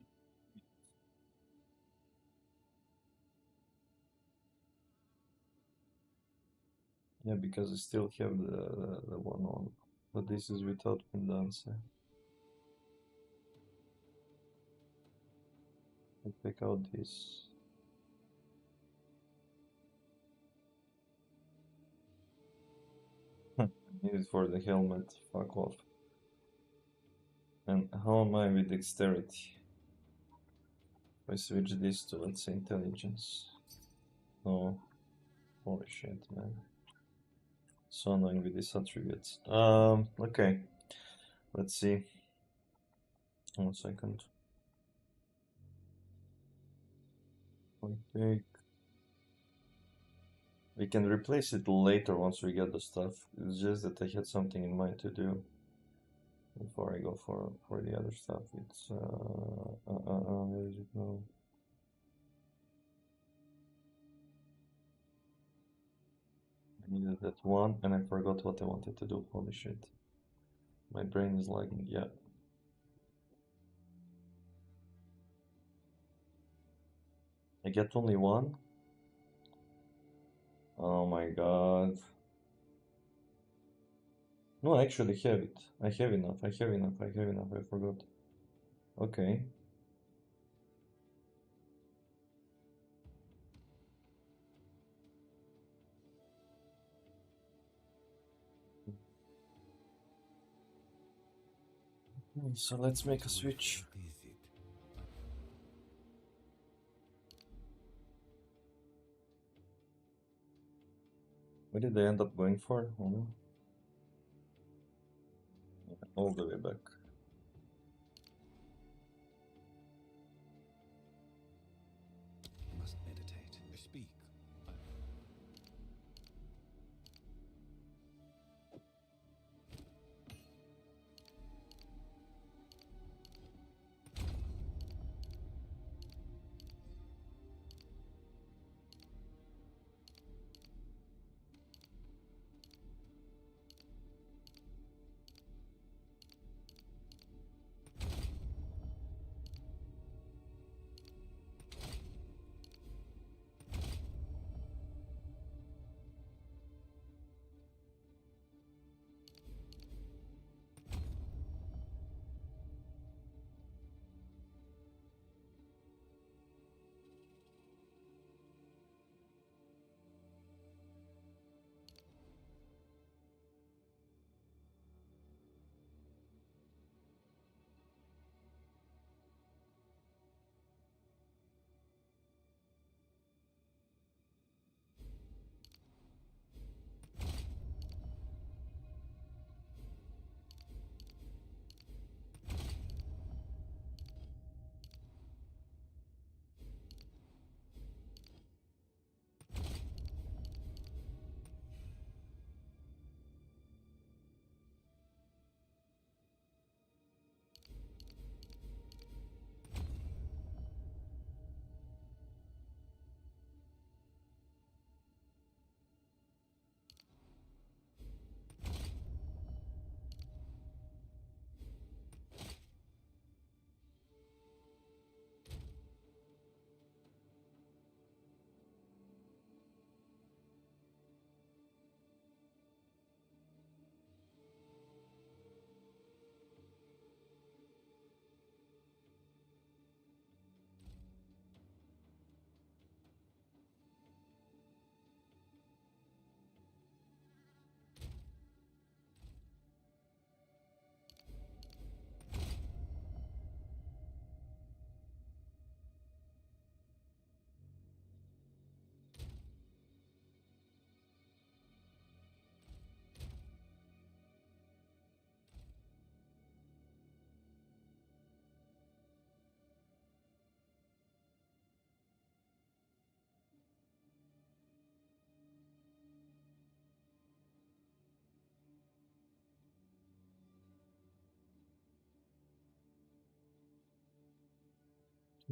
yeah, because I still have the one on, but this is without pendants. I pick out this. Need it for the helmet. Fuck off. And how am I with dexterity? If I switch this to, let's say, intelligence. No. Holy shit, man. So annoying with these attributes. Okay. Let's see. 1 second. Okay. We can replace it later once we get the stuff. It's just that I had something in mind to do before I go for the other stuff. It's where is it now? I needed that one and I forgot what I wanted to do. Holy shit. My brain is lagging, yeah. I get only one? Oh my god. No, I actually have it. I have enough, I forgot. Okay. So let's make a switch. What is it? Where did I end up going for? Oh, no. All the way back. Must meditate. Speak.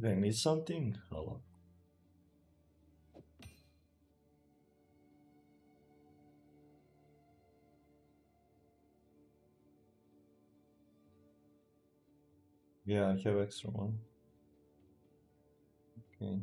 Did I miss something? Hello. Yeah, I have extra one. Okay.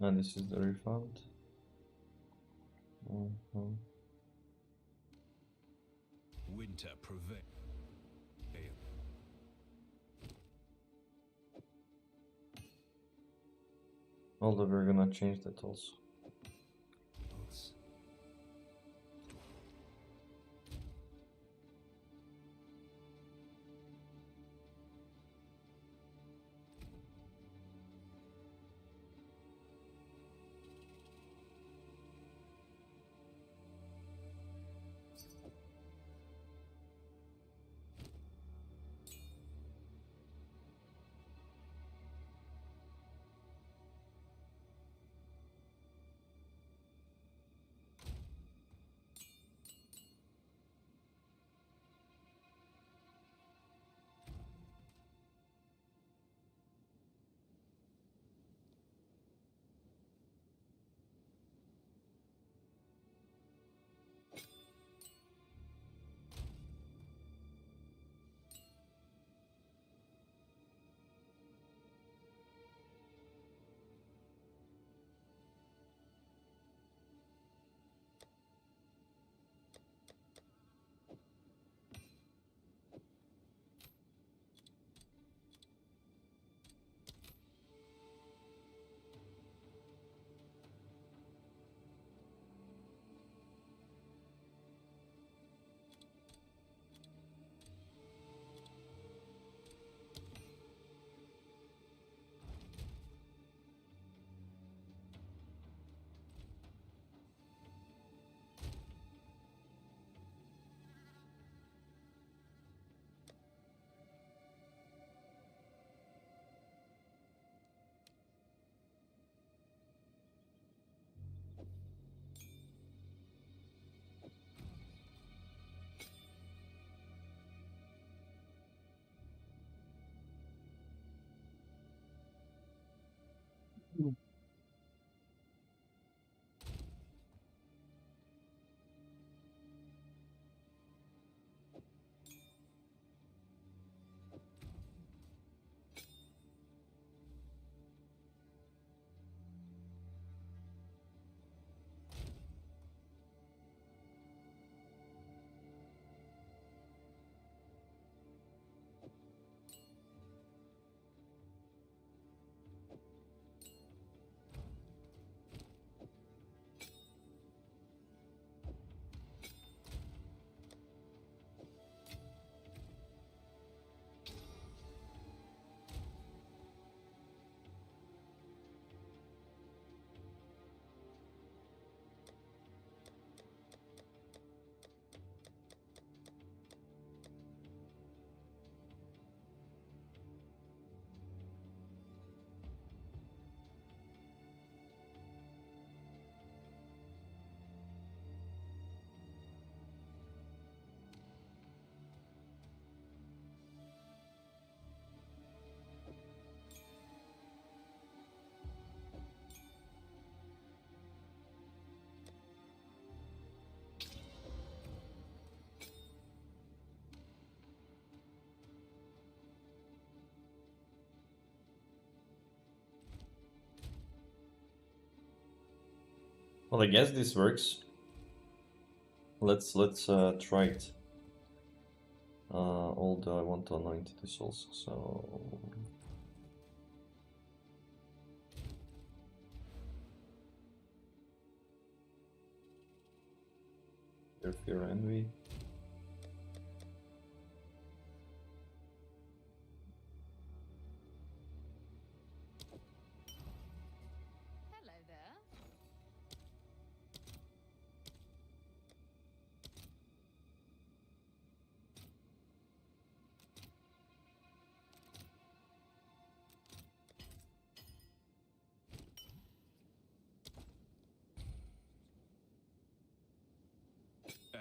And this is the refund. Winter prevail. Although we're gonna change that also. Well, I guess this works. Let's try it. Although I want to anoint this also, so Fear, Envy. Hello there.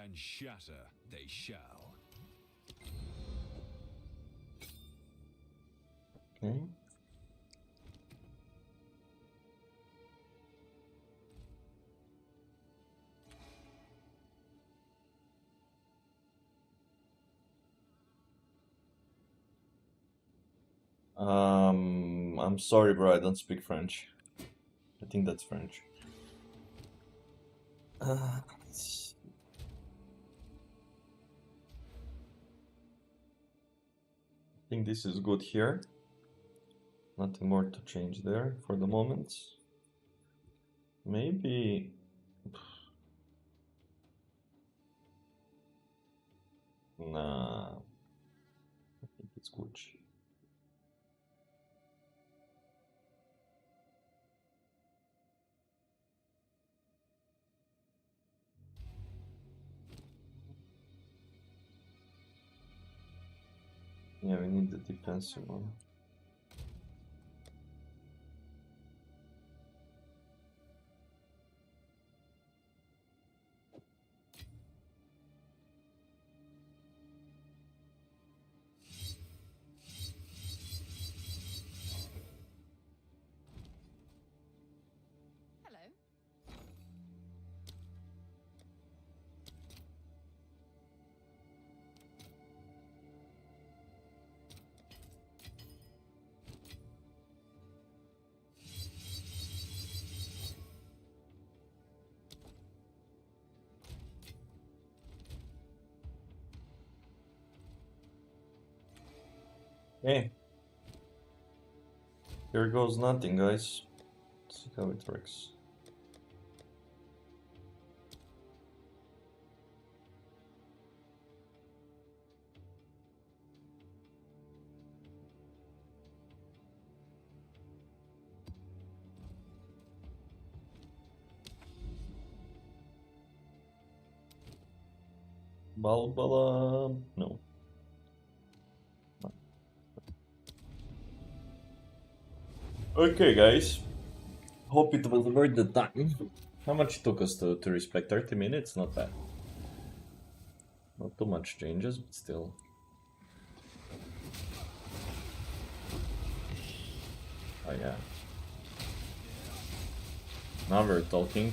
And shatter they shall. Okay. I'm sorry, bro. I don't speak French. I think that's French. Let's see. I think this is good here. Nothing more to change there for the moment. Maybe. Nah. I think it's good. Yeah, we need the defensive one. Hello. Hey, here goes nothing, guys. Let's see how it works. Balbala, no. Okay, guys. Hope it was worth the time. How much it took us to respect? 30 minutes? Not bad. Not too much changes, but still. Oh yeah. Now we're talking.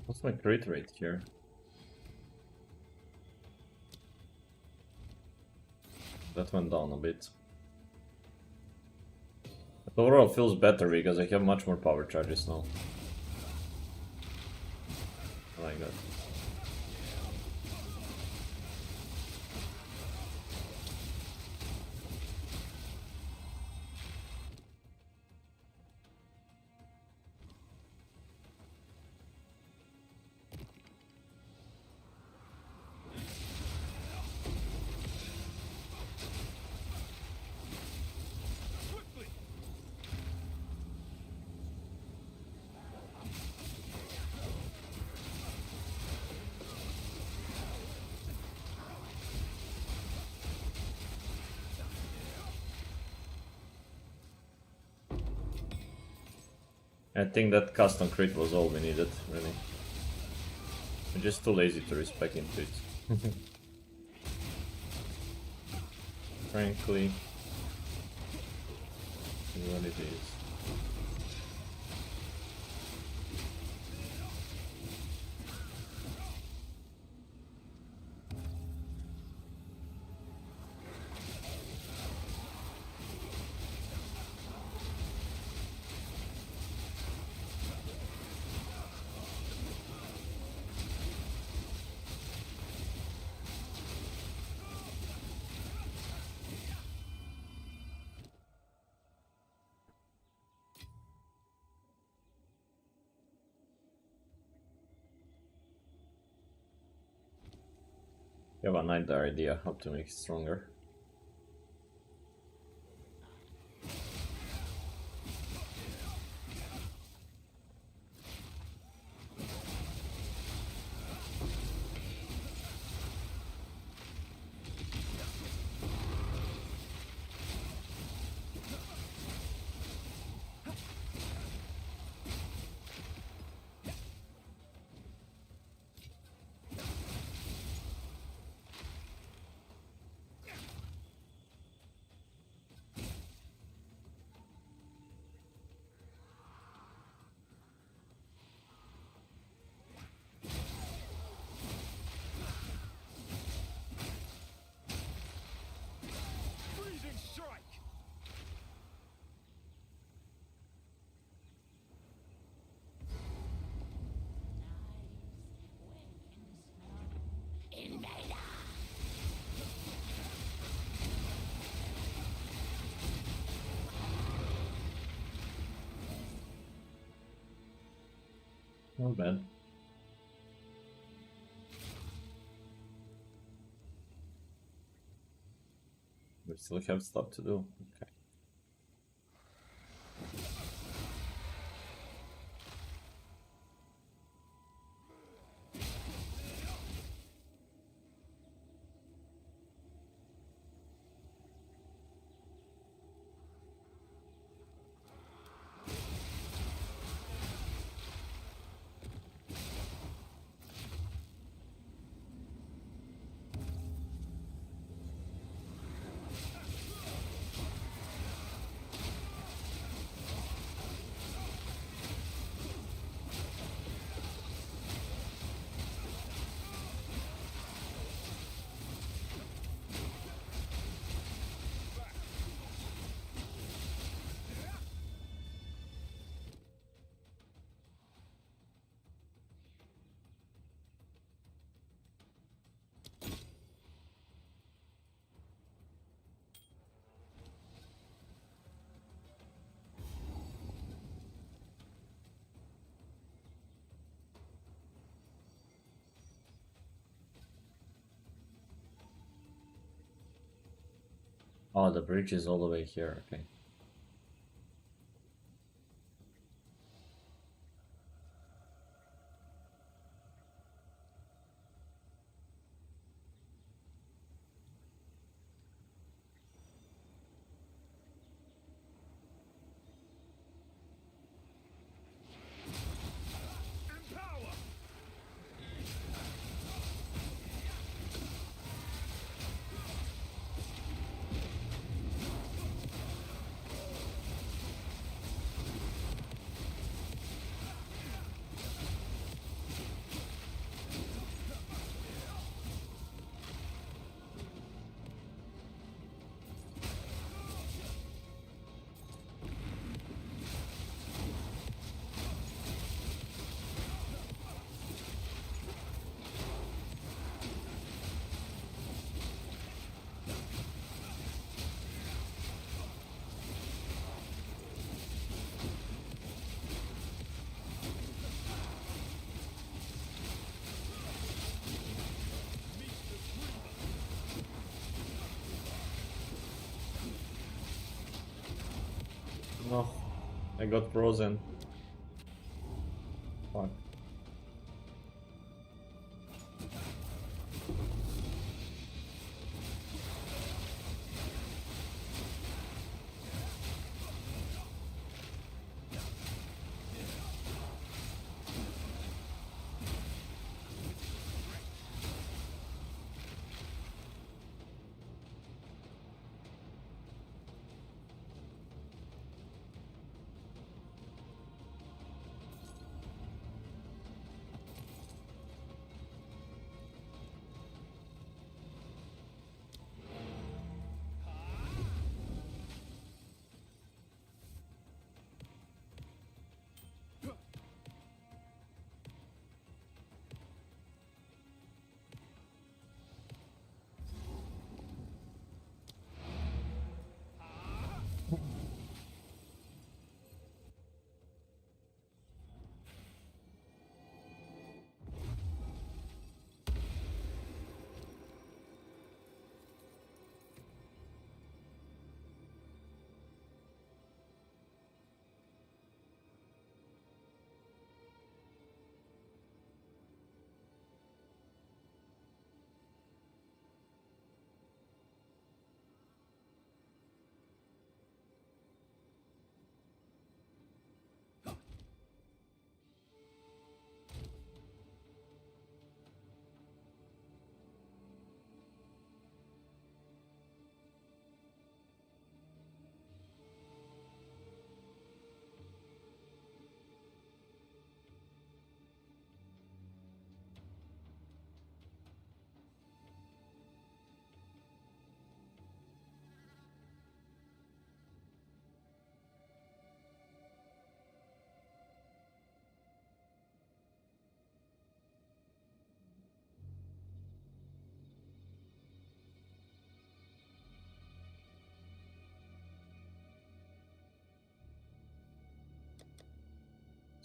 What's my crit rate here? That went down a bit. But overall feels better because I have much more power charges now. Oh my god. I think that custom crit was all we needed, really. We're just too lazy to respec into it. Frankly, is what it is. You have another idea how to make it stronger. Not bad. We still have stuff to do. Okay. Oh, the bridge is all the way here. Okay. No, I got frozen. Fuck.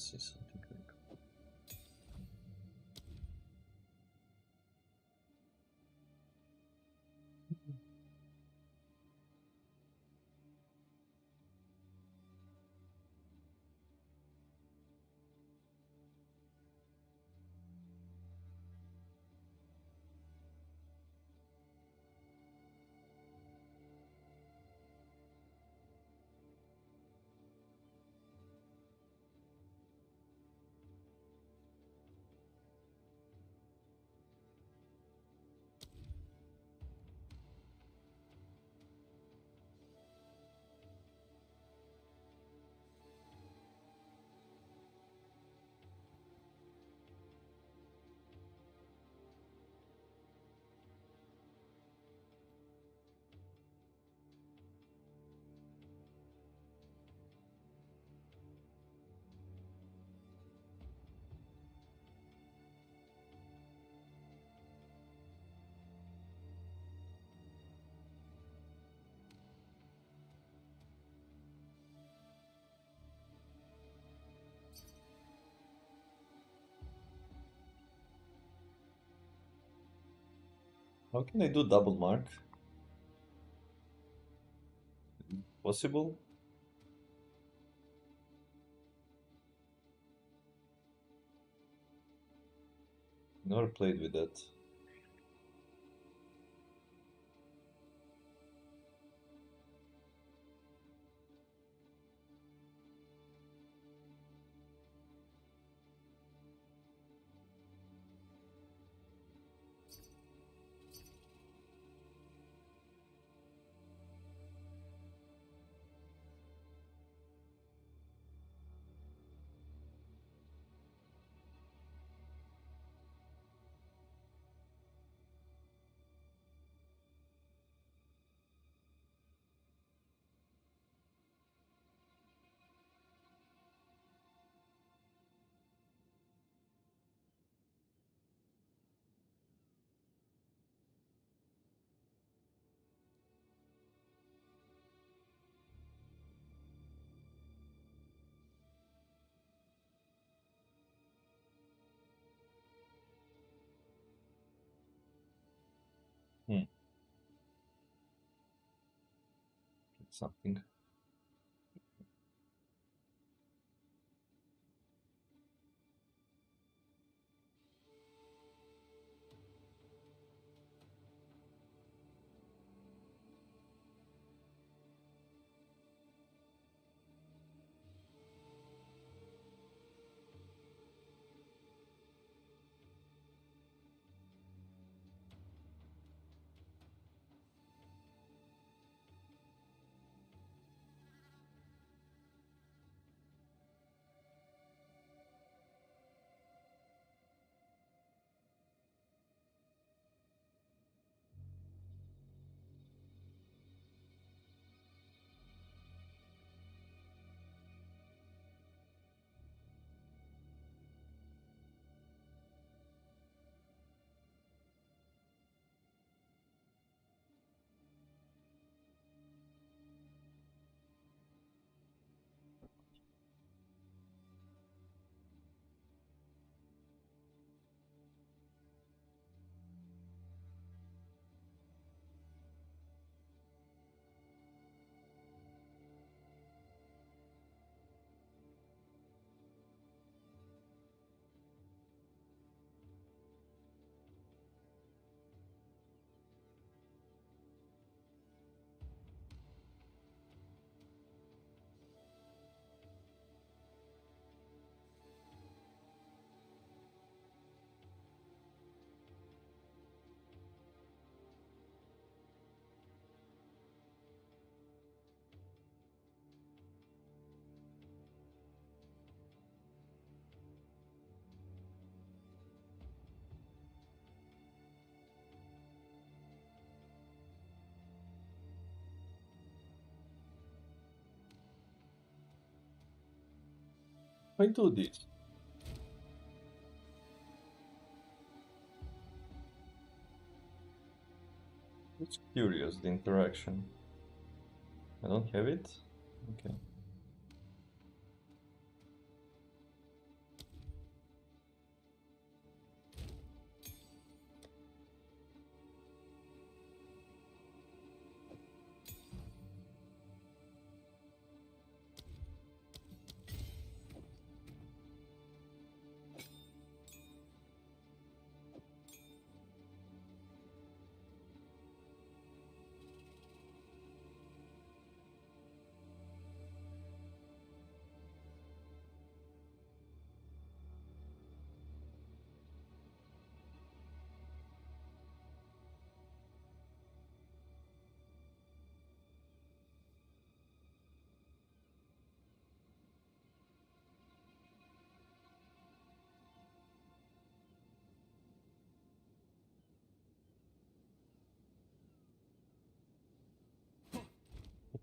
see something really cool. How can I do double mark? Possible? Never played with that. Hmm. Something. I do this. It's curious, the interaction. I don't have it? Okay.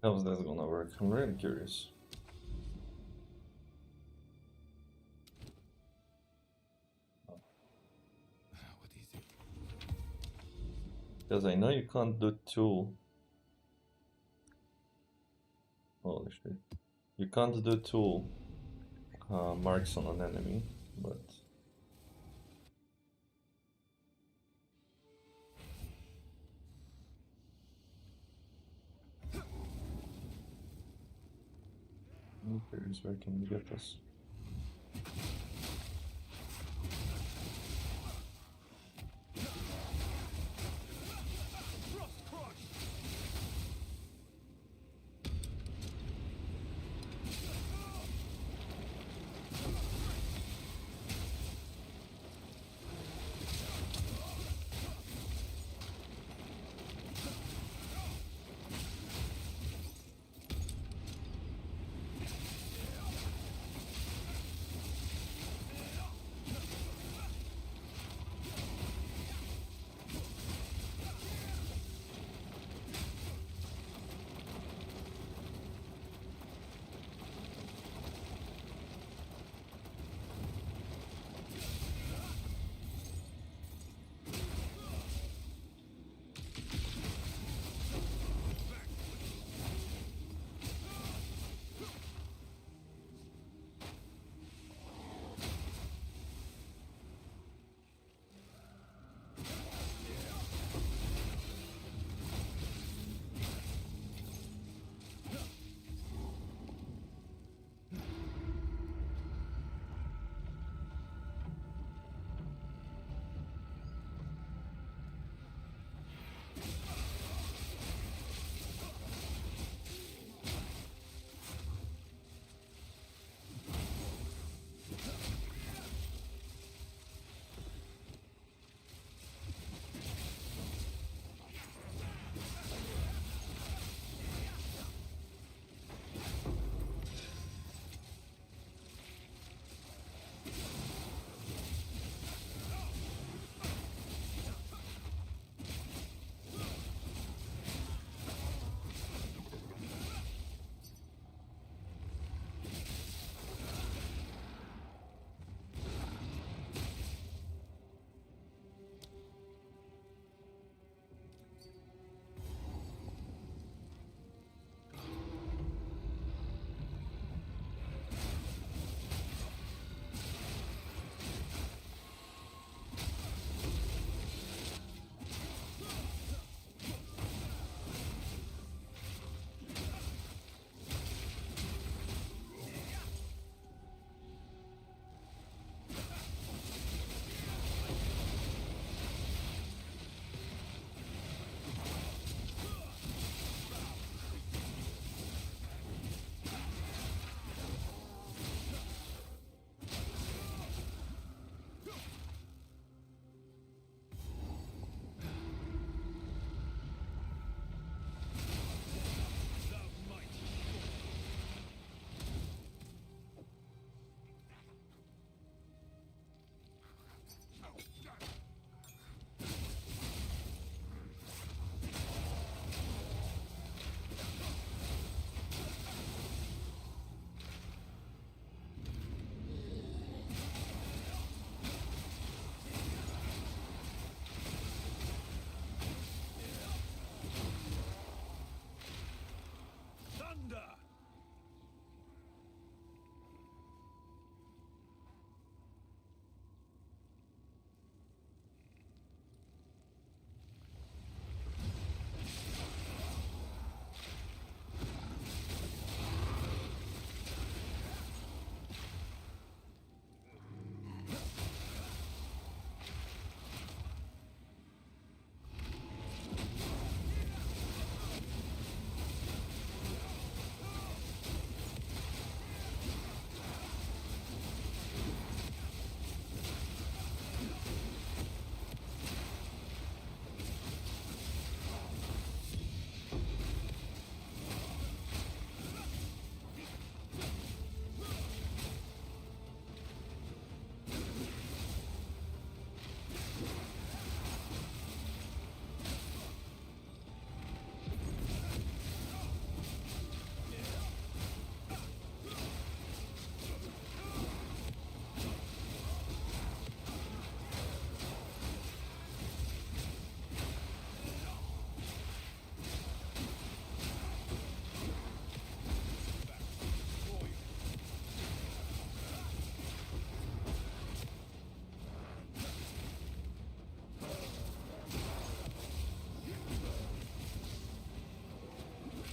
How's that gonna work? I'm really curious. What is it? Because I know you can't do two. Holy shit. You can't do two marks on an enemy, but. I'm curious where can we get this?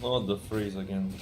Oh, the freeze again.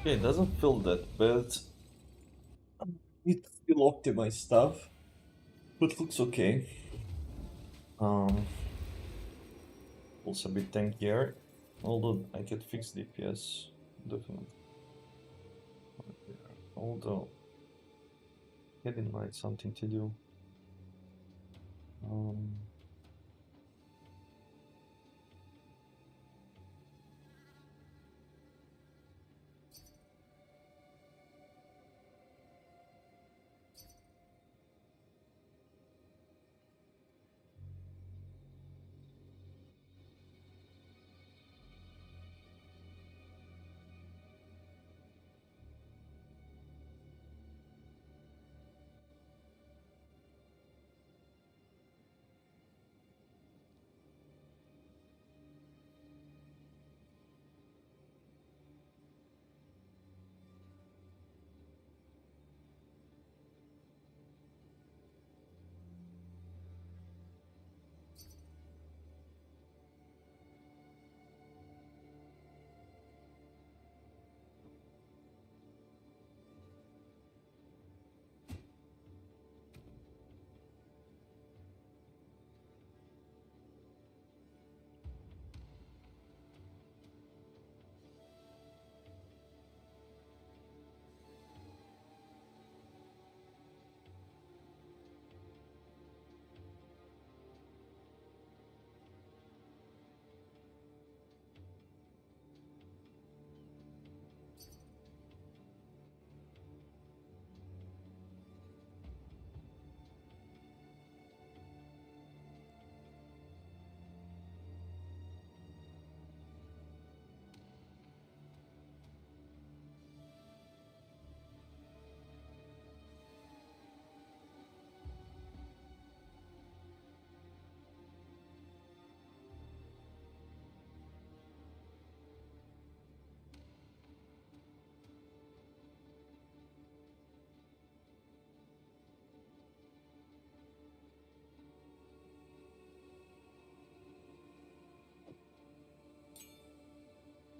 Okay, it doesn't feel that bad. It's still optimized stuff, but looks okay. Also a bit tankier, although I could fix DPS, definitely. Although, had in mind something to do.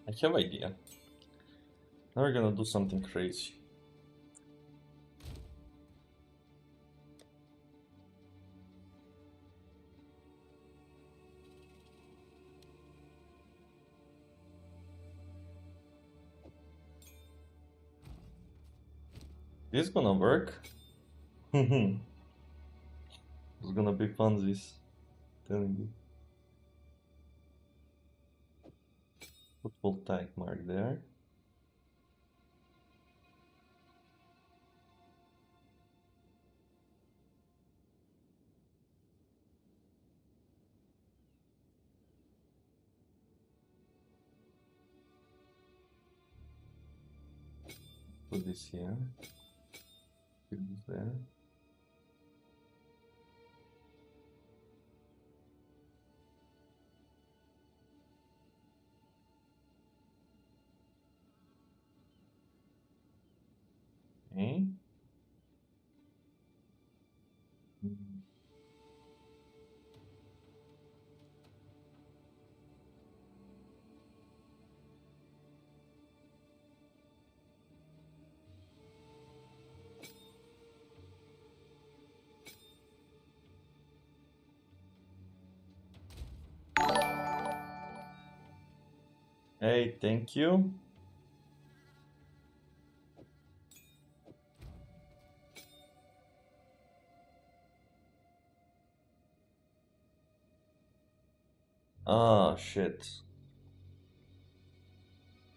I have idea. Now we're gonna do something crazy. This gonna work. It's gonna be fun, this. Telling you. Put full tank mark there. Put this here. Put this there. Okay. Hey, thank you. Ah, shit.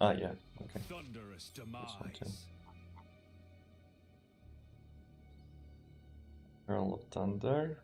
Ah, yeah, okay. Thunderous This one too. demise. Earl of Thunder.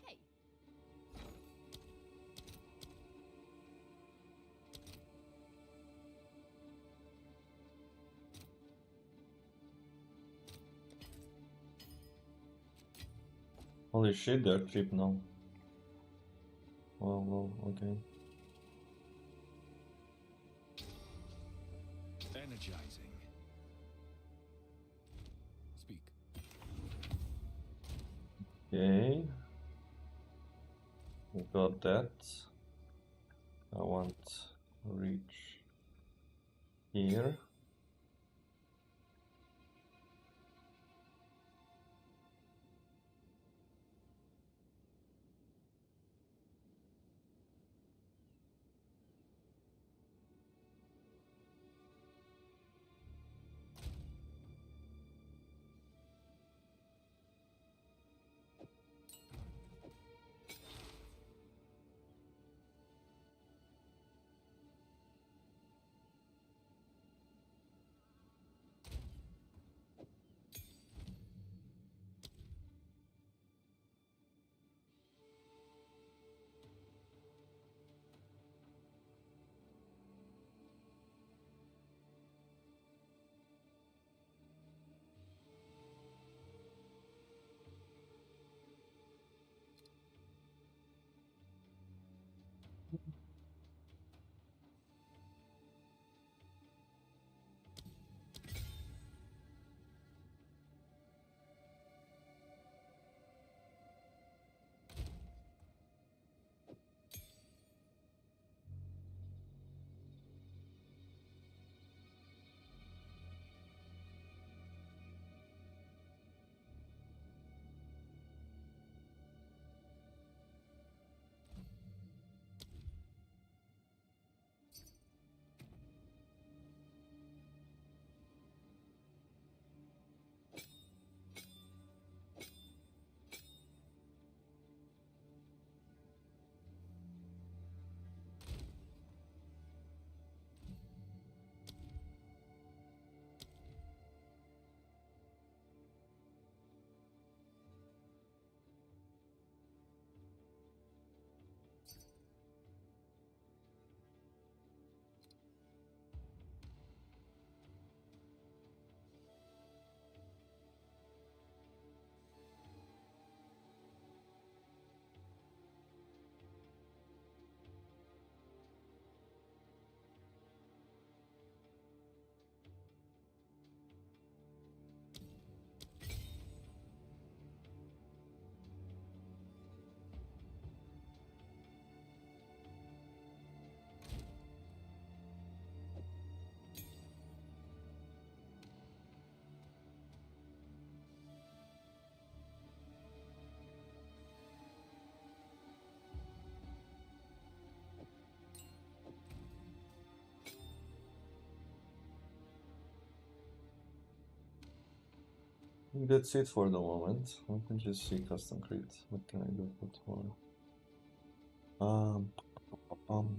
Hey, Holy shit, they're cheap now. Well, okay. Energizing. Speak. Okay. We got that. I want to reach here. That's it for the moment. Let me just see custom create. What can I do for tomorrow? Um, um,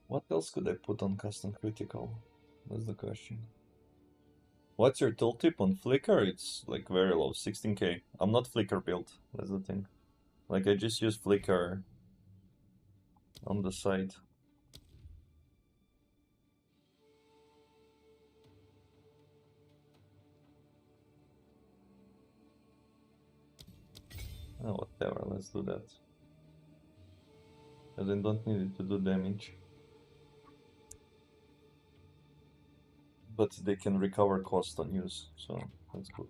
what else could I put on custom critical? That's the question. What's your tooltip on Flickr? It's like very low, 16k. I'm not Flickr built, that's the thing. Like I just use Flickr on the side. Oh, whatever, let's do that. Because I don't need it to do damage. But they can recover cost on use, so that's good.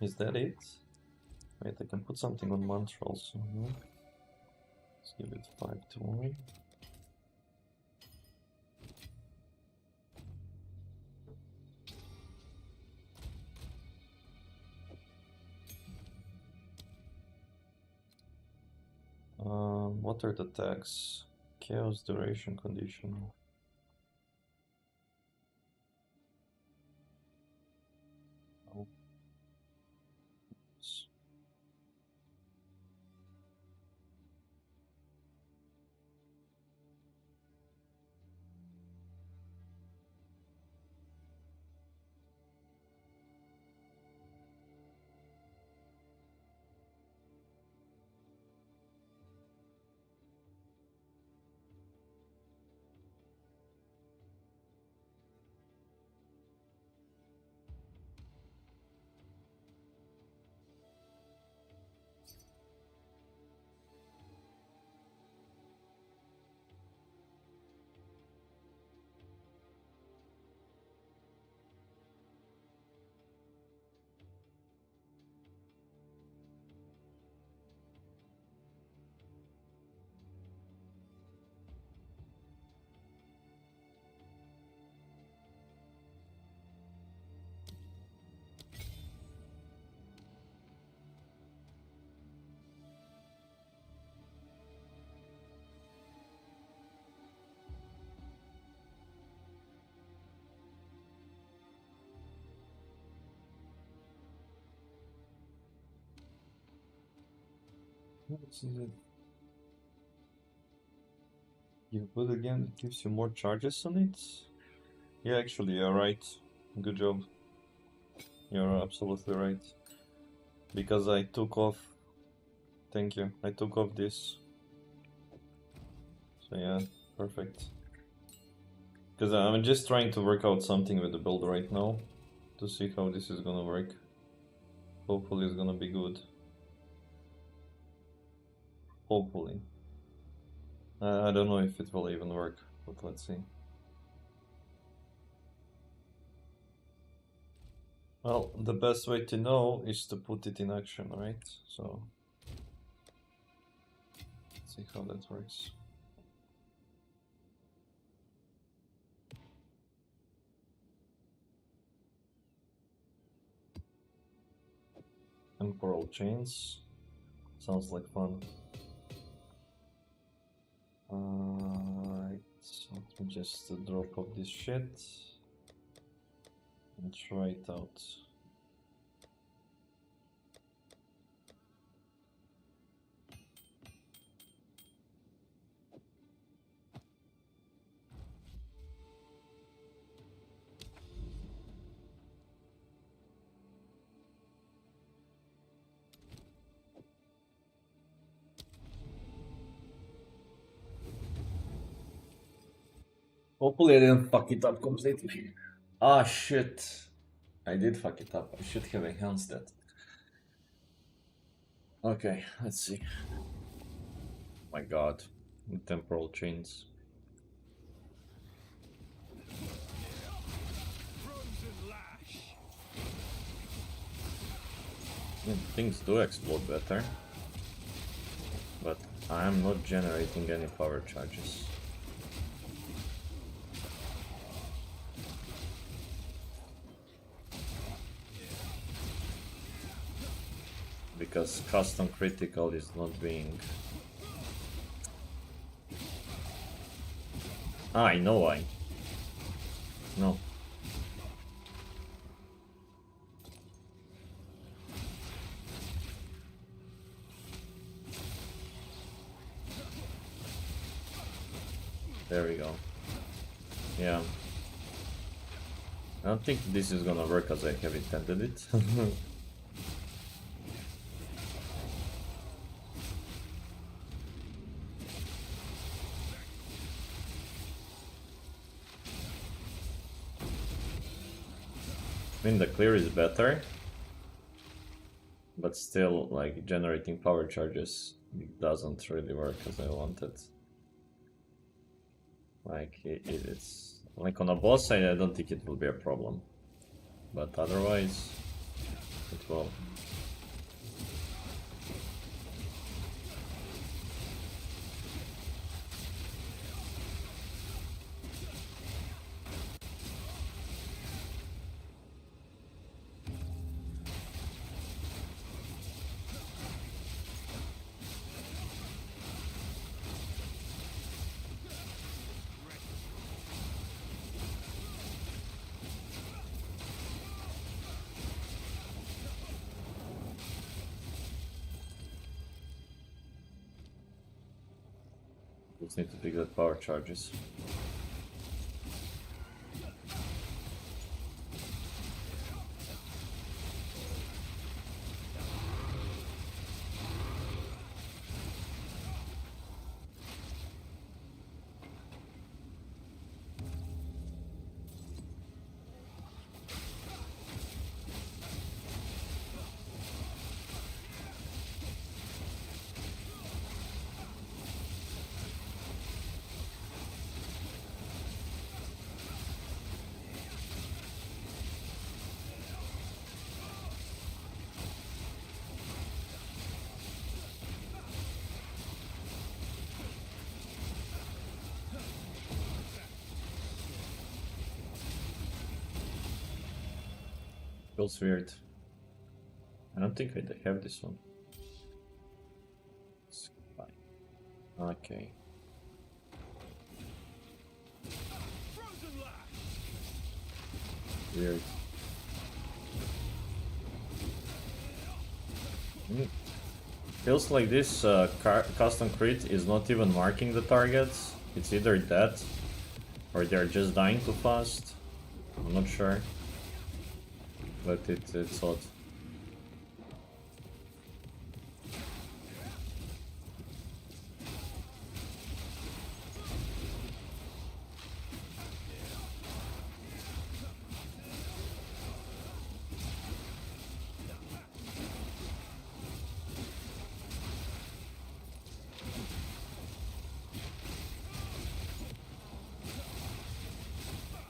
Is that it? Wait, I can put something on mantra also. Let's give it 5 to 1. What are the tags? Chaos duration condition. Oh. What is it? You put again, it gives you more charges on it? Yeah, actually, you're right. Good job. You're absolutely right. Because I took off. Thank you. I took off this. So yeah, perfect. Because I'm just trying to work out something with the build right now to see how this is gonna work. Hopefully, it's gonna be good. Hopefully. I don't know if it will even work, but let's see. Well, the best way to know is to put it in action, right? So, let's see how that works. Temporal chains. Sounds like fun. Right, let me just drop off this shit and try it out. Hopefully I didn't fuck it up completely. Ah shit. I did fuck it up. I should have enhanced that. Okay, let's see. My god. The temporal chains. Things do explode better. But I am not generating any power charges. Because custom critical is not being... Ah, I know why. No. There we go. Yeah. I don't think this is gonna work as I have intended it. I mean, the clear is better, but still, like, generating power charges doesn't really work as I wanted. Like, it's... Like, on a boss side, I don't think it will be a problem. But otherwise, it will. Just need to pick that power charges. Feels weird. I don't think I have this one. It's fine. Okay. Weird. Feels like this custom crit is not even marking the targets. It's either that or they're just dying too fast. I'm not sure. But it's odd.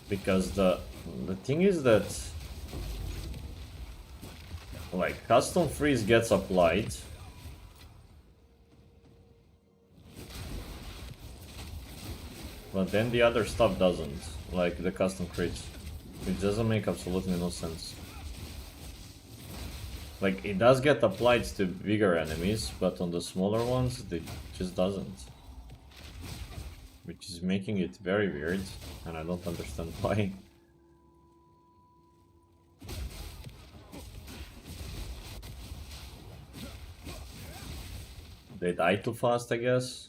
Because the thing is that, like, custom freeze gets applied, but then the other stuff doesn't, like the custom crits. It doesn't make absolutely no sense. Like, it does get applied to bigger enemies, but on the smaller ones, it just doesn't. Which is making it very weird, and I don't understand why. They die too fast, I guess.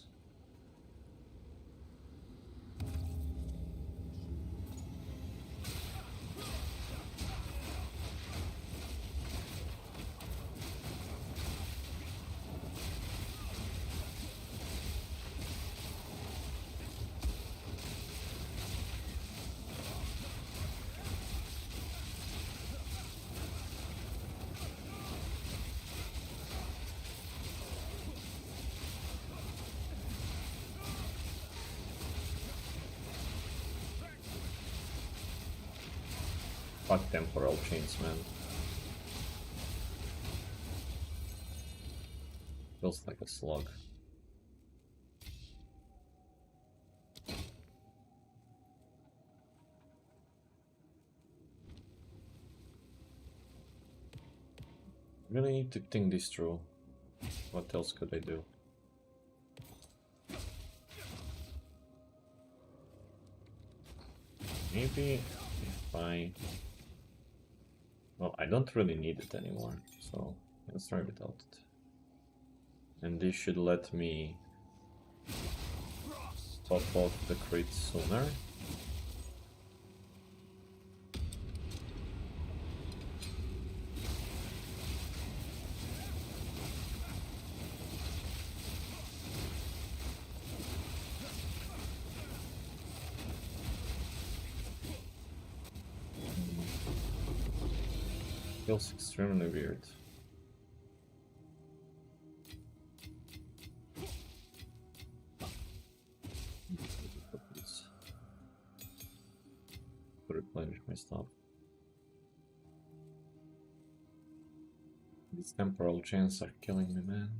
Fuck temporal chains, man. Feels like a slug. Really need to think this through. What else could I do? Maybe if I... Well, I don't really need it anymore, so let's try without it. And this should let me pop off the crit sooner. Feels extremely weird. To replenish my stuff. These temporal chains are killing me, man.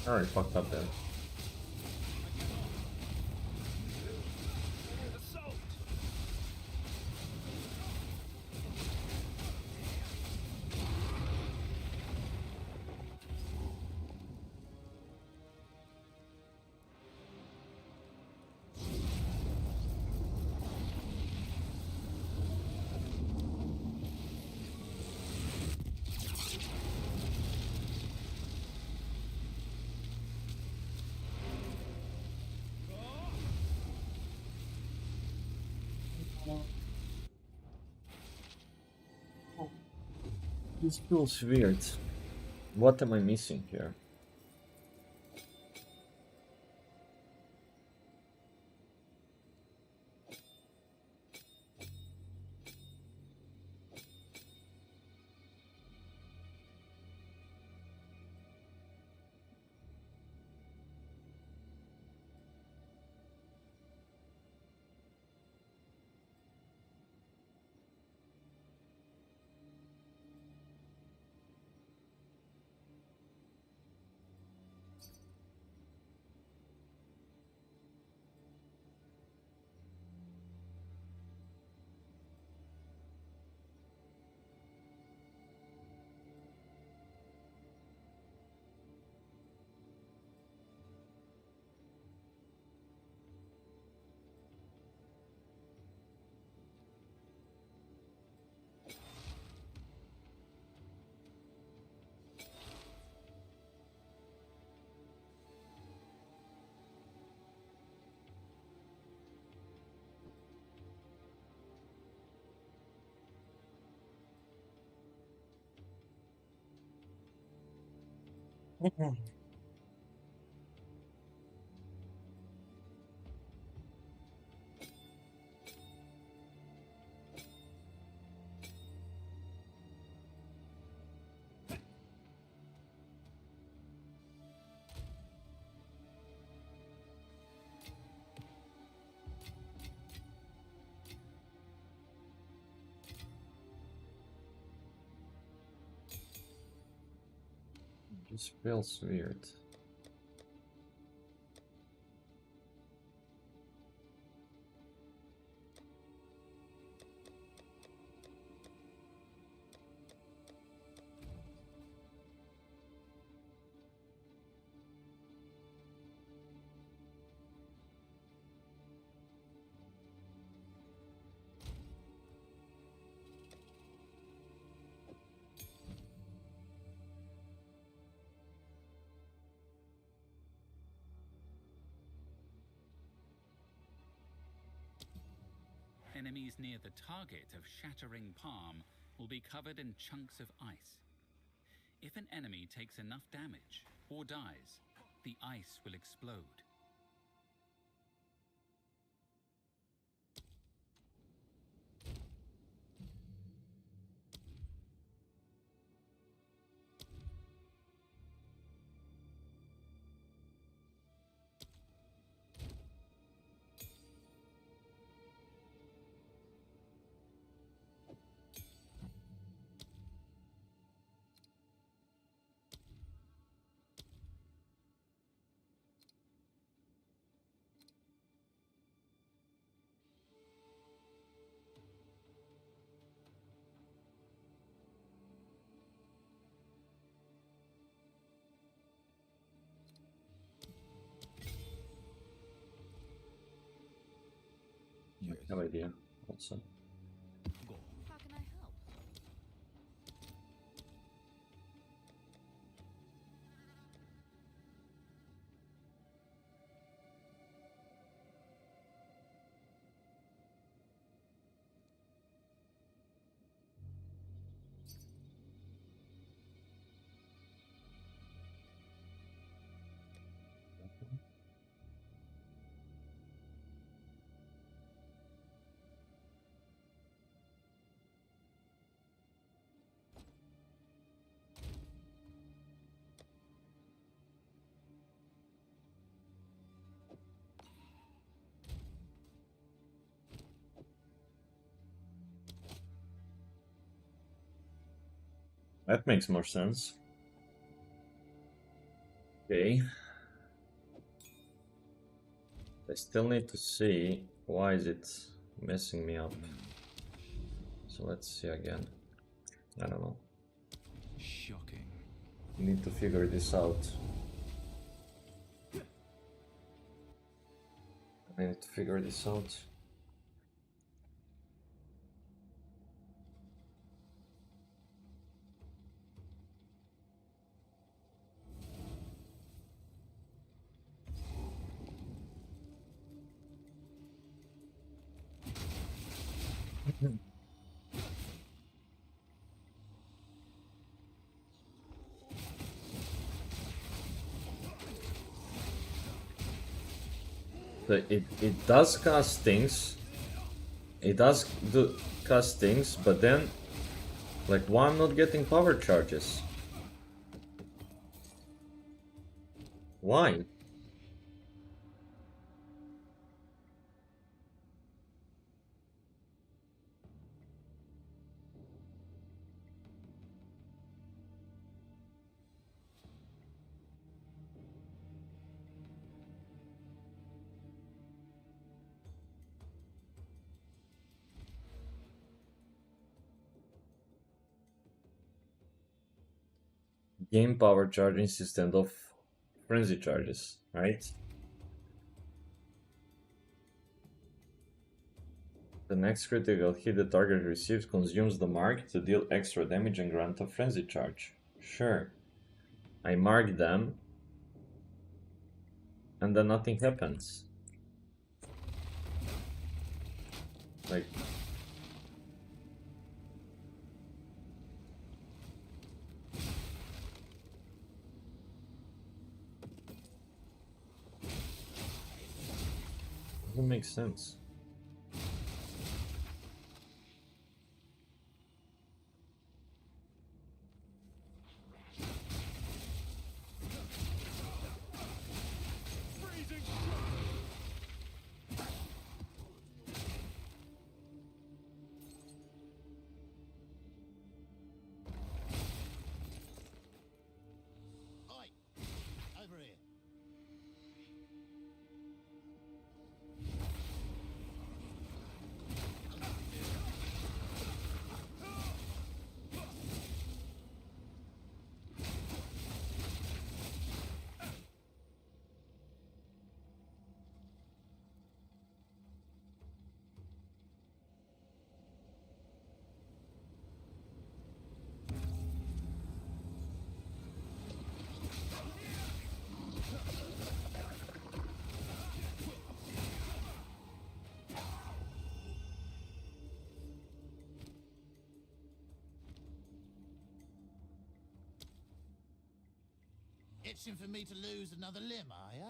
Alright, fucked up there. This feels weird. What am I missing here? This feels weird. Enemies near the target of Shattering Palm will be covered in chunks of ice. If an enemy takes enough damage or dies, the ice will explode. Yes. No idea. Also. Go. How can I help? That makes more sense. Okay. I still need to see why is it messing me up. So let's see again. I don't know. Shocking. Need to figure this out. I need to figure this out. So it does cast things. It does do cast things, but then, like, why I'm not getting power charges? Why? Game power charges instead of frenzy charges, right? The next critical hit the target receives consumes the mark to deal extra damage and grant a frenzy charge. Sure. I mark them, and then nothing happens. Like, doesn't make sense. Hi. Over here. Itching for me to lose another limb, are ya?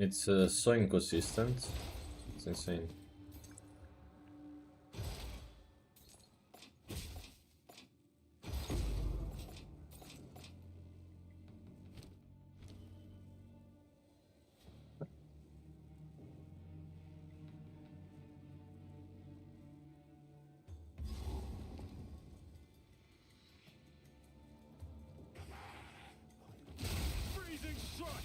It's so inconsistent. It's insane. Freezing strike!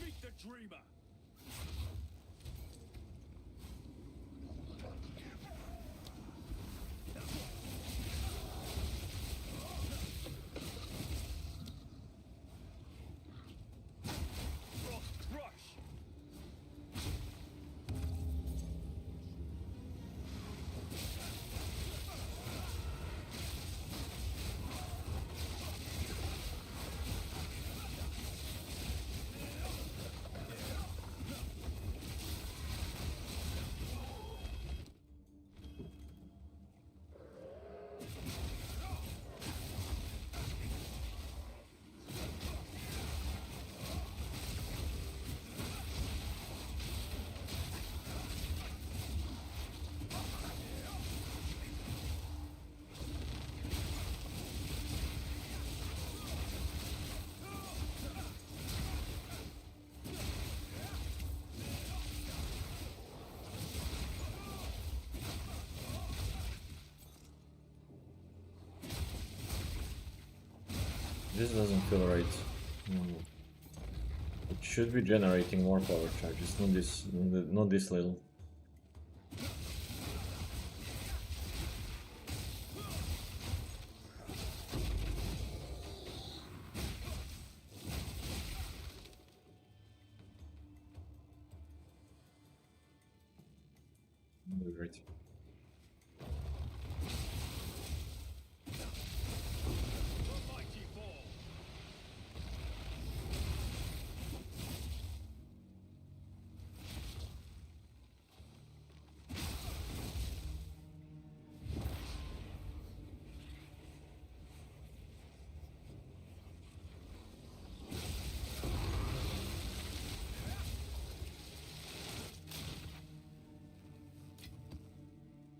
Meet the dreamer! Frost Rush! This doesn't feel right. It should be generating more power charges, not this little. Great. Mighty ball!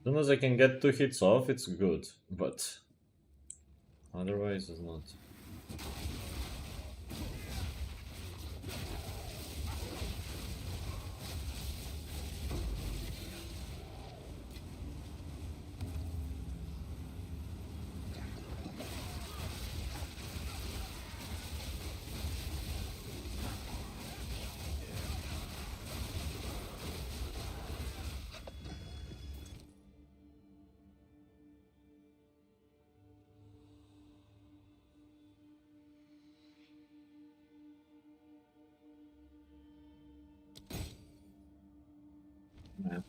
As soon as I can get 2 hits off, it's good, but otherwise it's not. Yeah.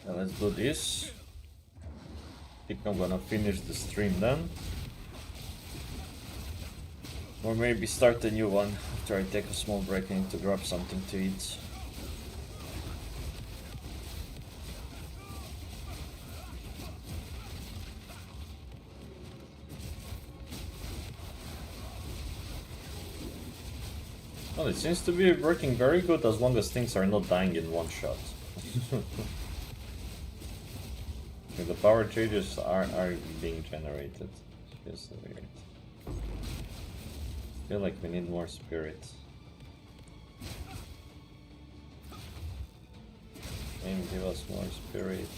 Yeah, let's do this. I think I'm gonna finish the stream then. Or maybe start a new one after I take a small break. I need to grab something to eat. Well, it seems to be working very good as long as things are not dying in one shot. The power changes are being generated. It's just weird. I feel like we need more spirit. Game, give us more spirit.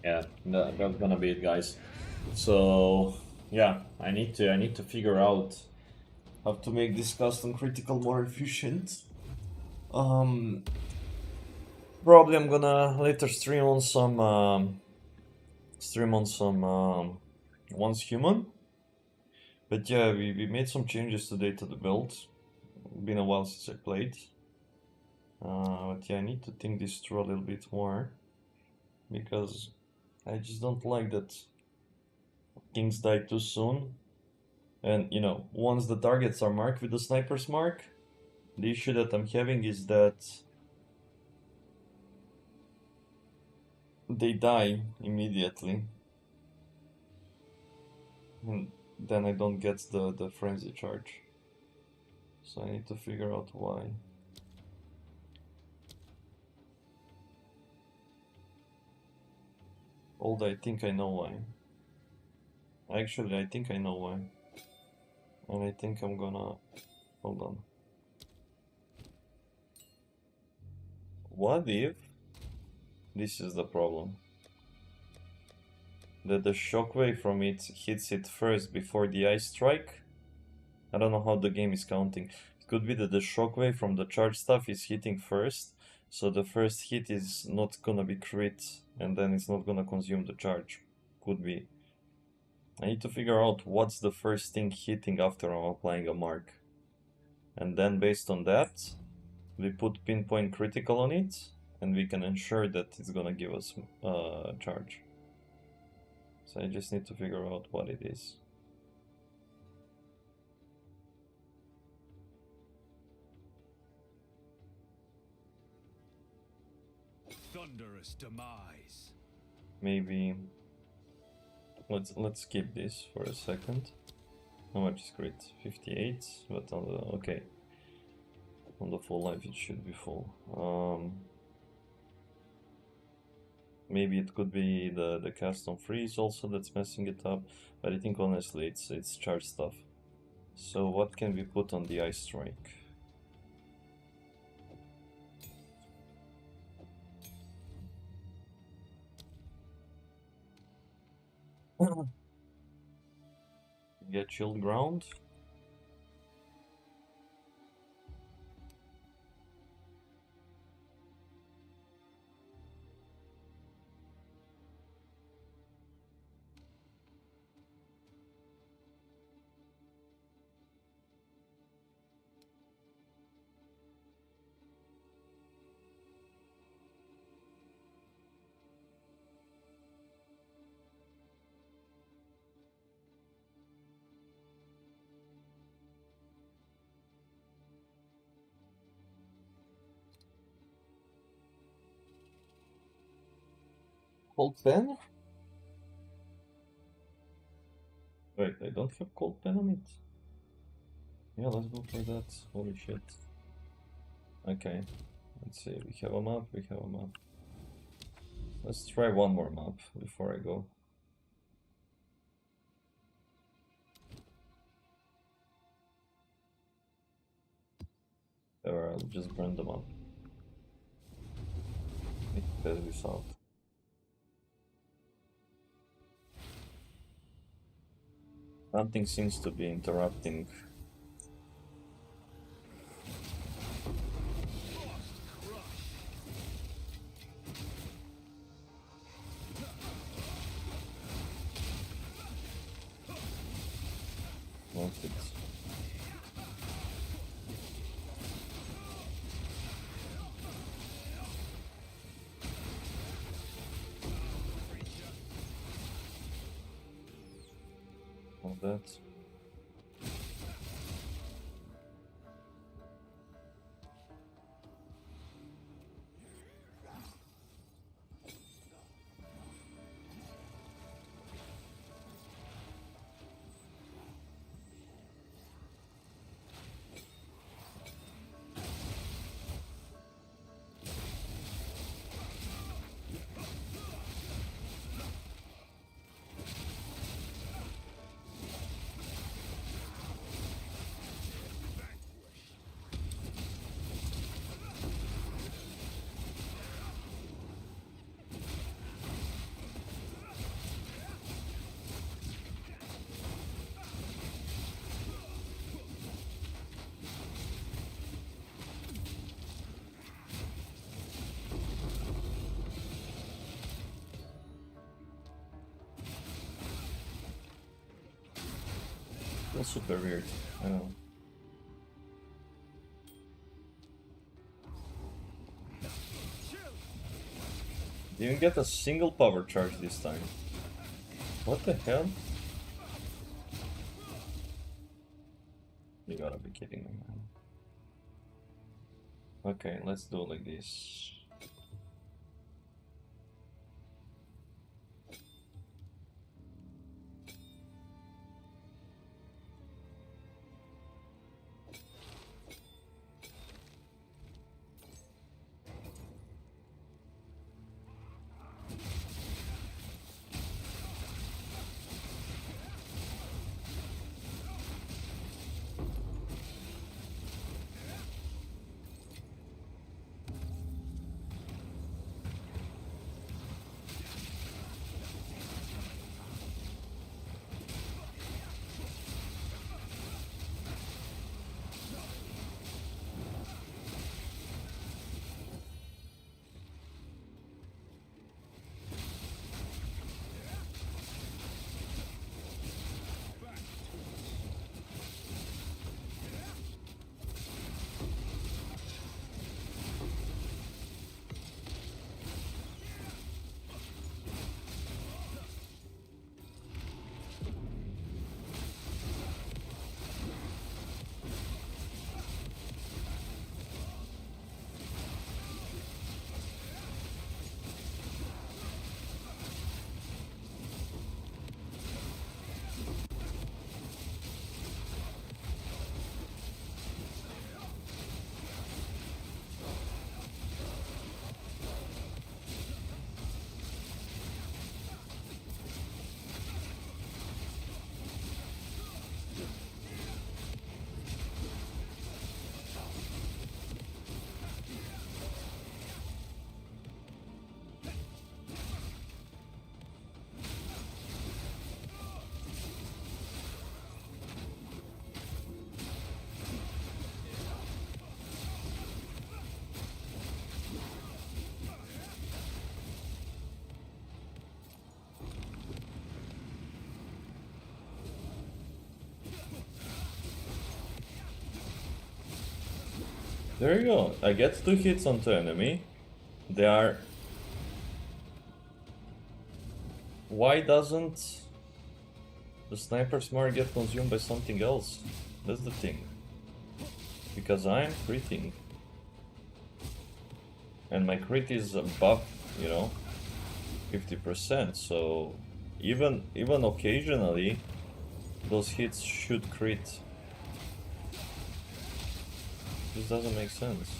Yeah, that's gonna be it, guys. So yeah, I need to figure out how to make this custom critical more efficient. Probably I'm gonna later stream on some once human. But yeah, we made some changes today to the build. Been a while since I played. But yeah, I need to think this through a little bit more because I just don't like that kings die too soon. And you know, once the targets are marked with the sniper's mark, the issue that I'm having is that they die immediately. And then I don't get the frenzy charge. So I need to figure out why. Although I think I know why. Actually, I think I know why. And I think I'm gonna... Hold on. What if... This is the problem. That the shockwave from it hits it first before the ice strike? I don't know how the game is counting. It could be that the shockwave from the charge stuff is hitting first, so the first hit is not gonna be crit, and then it's not gonna consume the charge. Could be. I need to figure out what's the first thing hitting after I'm applying a mark. And then based on that, we put pinpoint critical on it, and we can ensure that it's gonna give us charge. So I just need to figure out what it is. Thunderous demise. Maybe let's skip this for a second. How much is crit? 58, but on the okay. On the full life it should be full. Maybe it could be the cast on freeze also that's messing it up, but I think honestly it's charge stuff. So what can we put on the ice strike? Get chilled ground. Cold pen? Wait, I don't have cold pen on it. Yeah, let's go for that. Holy shit. Okay, let's see. We have a map, we have a map. Let's try one more map before I go. Or I'll just burn them up. Test this out. Something seems to be interrupting. Lost it. All that. Feels super weird. I don't know. Didn't get a single power charge this time. What the hell? You gotta be kidding me, man. Okay, let's do it like this. There you go. I get 2 hits onto enemy. They are... Why doesn't the sniper smart get consumed by something else? That's the thing. Because I'm critting. And my crit is above, you know, 50%, so even occasionally those hits should crit. This doesn't make sense.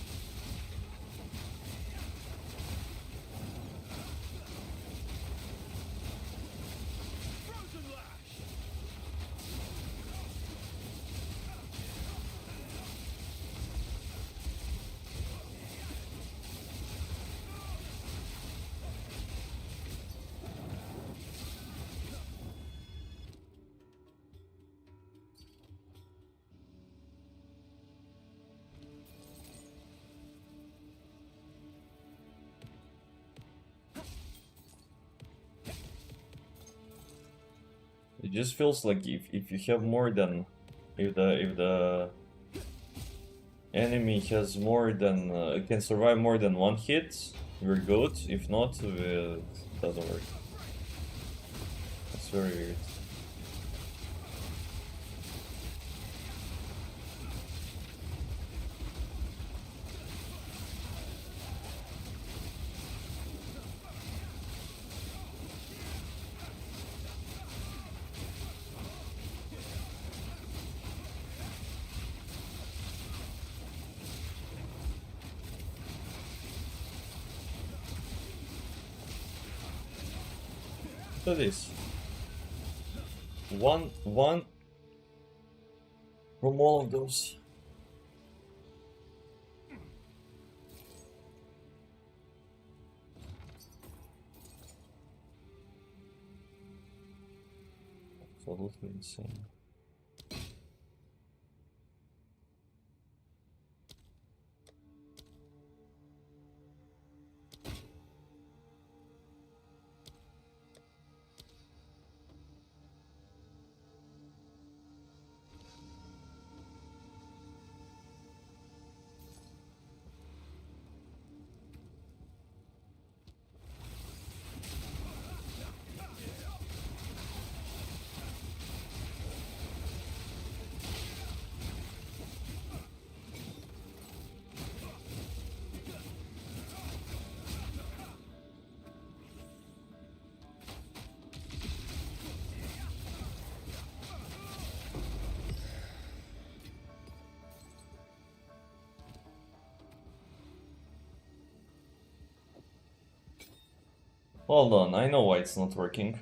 just feels like if you have more than if the enemy has more than can survive more than one hit, we're good. If not, it doesn't work. It's very weird. Look at this. One from all of those. Absolutely insane. Hold on, I know why it's not working.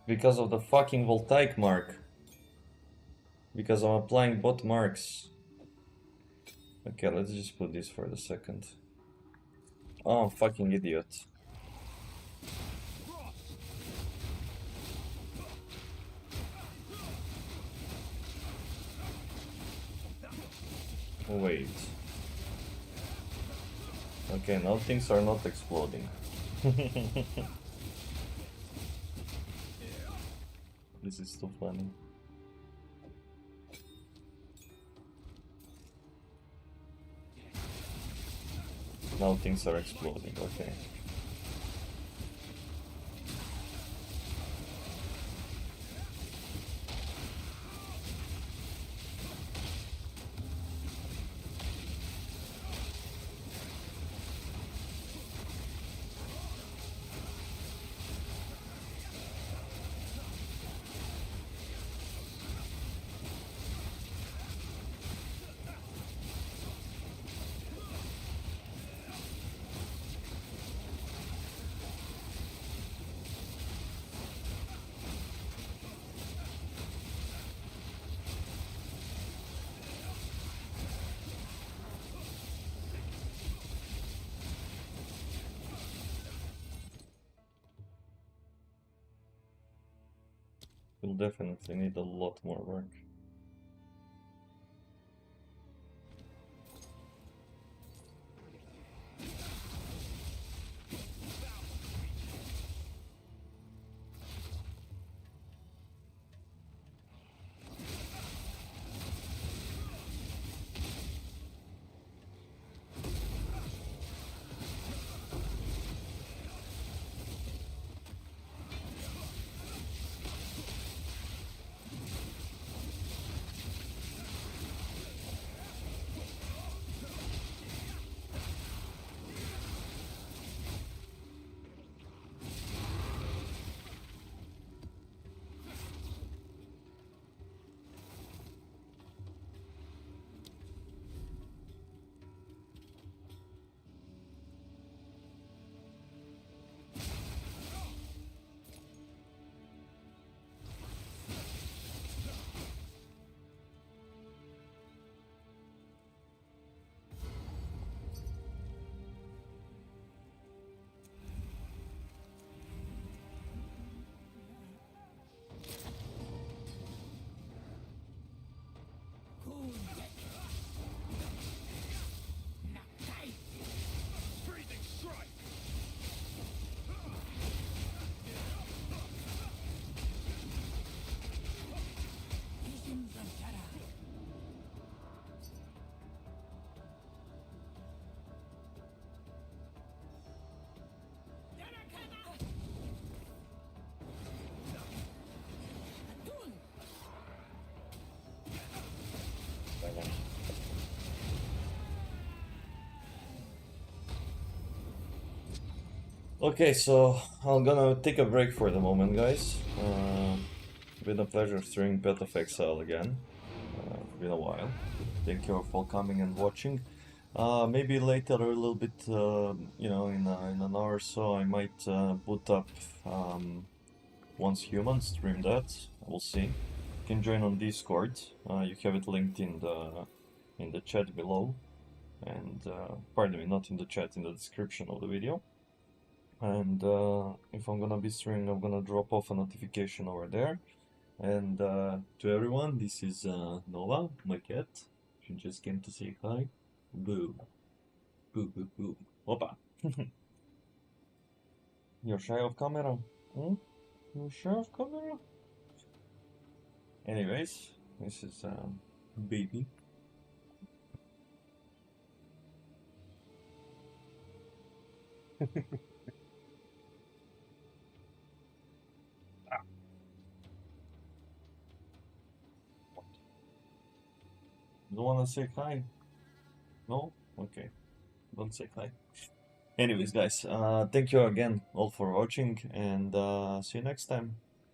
Because of the fucking voltaic mark. Because I'm applying bot marks. Okay, let's just put this for the second. Oh, I'm fucking idiot. Wait. Okay, now things are not exploding. This is too funny. Now things are exploding, okay. We'll definitely need a lot more work. Okay, so I'm gonna take a break for the moment, guys. Been a pleasure streaming Path of Exile again. Been a while. Thank you for coming and watching. Maybe later a little bit, you know, in an hour or so, I might put up Once Human, stream that. We'll see. You can join on Discord. You have it linked in the chat below, and pardon me, not in the chat, in the description of the video. And if I'm gonna be streaming, I'm gonna drop off a notification over there. And to everyone, this is Nova, my cat. She just came to say hi. Boo. Boo, boo, boo. Opa. You're shy of camera? Hmm? You're shy of camera? Anyways, this is baby. Don't wanna say hi? No? Okay. Don't say hi. Anyways, guys, thank you again all for watching, and see you next time.